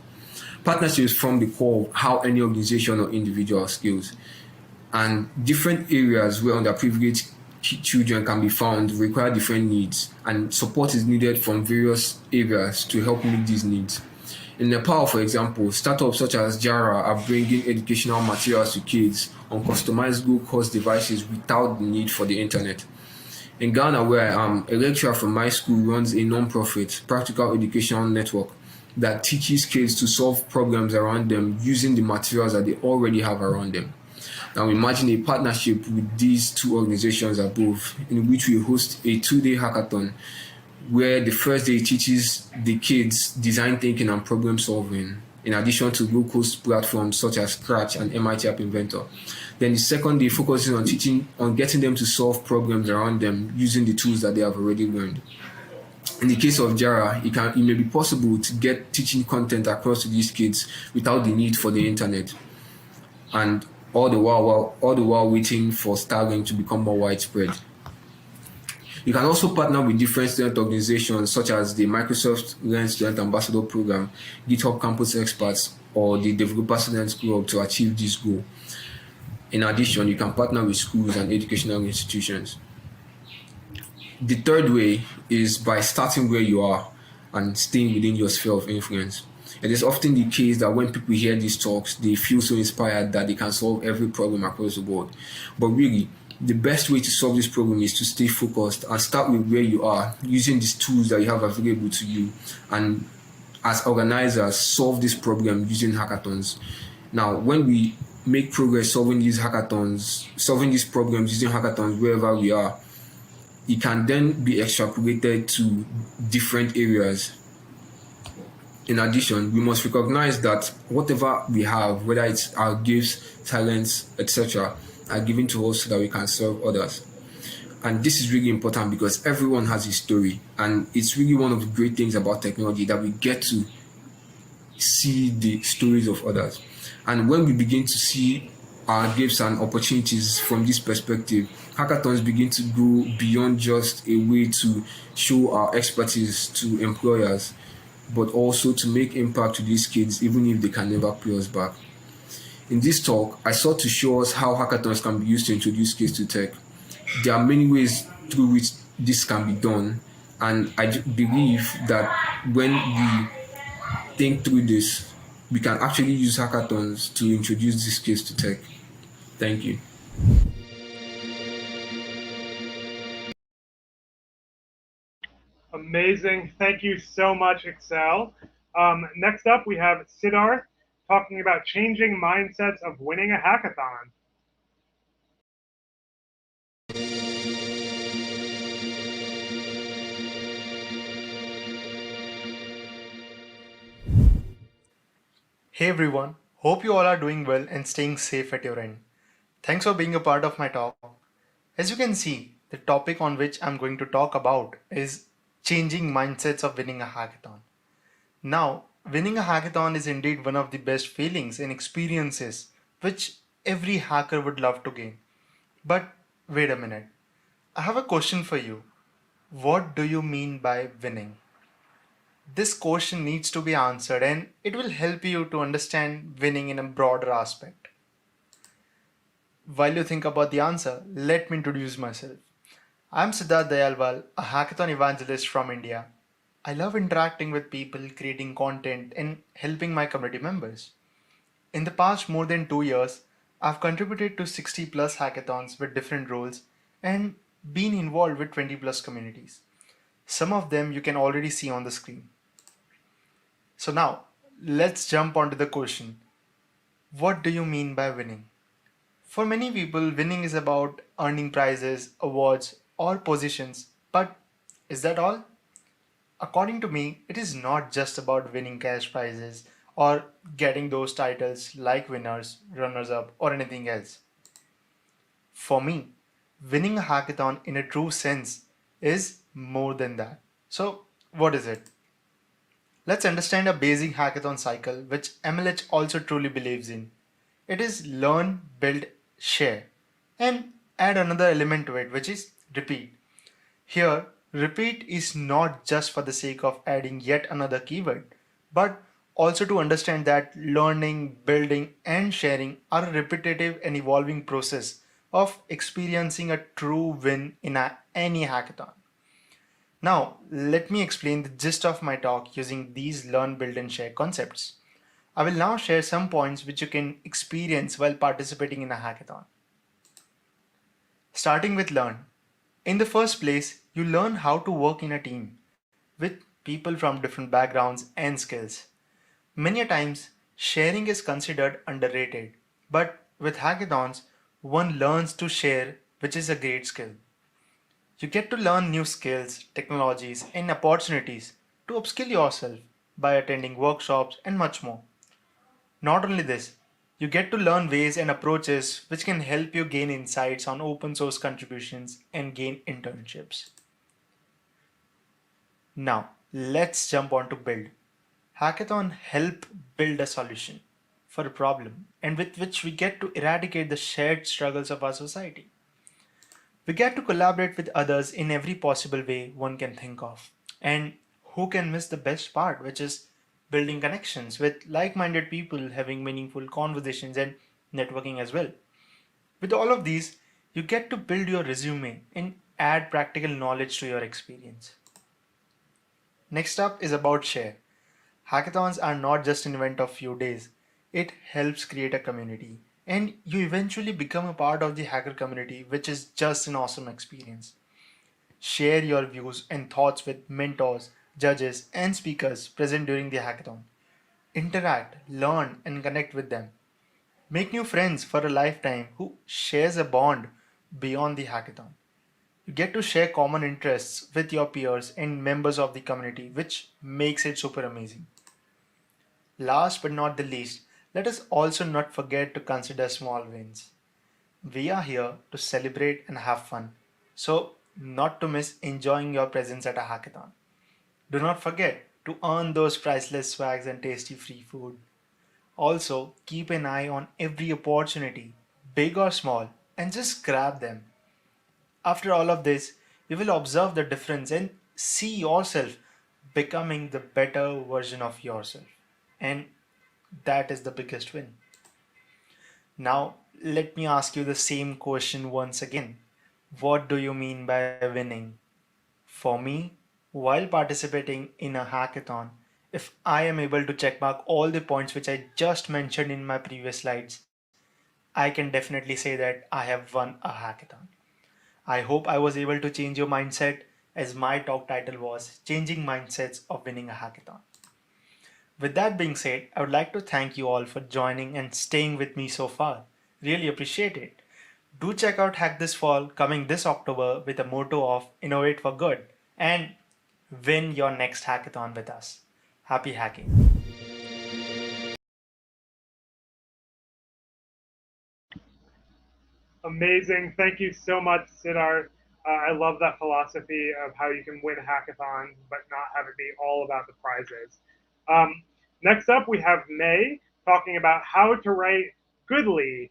Partnerships form the core of how any organization or individual scales. And different areas where underprivileged children can be found require different needs, and support is needed from various areas to help meet these needs. In Nepal, for example, startups such as Jara are bringing educational materials to kids on customized low-cost devices without the need for the internet. In Ghana, where I am, a lecturer from my school runs a non-profit practical educational network that teaches kids to solve problems around them using the materials that they already have around them. Now imagine a partnership with these two organizations above, in which we host a 2-day hackathon where the first day teaches the kids design thinking and problem solving, in addition to low-cost platforms such as Scratch and MIT App Inventor. Then the second day focuses on getting them to solve problems around them using the tools that they have already learned. In the case of Jara, it may be possible to get teaching content across to these kids without the need for the internet, and all the while waiting for Starlink to become more widespread. You can also partner with different student organizations such as the Microsoft Learn Student Ambassador Program, GitHub Campus Experts, or the Developer Students Club to achieve this goal. In addition, you can partner with schools and educational institutions. The third way is by starting where you are and staying within your sphere of influence. It is often the case that when people hear these talks, they feel so inspired that they can solve every problem across the world. But really, the best way to solve this problem is to stay focused and start with where you are, using these tools that you have available to you. And as organizers, solve this problem using hackathons. Now, when we make progress solving these problems using hackathons wherever we are, it can then be extrapolated to different areas. In addition, we must recognize that whatever we have, whether it's our gifts, talents, etc., are given to us so that we can serve others. And this is really important because everyone has a story, and it's really one of the great things about technology that we get to see the stories of others. And when we begin to see our gifts and opportunities from this perspective, hackathons begin to go beyond just a way to show our expertise to employers, but also to make impact to these kids, even if they can never pay us back. In this talk, I sought to show us how hackathons can be used to introduce kids to tech. There are many ways through which this can be done, and I believe that when we think through this, we can actually use hackathons to introduce these kids to tech. Thank you. Amazing. Thank you so much, Excel. Next up, we have Siddharth talking about changing mindsets of winning a hackathon. Hey everyone, hope you all are doing well and staying safe at your end. Thanks for being a part of my talk. As you can see, the topic on which I'm going to talk about is changing mindsets of winning a hackathon. Now, winning a hackathon is indeed one of the best feelings and experiences which every hacker would love to gain. But wait a minute, I have a question for you. What do you mean by winning? This question needs to be answered and it will help you to understand winning in a broader aspect. While you think about the answer, let me introduce myself. I'm Siddharth Dayalwal, a hackathon evangelist from India. I love interacting with people, creating content, and helping my community members. In the past more than 2 years, I've contributed to 60 plus hackathons with different roles and been involved with 20 plus communities. Some of them you can already see on the screen. So now, let's jump onto the question. What do you mean by winning? For many people, winning is about earning prizes, awards, or positions. But is that all? According to me, it is not just about winning cash prizes or getting those titles like winners, runners up, or anything else. For me, winning a hackathon in a true sense is more than that. So, what is it? Let's understand a basic hackathon cycle, which MLH also truly believes in. It is learn, build, share, and add another element to it, which is repeat. Here, repeat is not just for the sake of adding yet another keyword, but also to understand that learning, building, and sharing are a repetitive and evolving process of experiencing a true win in any hackathon. Now, let me explain the gist of my talk using these learn, build, and share concepts. I will now share some points which you can experience while participating in a hackathon. Starting with learn. In the first place, you learn how to work in a team with people from different backgrounds and skills. Many a times, sharing is considered underrated, but with hackathons, one learns to share, which is a great skill. You get to learn new skills, technologies, and opportunities to upskill yourself by attending workshops and much more. Not only this, you get to learn ways and approaches which can help you gain insights on open source contributions and gain internships. Now, let's jump on to build. Hackathon help build a solution for a problem and with which we get to eradicate the shared struggles of our society. We get to collaborate with others in every possible way one can think of. And who can miss the best part, which is building connections with like minded people, having meaningful conversations, and networking as well. With all of these, you get to build your resume and add practical knowledge to your experience. Next up is about share. Hackathons are not just an event of few days, it helps create a community. And you eventually become a part of the hacker community, which is just an awesome experience. Share your views and thoughts with mentors, judges, and speakers present during the hackathon. Interact, learn, and connect with them. Make new friends for a lifetime who shares a bond beyond the hackathon. You get to share common interests with your peers and members of the community, which makes it super amazing. Last but not the least, let us also not forget to consider small wins. We are here to celebrate and have fun, so not to miss enjoying your presence at a hackathon. Do not forget to earn those priceless swags and tasty free food. Also, keep an eye on every opportunity, big or small, and just grab them. After all of this, you will observe the difference and see yourself becoming the better version of yourself. And that is the biggest win. Now, let me ask you the same question once again. What do you mean by winning? For me, while participating in a hackathon, if I am able to checkmark all the points which I just mentioned in my previous slides, I can definitely say that I have won a hackathon. I hope I was able to change your mindset as my talk title was Changing Mindsets of Winning a Hackathon. With that being said, I would like to thank you all for joining and staying with me so far. Really appreciate it. Do check out Hack This Fall coming this October with a motto of Innovate for Good and win your next hackathon with us. Happy hacking. Amazing. Thank you so much, Siddharth. I love that philosophy of how you can win hackathons, but not have it be all about the prizes. Next up, we have May talking about how to write goodly.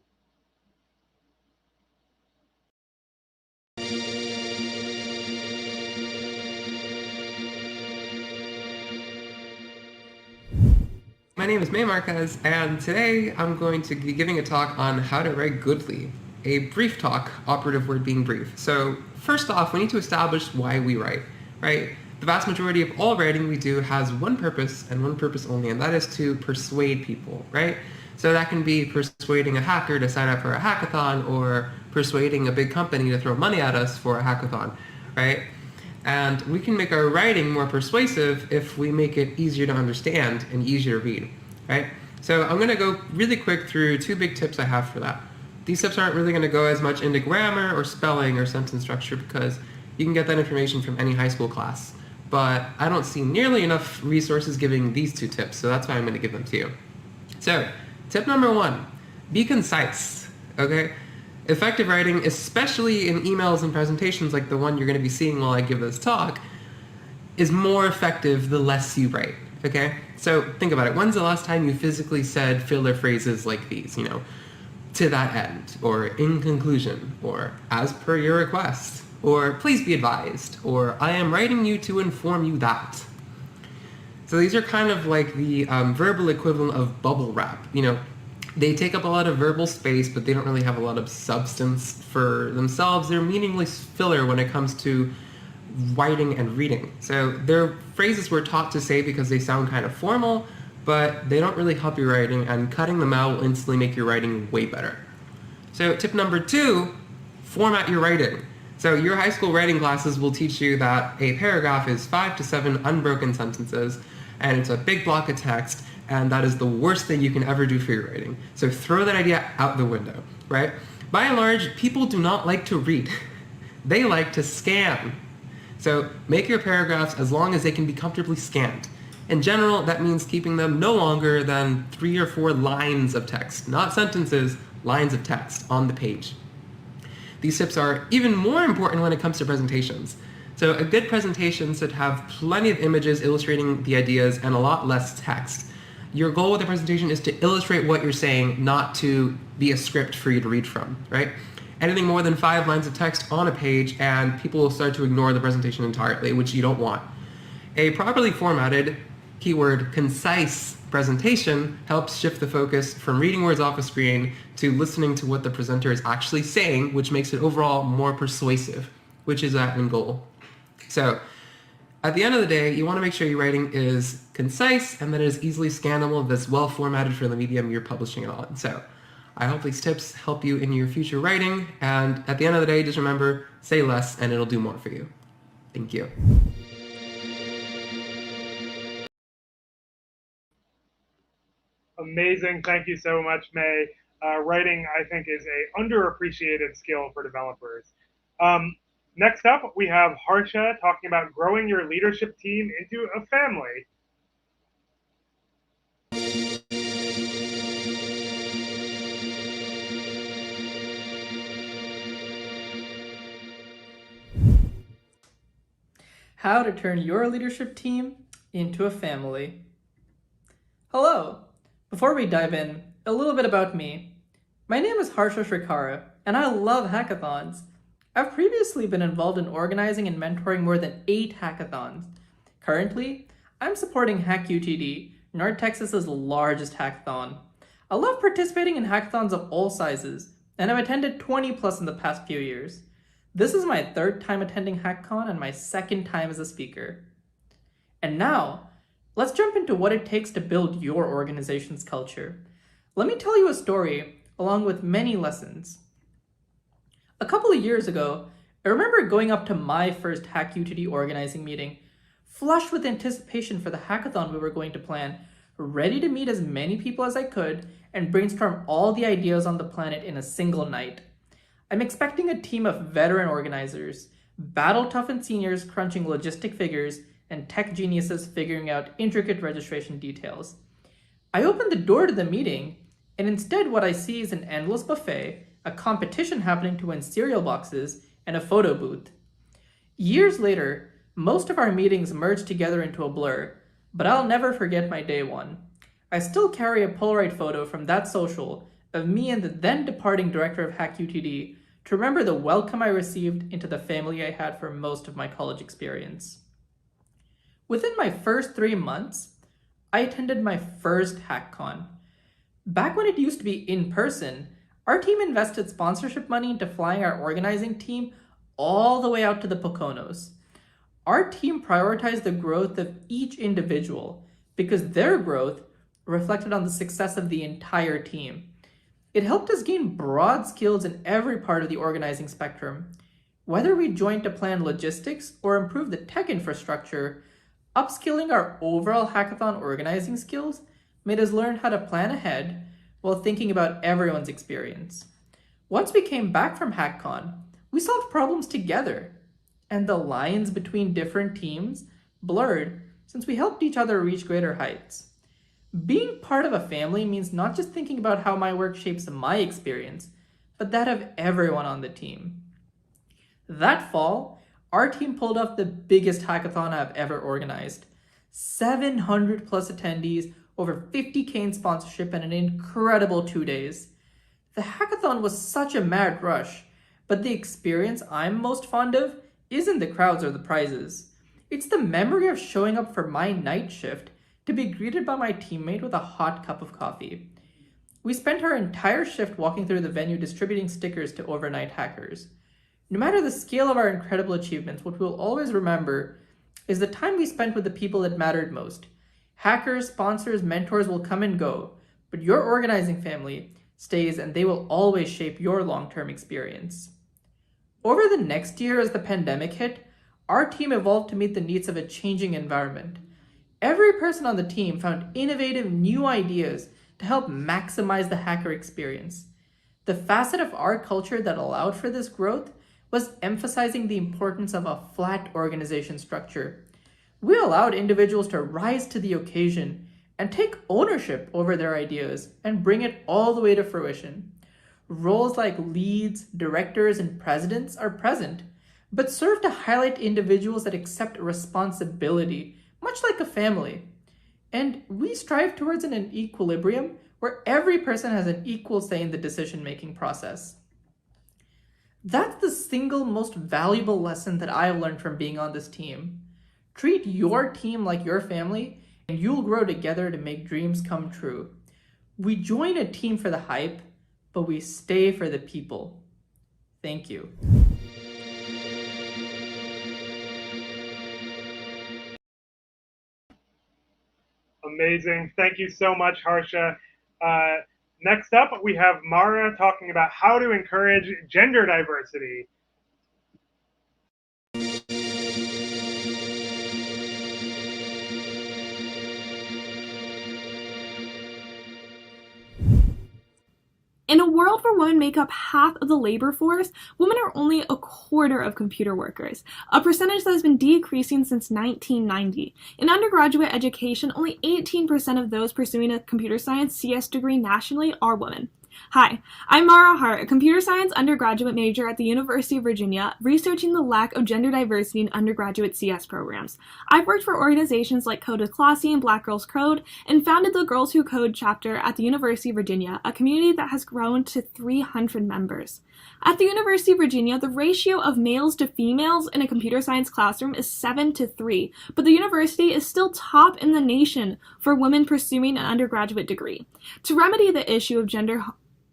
My name is May Marquez, and today I'm going to be giving a talk on how to write goodly. A brief talk, operative word being brief. So first off, we need to establish why we write, right? The vast majority of all writing we do has one purpose and one purpose only, and that is to persuade people, right? So that can be persuading a hacker to sign up for a hackathon or persuading a big company to throw money at us for a hackathon, right? And we can make our writing more persuasive if we make it easier to understand and easier to read, right? So I'm going to go really quick through 2 big tips I have for that. These tips aren't really going to go as much into grammar or spelling or sentence structure because you can get that information from any high school class. But I don't see nearly enough resources giving these 2 tips, so that's why I'm going to give them to you. So, tip number 1, be concise, okay? Effective writing, especially in emails and presentations like the one you're going to be seeing while I give this talk, is more effective the less you write, okay? So think about it. When's the last time you physically said filler phrases like these, to that end, or in conclusion, or as per your request, or please be advised, or I am writing you to inform you that. So these are kind of like the verbal equivalent of bubble wrap, They take up a lot of verbal space, but they don't really have a lot of substance for themselves. They're meaningless filler when it comes to writing and reading. So they're phrases we're taught to say because they sound kind of formal, but they don't really help your writing, and cutting them out will instantly make your writing way better. So tip number 2, format your writing. So your high school writing classes will teach you that a paragraph is 5 to 7 unbroken sentences, and it's a big block of text, and that is the worst thing you can ever do for your writing. So throw that idea out the window, right? By and large, people do not like to read. They like to scan. So make your paragraphs as long as they can be comfortably scanned. In general, that means keeping them no longer than 3 or 4 lines of text, not sentences, lines of text on the page. These tips are even more important when it comes to presentations. So a good presentation should have plenty of images illustrating the ideas and a lot less text. Your goal with the presentation is to illustrate what you're saying, not to be a script for you to read from, right? Anything more than 5 lines of text on a page and people will start to ignore the presentation entirely, which you don't want. A properly formatted, keyword concise presentation helps shift the focus from reading words off a screen to listening to what the presenter is actually saying, which makes it overall more persuasive, which is our end goal. So at the end of the day, you want to make sure your writing is concise and that it is easily scannable, that's well formatted for the medium you're publishing it on. So I hope these tips help you in your future writing, and at the end of the day, just remember, say less and it'll do more for you. Thank you. Amazing. Thank you so much, May. Writing, I think, is a underappreciated skill for developers. Next up, we have Harsha talking about growing your leadership team into a family. How to turn your leadership team into a family. Hello! Before we dive in, a little bit about me. My name is Harsha Shrikara, and I love hackathons. I've previously been involved in organizing and mentoring more than 8 hackathons. Currently, I'm supporting HackUTD, North Texas's largest hackathon. I love participating in hackathons of all sizes, and I've attended 20 plus in the past few years. This is my 3rd time attending HackCon and my 2nd time as a speaker. And now, let's jump into what it takes to build your organization's culture. Let me tell you a story, along with many lessons. A couple of years ago, I remember going up to my first HackUTD organizing meeting, flushed with anticipation for the hackathon we were going to plan, ready to meet as many people as I could and brainstorm all the ideas on the planet in a single night. I'm expecting a team of veteran organizers, battle-toughened seniors crunching logistic figures, and tech geniuses figuring out intricate registration details. I open the door to the meeting, and instead what I see is an endless buffet, a competition happening to win cereal boxes, and a photo booth. Years later, most of our meetings merged together into a blur, but I'll never forget my day one. I still carry a Polaroid photo from that social of me and the then departing director of HackUTD to remember the welcome I received into the family I had for most of my college experience. Within my first 3 months, I attended my first HackCon. Back when it used to be in person, our team invested sponsorship money into flying our organizing team all the way out to the Poconos. Our team prioritized the growth of each individual because their growth reflected on the success of the entire team. It helped us gain broad skills in every part of the organizing spectrum. Whether we join to plan logistics or improve the tech infrastructure, upskilling our overall hackathon organizing skills made us learn how to plan ahead while thinking about everyone's experience. Once we came back from HackCon, we solved problems together, and the lines between different teams blurred since we helped each other reach greater heights. Being part of a family means not just thinking about how my work shapes my experience, but that of everyone on the team. That fall, our team pulled off the biggest hackathon I've ever organized. 700 plus attendees, over 50K in sponsorship, and an incredible 2 days. The hackathon was such a mad rush, but the experience I'm most fond of isn't the crowds or the prizes. It's the memory of showing up for my night shift to be greeted by my teammate with a hot cup of coffee. We spent our entire shift walking through the venue distributing stickers to overnight hackers. No matter the scale of our incredible achievements, what we'll always remember is the time we spent with the people that mattered most. Hackers, sponsors, mentors will come and go, but your organizing family stays, and they will always shape your long-term experience. Over the next year, as the pandemic hit, our team evolved to meet the needs of a changing environment. Every person on the team found innovative new ideas to help maximize the hacker experience. The facet of our culture that allowed for this growth was emphasizing the importance of a flat organization structure. We allowed individuals to rise to the occasion and take ownership over their ideas and bring it all the way to fruition. Roles like leads, directors, and presidents are present, but serve to highlight individuals that accept responsibility, much like a family. And we strive towards an equilibrium where every person has an equal say in the decision-making process. That's the single most valuable lesson that I've learned from being on this team. Treat your team like your family, and you'll grow together to make dreams come true. We join a team for the hype, but we stay for the people. Thank you. Amazing. Thank you so much, Harsha. Next up, we have Mara talking about how to encourage gender diversity. In a world where women make up half of the labor force, women are only a quarter of computer workers, a percentage that has been decreasing since 1990. In undergraduate education, only 18% of those pursuing a computer science CS degree nationally are women. Hi, I'm Mara Hart, a computer science undergraduate major at the University of Virginia, researching the lack of gender diversity in undergraduate CS programs. I've worked for organizations like Code with Classy and Black Girls Code, and founded the Girls Who Code chapter at the University of Virginia, a community that has grown to 300 members. At the University of Virginia, the ratio of males to females in a computer science classroom is 7-3, but the university is still top in the nation for women pursuing an undergraduate degree. To remedy the issue of gender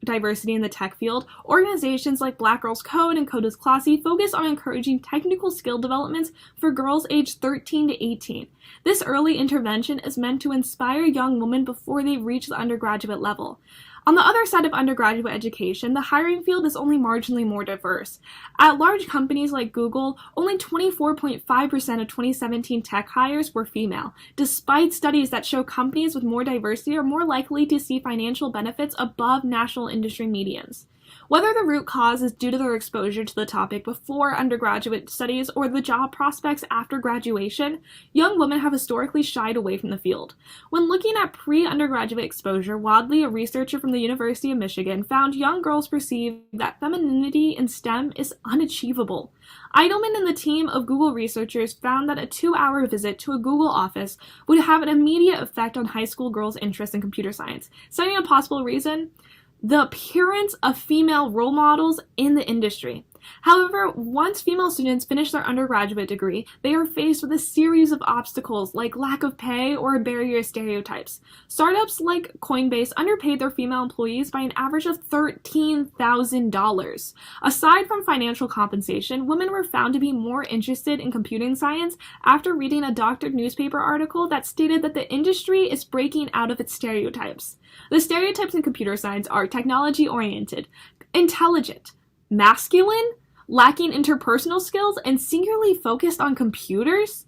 diversity in the tech field, organizations like Black Girls Code and Code with Classy focus on encouraging technical skill developments for girls aged 13 to 18. This early intervention is meant to inspire young women before they reach the undergraduate level. On the other side of undergraduate education, the hiring field is only marginally more diverse. At large companies like Google, only 24.5% of 2017 tech hires were female, despite studies that show companies with more diversity are more likely to see financial benefits above national industry medians. Whether the root cause is due to their exposure to the topic before undergraduate studies or the job prospects after graduation, young women have historically shied away from the field. When looking at pre-undergraduate exposure, Wadley, a researcher from the University of Michigan, found young girls perceive that femininity in STEM is unachievable. Eidelman and the team of Google researchers found that a 2-hour visit to a Google office would have an immediate effect on high school girls' interest in computer science, citing a possible reason: the appearance of female role models in the industry. However, once female students finish their undergraduate degree, they are faced with a series of obstacles like lack of pay or a barrier to stereotypes. Startups like Coinbase underpaid their female employees by an average of $13,000. Aside from financial compensation, women were found to be more interested in computing science after reading a doctored newspaper article that stated that the industry is breaking out of its stereotypes. The stereotypes in computer science are technology-oriented, intelligent, masculine, lacking interpersonal skills, and singularly focused on computers?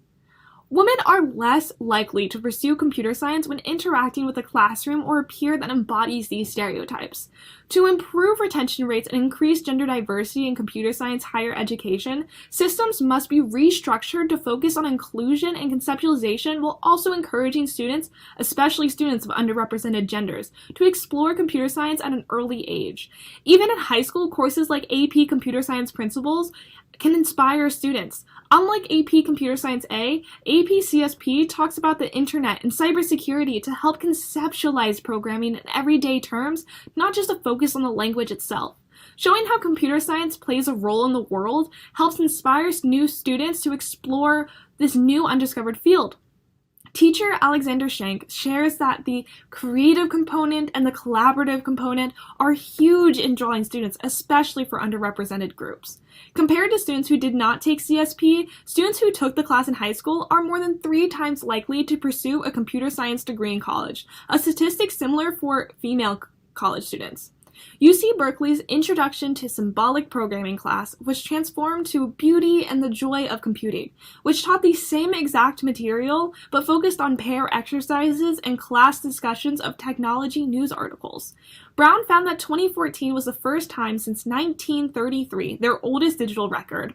Women are less likely to pursue computer science when interacting with a classroom or a peer that embodies these stereotypes. To improve retention rates and increase gender diversity in computer science higher education, systems must be restructured to focus on inclusion and conceptualization while also encouraging students, especially students of underrepresented genders, to explore computer science at an early age. Even in high school, courses like AP Computer Science Principles can inspire students. Unlike AP Computer Science A, AP CSP talks about the internet and cybersecurity to help conceptualize programming in everyday terms, not just a focus on the language itself. Showing how computer science plays a role in the world helps inspire new students to explore this new undiscovered field. Teacher Alexander Schenk shares that the creative component and the collaborative component are huge in drawing students, especially for underrepresented groups. Compared to students who did not take CSP, students who took the class in high school are more than 3 times likely to pursue a computer science degree in college, a statistic similar for female college students. UC Berkeley's Introduction to Symbolic Programming class was transformed to Beauty and the Joy of Computing, which taught the same exact material but focused on pair exercises and class discussions of technology news articles. Brown found that 2014 was the first time since 1933, their oldest digital record,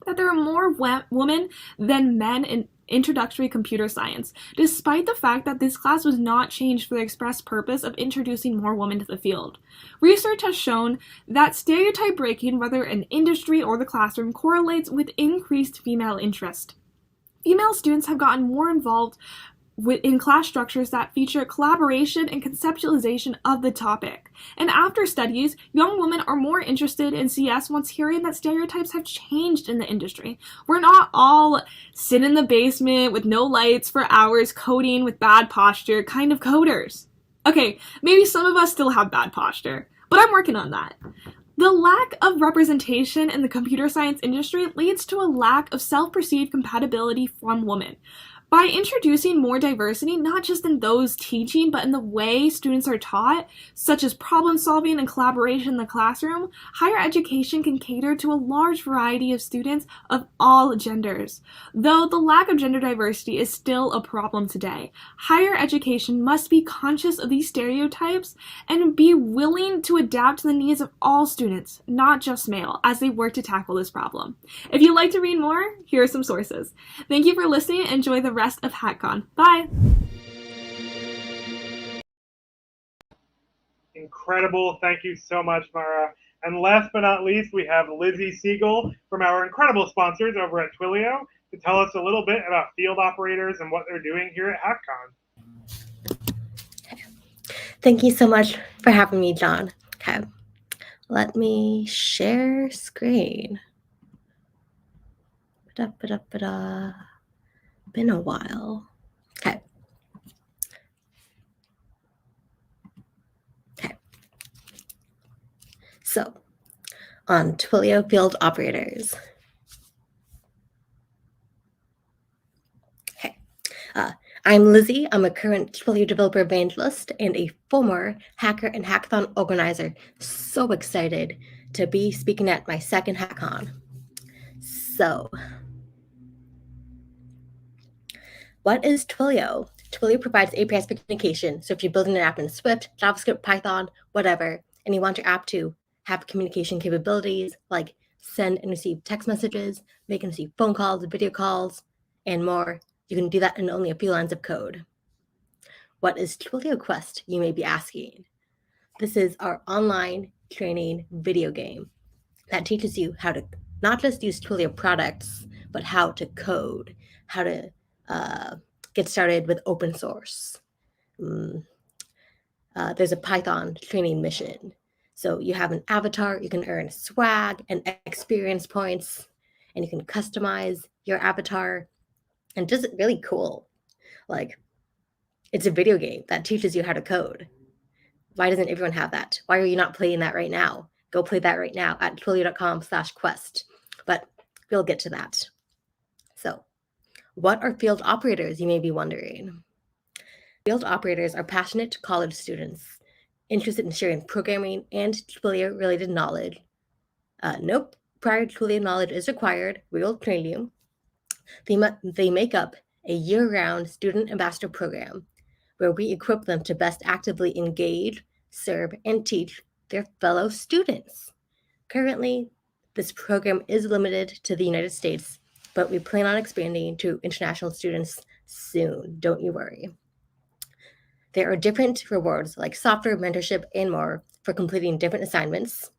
that there are more women than men in introductory computer science, despite the fact that this class was not changed for the express purpose of introducing more women to the field. Research has shown that stereotype breaking, whether in industry or the classroom, correlates with increased female interest. Female students have gotten more involved in class structures that feature collaboration and conceptualization of the topic. And after studies, young women are more interested in CS once hearing that stereotypes have changed in the industry. We're not all sit in the basement with no lights for hours coding with bad posture kind of coders. Okay, maybe some of us still have bad posture, but I'm working on that. The lack of representation in the computer science industry leads to a lack of self-perceived compatibility from women. By introducing more diversity, not just in those teaching, but in the way students are taught, such as problem solving and collaboration in the classroom, higher education can cater to a large variety of students of all genders. Though the lack of gender diversity is still a problem today, higher education must be conscious of these stereotypes and be willing to adapt to the needs of all students, not just male, as they work to tackle this problem. If you'd like to read more, here are some sources. Thank you for listening. Enjoy the rest of Hackcon. Bye! Incredible. Thank you so much, Mara. And last but not least, we have Lizzie Siegel from our incredible sponsors over at Twilio to tell us a little bit about field operators and what they're doing here at Hackcon. Thank you so much for having me, John. Okay, let me share screen. Been a while. Okay. So, on Twilio field operators. Okay. I'm Lizzie. I'm a current Twilio developer evangelist and a former hacker and hackathon organizer. So excited to be speaking at my second Hackcon. So, what is Twilio? Twilio provides APIs for communication. So if you're building an app in Swift, JavaScript, Python, whatever, and you want your app to have communication capabilities like send and receive text messages, make and receive phone calls, video calls, and more, you can do that in only a few lines of code. What is Twilio Quest, you may be asking? This is our online training video game that teaches you how to not just use Twilio products, but how to code, how to get started with open source. There's a Python training mission. So you have an avatar, you can earn swag and experience points, and you can customize your avatar, and just really cool. Like, it's a video game that teaches you how to code. Why doesn't everyone have that? Why are you not playing that right now? Go play that right now at twilio.com/quest. But we'll get to that. So, what are field operators, you may be wondering? Field operators are passionate college students interested in sharing programming and Twilio-related knowledge. prior Twilio knowledge is required, we will train you. They make up a year-round student ambassador program where we equip them to best actively engage, serve, and teach their fellow students. Currently, this program is limited to the United States, but we plan on expanding to international students soon. Don't you worry. There are different rewards like software, mentorship, and more for completing different assignments,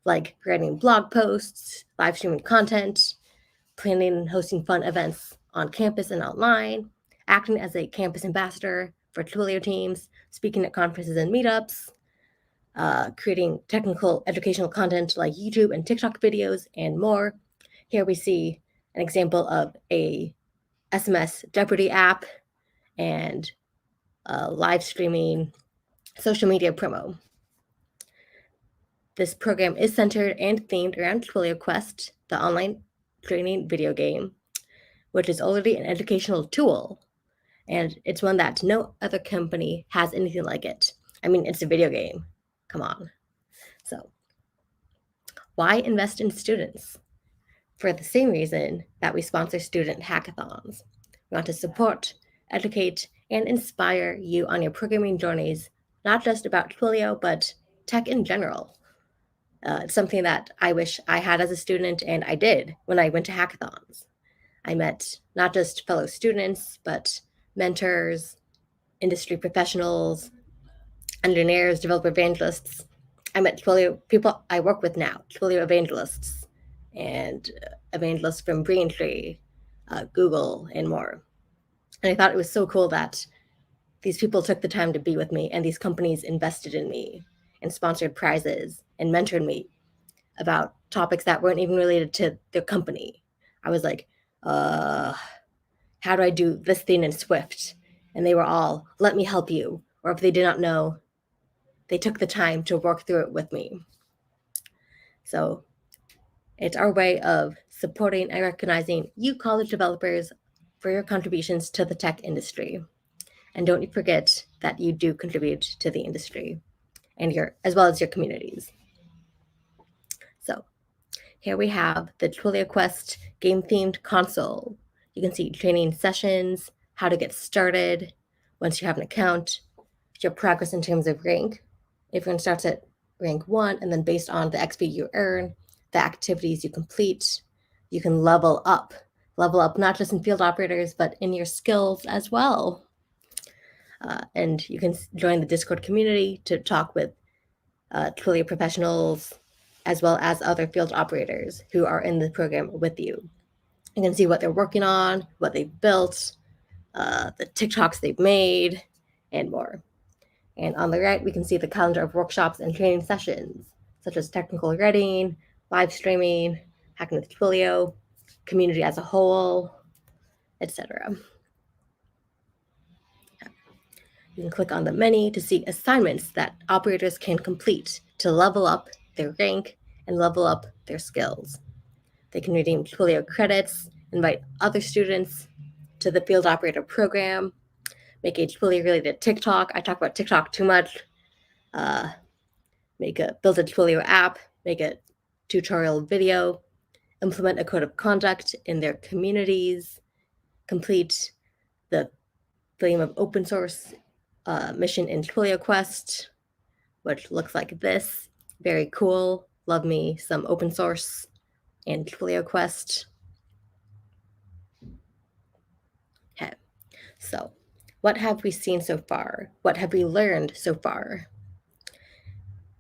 like writing blog posts, live streaming content, planning and hosting fun events on campus and online, acting as a campus ambassador for Twilio teams, speaking at conferences and meetups, creating technical educational content like YouTube and TikTok videos, and more. Here we see an example of a SMS Jeopardy app and live streaming social media promo. This program is centered and themed around Twilio Quest, the online training video game, which is already an educational tool, and it's one that no other company has anything like it. I mean, it's a video game. Come on. So, why invest in students? For the same reason that we sponsor student hackathons. We want to support, educate, and inspire you on your programming journeys, not just about Twilio, but tech in general. It's something that I wish I had as a student, and I did when I went to hackathons. I met not just fellow students, but mentors, industry professionals, engineers, developer evangelists. I met Twilio people I work with now, Twilio evangelists, and evangelists from Braintree, Google, and more. And I thought it was so cool that these people took the time to be with me, and these companies invested in me and sponsored prizes and mentored me about topics that weren't even related to their company. I was like, how do I do this thing in Swift? And they were all, let me help you. Or if they did not know, they took the time to work through it with me. So it's our way of supporting and recognizing you college developers for your contributions to the tech industry. And don't forget that you do contribute to the industry and as well as your communities. So here we have the Twilio Quest game-themed console. You can see training sessions, how to get started once you have an account, your progress in terms of rank. Everyone starts at rank 1, and then based on the XP you earn, the activities you complete, you can level up not just in field operators, but in your skills as well. And you can join the Discord community to talk with Twilio professionals, as well as other field operators who are in the program with you. You can see what they're working on, what they've built, the TikToks they've made, and more. And on the right, we can see the calendar of workshops and training sessions, such as technical writing, live streaming, hacking with Twilio, community as a whole, etc. You can click on the menu to see assignments that operators can complete to level up their rank and level up their skills. They can redeem Twilio credits, invite other students to the field operator program, make a Twilio-related TikTok. I talk about TikTok too much. Build a Twilio app, make a tutorial video, implement a code of conduct in their communities, complete the theme of open source mission in Twilio Quest, which looks like this. Very cool. Love me some open source in Twilio Quest. Okay, so what have we seen so far? What have we learned so far?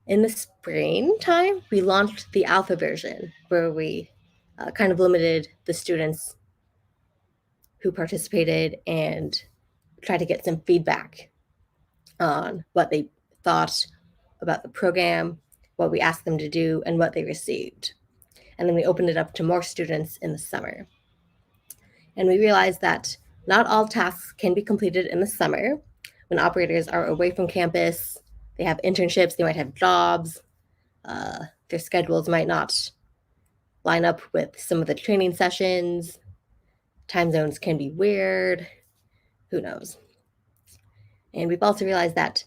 In the springtime, we launched the alpha version where we kind of limited the students who participated and tried to get some feedback on what they thought about the program, what we asked them to do, and what they received. And then we opened it up to more students in the summer. And we realized that not all tasks can be completed in the summer when operators are away from campus. They have internships, they might have jobs, their schedules might not line up with some of the training sessions. Time zones can be weird, who knows? And we've also realized that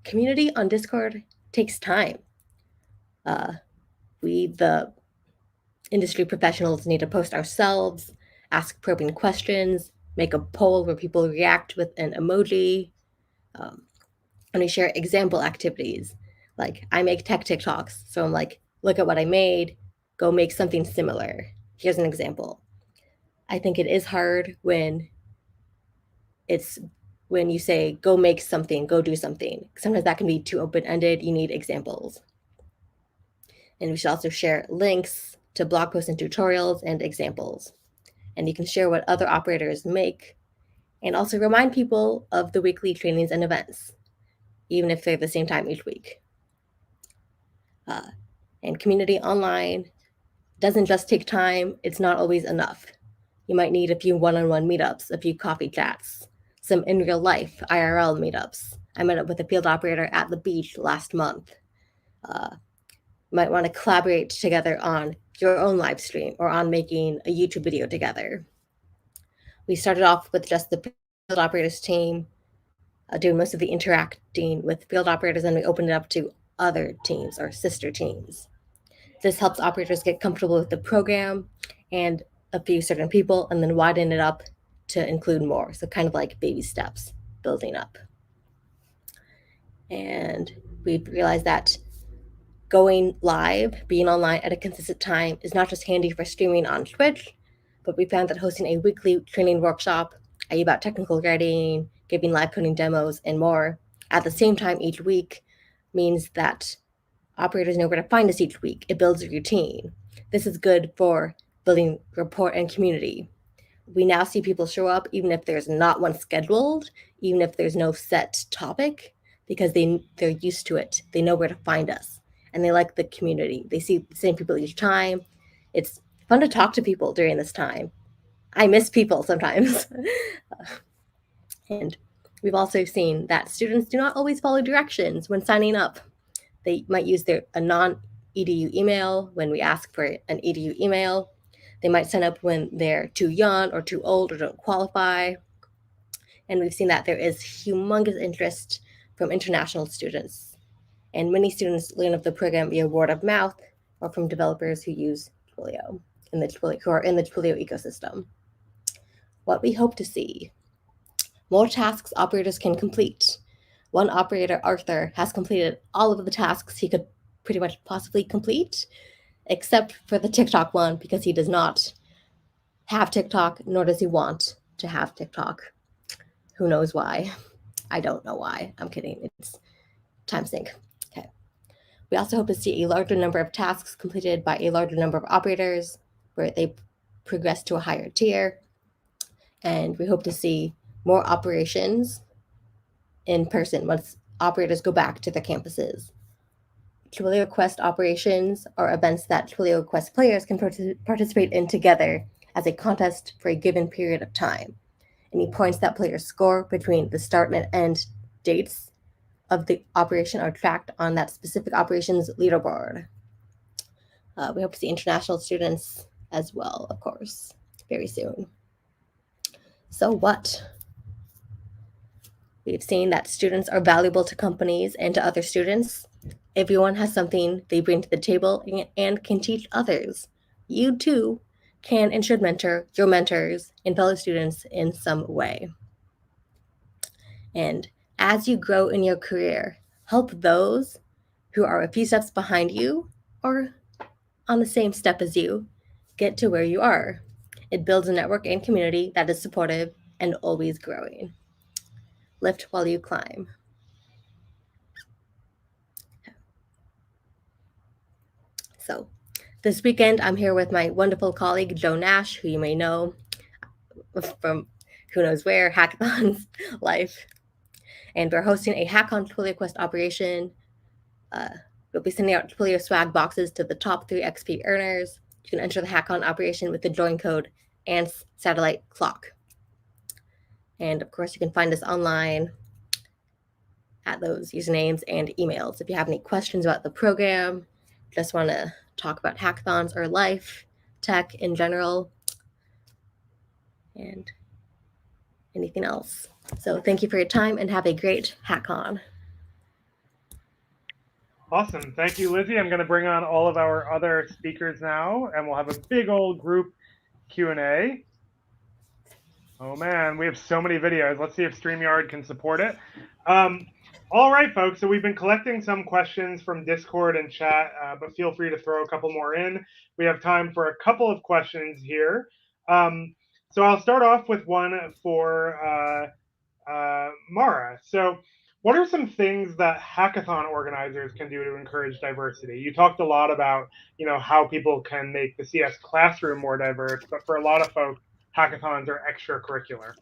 community on Discord takes time. The Industry professionals need to post ourselves, ask probing questions, make a poll where people react with an emoji, and we share example activities. Like I make tech TikToks, so I'm like, look at what I made, go make something similar. Here's an example. I think it is hard when you say, go make something, go do something. Sometimes that can be too open-ended. You need examples. And we should also share links to blog posts and tutorials and examples. And you can share what other operators make and also remind people of the weekly trainings and events, even if they're the same time each week. And community online doesn't just take time. It's not always enough. You might need a few one-on-one meetups, a few coffee chats, some in real life IRL meetups. I met up with a field operator at the beach last month. You might want to collaborate together on your own live stream or on making a YouTube video together. We started off with just the field operators team doing most of the interacting with field operators, and we opened it up to other teams or sister teams. This helps operators get comfortable with the program and a few certain people, and then widen it up to include more. So kind of like baby steps building up. And we realized that going live, being online at a consistent time is not just handy for streaming on Twitch, but we found that hosting a weekly training workshop, i.e. about technical writing, giving live coding demos, and more at the same time each week means that operators know where to find us each week. It builds a routine. This is good for building rapport and community. We now see people show up even if there's not one scheduled, even if there's no set topic, because they're used to it. They know where to find us, and they like the community. They see the same people each time. It's fun to talk to people during this time. I miss people sometimes. And we've also seen that students do not always follow directions when signing up. They might use a non-EDU email when we ask for an EDU email. They might sign up when they're too young or too old or don't qualify. And we've seen that there is humongous interest from international students. And many students learn of the program via word of mouth or from developers who use Twilio, who are in the Twilio ecosystem. What we hope to see: more tasks operators can complete. One operator, Arthur, has completed all of the tasks he could pretty much possibly complete, except for the TikTok one, because he does not have TikTok, nor does he want to have TikTok. Who knows why? I don't know why. I'm kidding. It's time sync. Okay. We also hope to see a larger number of tasks completed by a larger number of operators, where they progress to a higher tier. And we hope to see more operations in person once operators go back to their campuses. Twilio Quest operations are events that Twilio Quest players can participate in together as a contest for a given period of time. Any points that players score between the start and end dates of the operation are tracked on that specific operation's leaderboard. We hope to see international students as well, of course, very soon. So what? We've seen that students are valuable to companies and to other students. Everyone has something they bring to the table and can teach others. You too can and should mentor your mentors and fellow students in some way. And as you grow in your career, help those who are a few steps behind you or on the same step as you get to where you are. It builds a network and community that is supportive and always growing. Lift while you climb. So this weekend, I'm here with my wonderful colleague, Joe Nash, who you may know from who knows where, Hackathon's life. And we're hosting a Hackcon Twilio Quest operation. We'll be sending out Twilio swag boxes to the top 3 XP earners. You can enter the Hackcon operation with the join code and satellite clock. And of course, you can find us online at those usernames and emails. If you have any questions about the program, just want to talk about hackathons or life, tech in general, and anything else. So thank you for your time and have a great Hackcon. Awesome. Thank you, Lizzie. I'm going to bring on all of our other speakers now, and we'll have a big old group Q&A. Oh, man, we have so many videos. Let's see if StreamYard can support it. All right, folks, so we've been collecting some questions from Discord and chat, but feel free to throw a couple more in. We have time for a couple of questions here. So I'll start off with one for Mara. So what are some things that hackathon organizers can do to encourage diversity? You talked a lot about, how people can make the CS classroom more diverse, but for a lot of folks, hackathons are extracurricular.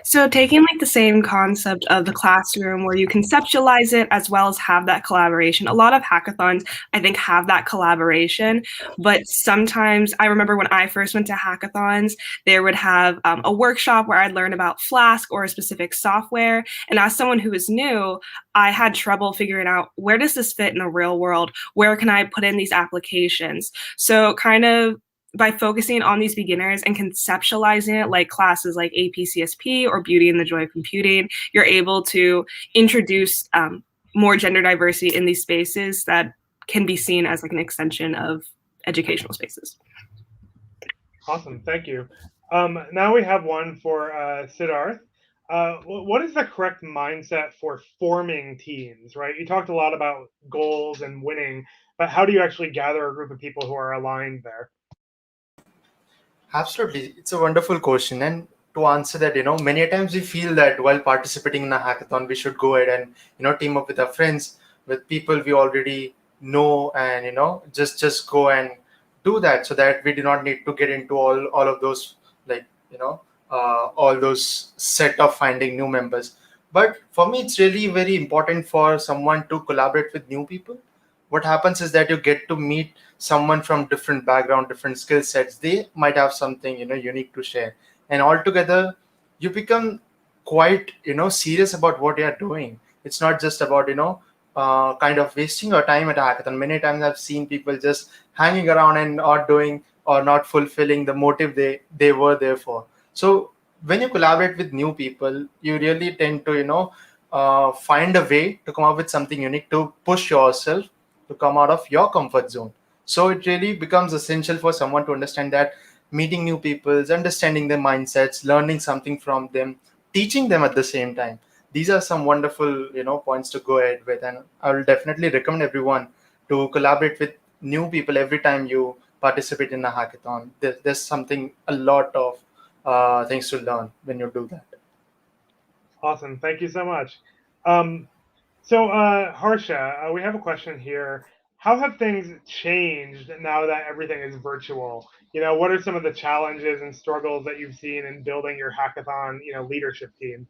So taking like the same concept of the classroom where you conceptualize it as well as have that collaboration. A lot of hackathons, I think, have that collaboration, but sometimes I remember when I first went to hackathons, they would have a workshop where I'd learn about Flask or a specific software. And as someone who is new, I had trouble figuring out, where does this fit in the real world? Where can I put in these applications? So kind of by focusing on these beginners and conceptualizing it like classes like APCSP or Beauty and the Joy of Computing, you're able to introduce more gender diversity in these spaces that can be seen as like an extension of educational spaces. Awesome, thank you. Now we have one for Siddharth. What is the correct mindset for forming teams, right? You talked a lot about goals and winning, but how do you actually gather a group of people who are aligned there? Absolutely. It's a wonderful question. And to answer that, many times we feel that while participating in a hackathon, we should go ahead and, team up with our friends, with people we already know, and, just go and do that, so that we do not need to get into all of those, like, all those set of finding new members. But for me, it's really very important for someone to collaborate with new people. What happens is that you get to meet someone from different background, different skill sets. They might have something unique to share, and altogether you become quite serious about what you are doing. It's not just about kind of wasting your time at a hackathon. Many times I've seen people just hanging around and not doing or not fulfilling the motive they were there for. So when you collaborate with new people, you really tend to find a way to come up with something unique, to push yourself to come out of your comfort zone. So it really becomes essential for someone to understand that meeting new people, understanding their mindsets, learning something from them, teaching them at the same time. These are some wonderful, points to go ahead with. And I will definitely recommend everyone to collaborate with new people every time you participate in a hackathon. There's something, a lot of things to learn when you do that. Awesome. Thank you so much. So, Harsha, we have a question here. How have things changed now that everything is virtual? What are some of the challenges and struggles that you've seen in building your hackathon, leadership team?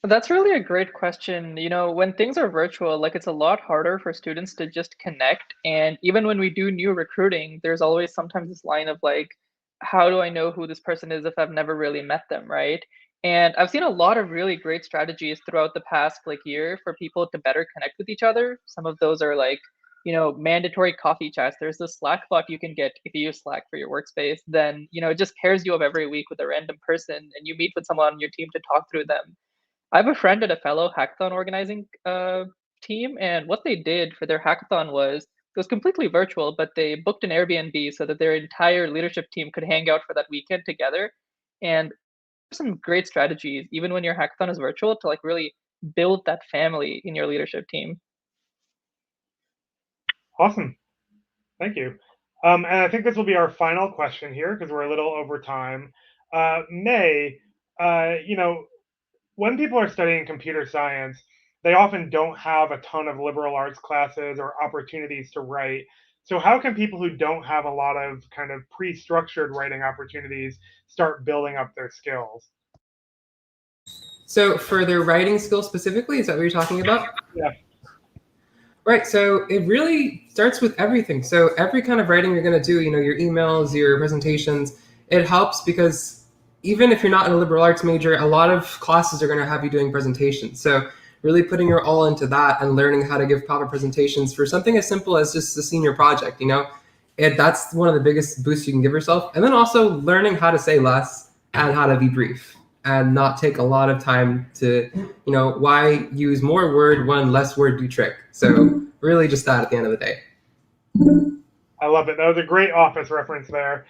That's really a great question. When things are virtual, like it's a lot harder for students to just connect. And even when we do new recruiting, there's always sometimes this line of like, how do I know who this person is if I've never really met them, right? And I've seen a lot of really great strategies throughout the past year for people to better connect with each other. Some of those are like, mandatory coffee chats. There's this Slack bot you can get if you use Slack for your workspace. Then, it just pairs you up every week with a random person and you meet with someone on your team to talk through them. I have a friend at a fellow hackathon organizing team, and what they did for their hackathon was, it was completely virtual, but they booked an Airbnb so that their entire leadership team could hang out for that weekend together. And some great strategies, even when your hackathon is virtual, to really build that family in your leadership team. Awesome. Thank you. And I think this will be our final question here because we're a little over time. May, when people are studying computer science, they often don't have a ton of liberal arts classes or opportunities to write. So how can people who don't have a lot of kind of pre-structured writing opportunities start building up their skills? So for their writing skills specifically, is that what you're talking about? Yeah. Right, so it really starts with everything. So every kind of writing you're going to do, your emails, your presentations, it helps because even if you're not in a liberal arts major, a lot of classes are going to have you doing presentations. So really putting your all into that and learning how to give proper presentations for something as simple as just a senior project, that's one of the biggest boosts you can give yourself. And then also learning how to say less and how to be brief. and not take a lot of time to, why use more word when less word do trick? So really just that at the end of the day. I love it. That was a great Office reference there.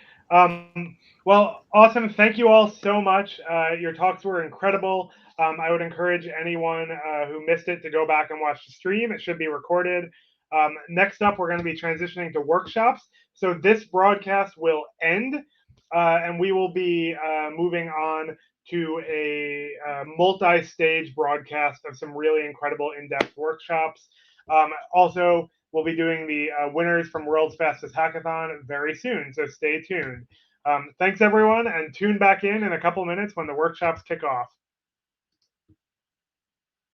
Well, awesome. Thank you all so much. Your talks were incredible. I would encourage anyone who missed it to go back and watch the stream. It should be recorded. Next up, we're going to be transitioning to workshops. So this broadcast will end, and we will be moving on to a multi-stage broadcast of some really incredible in-depth workshops. Also, we'll be doing the winners from World's Fastest Hackathon very soon, so stay tuned. Thanks, everyone, and tune back in a couple minutes when the workshops kick off.